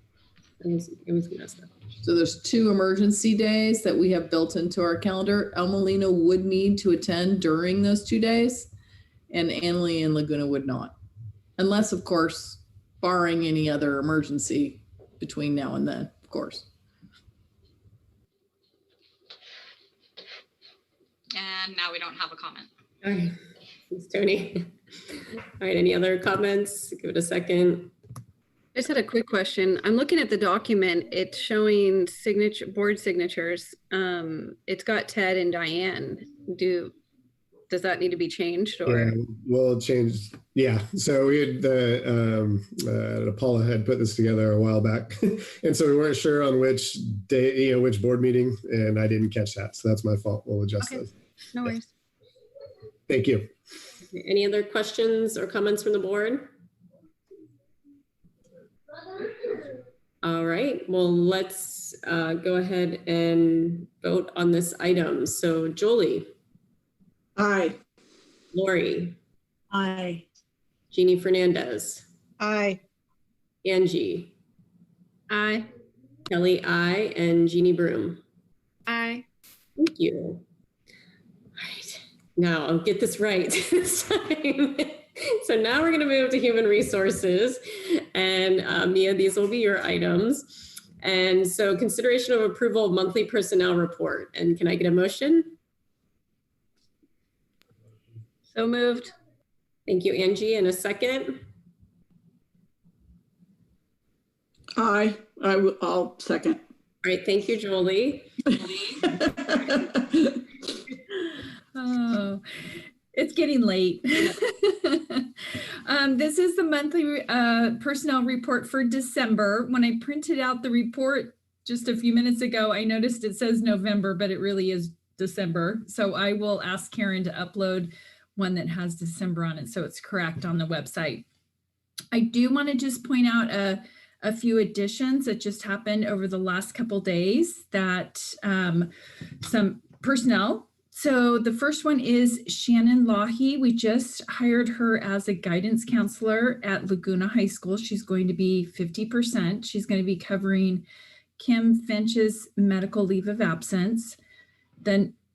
It was messed up. So there's 2 emergency days that we have built into our calendar. El Molino would need to attend during those 2 days, and Annalee and Laguna would not. Unless, of course, barring any other emergency between now and then, of course. and now we don't have a comment. Okay, thanks, Tony. All right, any other comments? Give it a second. I just had a quick question. I'm looking at the document. It's showing board signatures. It's got Ted and Diane. Does that need to be changed or? Yeah, we'll change. Yeah. So we had Paula had put this together a while back, and so we weren't sure on which day, which board meeting, and I didn't catch that. So that's my fault. We'll adjust those. No worries. Thank you. Okay, any other questions or comments from the board? All right, well, let's go ahead and vote on this item. So Jolie. Aye. Lori. Aye. Jeannie Fernandez. Aye. Angie. Aye. Kelly, aye. And Jeannie Broom. Aye. Thank you. All right, now I'll get this right this time. So now we're going to move to human resources, and Mia, these will be your items. And so consideration of approval of monthly personnel report. And can I get a motion? So moved. Thank you, Angie. And a second? Aye. I'll second. All right, thank you, Jolie. Oh, it's getting late. This is the monthly personnel report for December. When I printed out the report just a few minutes ago, I noticed it says November, but it really is December. So I will ask Karen to upload one that has December on it, so it's correct on the website. I do want to just point out a few additions that just happened over the last couple days that some personnel. So the first one is Shannon Lahi. We just hired her as a guidance counselor at Laguna High School. She's going to be 50%. She's going to be covering Kim Finch's medical leave of absence.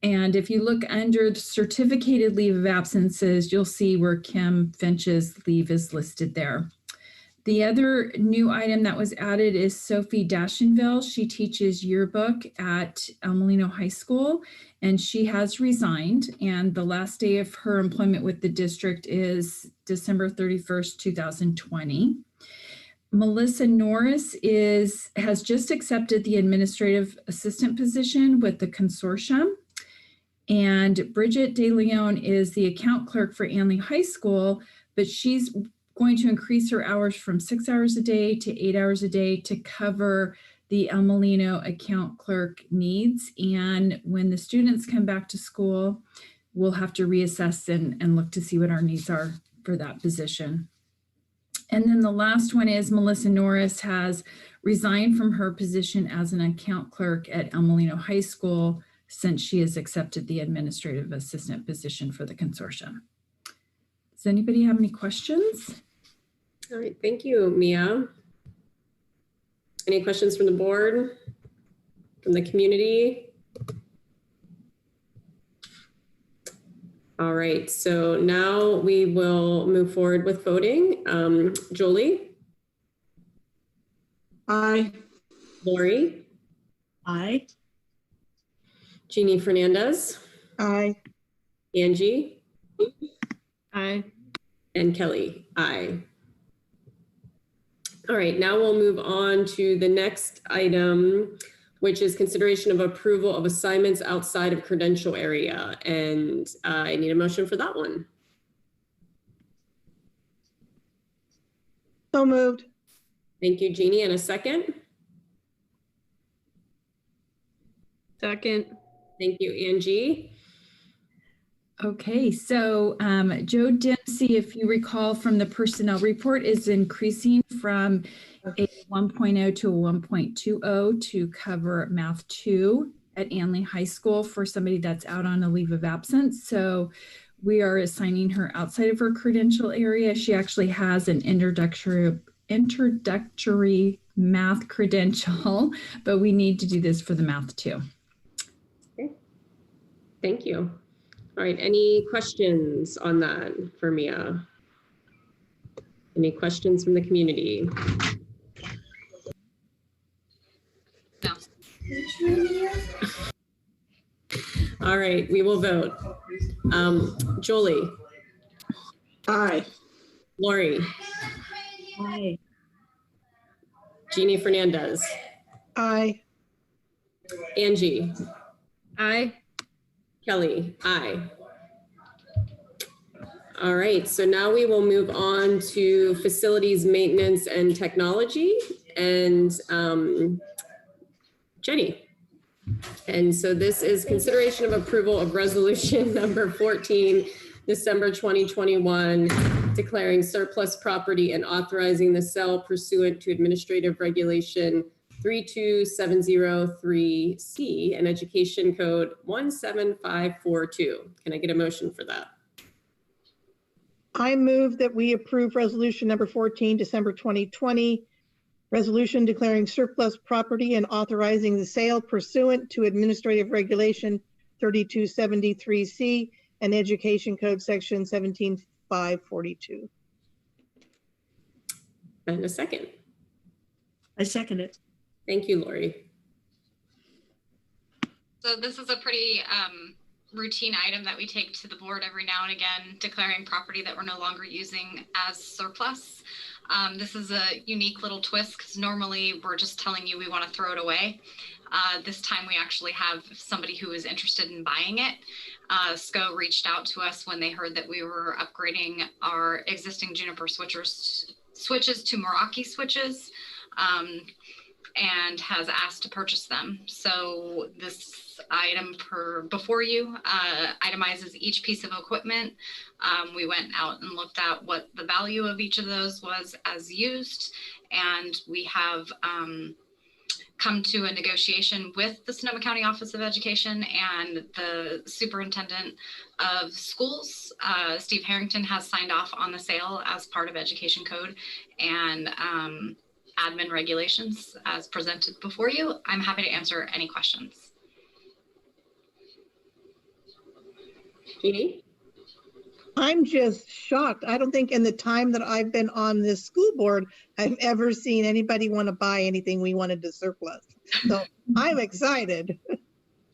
And if you look under the certificated leave of absences, you'll see where Kim Finch's leave is listed there. The other new item that was added is Sophie Dashenville. She teaches yearbook at El Molino High School, and she has resigned. And the last day of her employment with the district is December 31st, 2020. Melissa Norris has just accepted the administrative assistant position with the consortium. And Bridget De Leon is the account clerk for Anley High School, but she's going to increase her hours from 6 hours a day to 8 hours a day to cover the El Molino account clerk needs. And when the students come back to school, we'll have to reassess and look to see what our needs are for that position. And then the last one is Melissa Norris has resigned from her position as an account clerk at El Molino High School since she has accepted the administrative assistant position for the consortium. Does anybody have any questions? All right, thank you, Mia. Any questions from the board, from the community? All right, so now we will move forward with voting. Jolie? Aye. Lori? Aye. Jeannie Fernandez? Aye. Angie? Aye. And Kelly? Aye. All right, now we'll move on to the next item, which is consideration of approval of assignments outside of credential area. And I need a motion for that one. So moved. Thank you, Jeannie. And a second? Second. Thank you, Angie. Okay, so Joe Dempsey, if you recall from the personnel report, is increasing from a 1.0 to a 1.20 to cover Math 2 at Anley High School for somebody that's out on a leave of absence. So we are assigning her outside of her credential area. She actually has an introductory math credential, but we need to do this for the Math 2. Okay, thank you. All right, any questions on that for Mia? Any questions from the community? No. All right, we will vote. Jolie. Aye. Lori. Aye. Jeannie Fernandez. Aye. Angie. Aye. Kelly. Aye. All right, so now we will move on to facilities maintenance and technology, and Jenny. And so this is consideration of approval of resolution number 14, December 2021, declaring surplus property and authorizing the sale pursuant to administrative regulation 32703C and education code 17542. Can I get a motion for that? I move that we approve resolution number 14, December 2020, resolution declaring surplus property and authorizing the sale pursuant to administrative regulation 3273C and education code section 17542. And a second. I second it. Thank you, Lori. So this is a pretty routine item that we take to the board every now and again, declaring property that we're no longer using as surplus. This is a unique little twist because normally we're just telling you we want to throw it away. This time we actually have somebody who is interested in buying it. SCO reached out to us when they heard that we were upgrading our existing Juniper switches to Meraki switches, and has asked to purchase them. So this item before you itemizes each piece of equipment. We went out and looked at what the value of each of those was as used, and we have come to a negotiation with the Sonoma County Office of Education and the Superintendent of Schools. Steve Harrington has signed off on the sale as part of Education Code and admin regulations as presented before you. I'm happy to answer any questions. Jeannie? I'm just shocked. I don't think in the time that I've been on this school board, I've ever seen anybody want to buy anything we wanted to surplus. So I'm excited.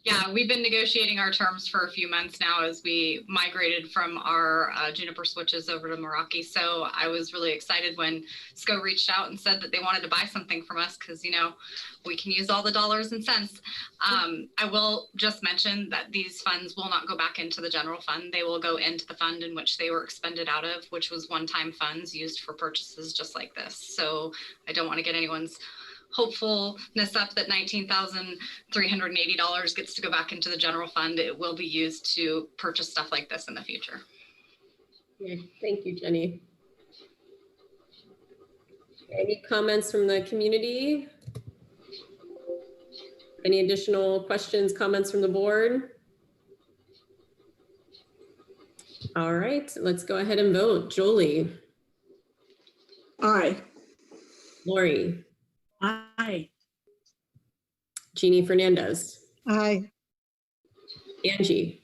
Yeah, we've been negotiating our terms for a few months now as we migrated from our Juniper switches over to Meraki. So I was really excited when SCO reached out and said that they wanted to buy something from us because, you know, we can use all the dollars and cents. I will just mention that these funds will not go back into the general fund. They will go into the fund in which they were expended out of, which was one-time funds used for purchases just like this. So I don't want to get anyone's hopefulness up that $19,380 gets to go back into the general fund. It will be used to purchase stuff like this in the future. Okay, thank you, Jenny. Any comments from the community? Any additional questions, comments from the board? All right, let's go ahead and vote. Jolie. Aye. Lori. Aye. Jeannie Fernandez. Aye. Angie.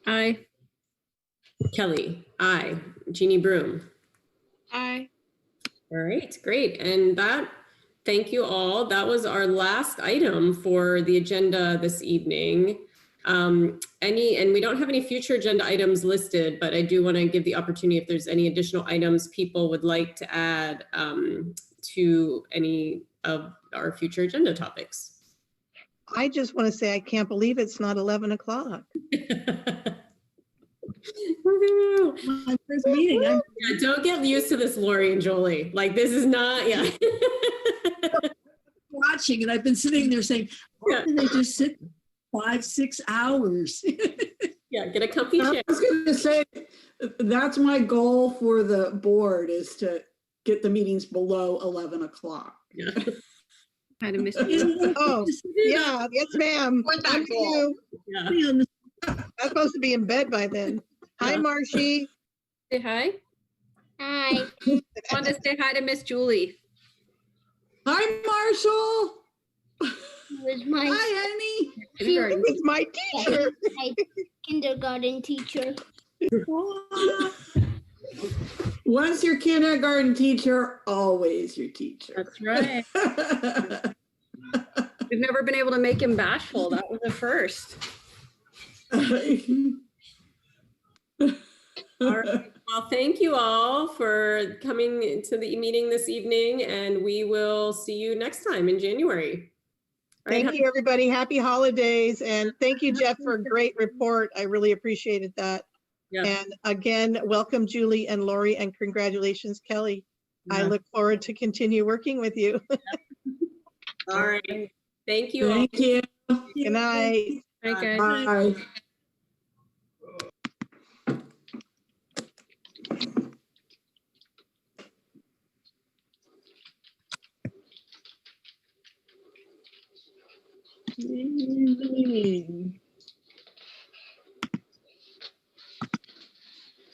Aye. Kelly. Aye. Jeannie Broom. Aye. All right, great. And thank you all. That was our last item for the agenda this evening. And we don't have any future agenda items listed, but I do want to give the opportunity if there's any additional items people would like to add to any of our future agenda topics. I just want to say I can't believe it's not 11 o'clock. My first meeting. Yeah, don't get used to this, Lori and Jolie. Like, this is not, yeah. Watching, and I've been sitting there saying, why did they just sit 5-6 hours? Yeah, get a comfy chair. I was going to say, that's my goal for the board is to get the meetings below 11 o'clock. Yeah. Kind of miss you. Oh, yeah, yes, ma'am. I'm you. Yeah. I'm supposed to be in bed by then. Hi, Marcy. Say hi. Hi. Want to say hi to Miss Julie. Hi, Marshall. Was my Hi, honey. It was my teacher. my kindergarten teacher. Once your kindergarten teacher, always your teacher. That's right. We've never been able to make him bashful. That was the first. All right. Well, thank you all for coming to the meeting this evening, and we will see you next time in January. Thank you, everybody. Happy holidays. And thank you, Jeff, for a great report. I really appreciated that. Yeah. And again, welcome, Julie and Lori, and congratulations, Kelly. I Yeah. look forward to continue working with you. All right. Thank you all. Thank you. Good night. Bye, guys. Bye. Mm.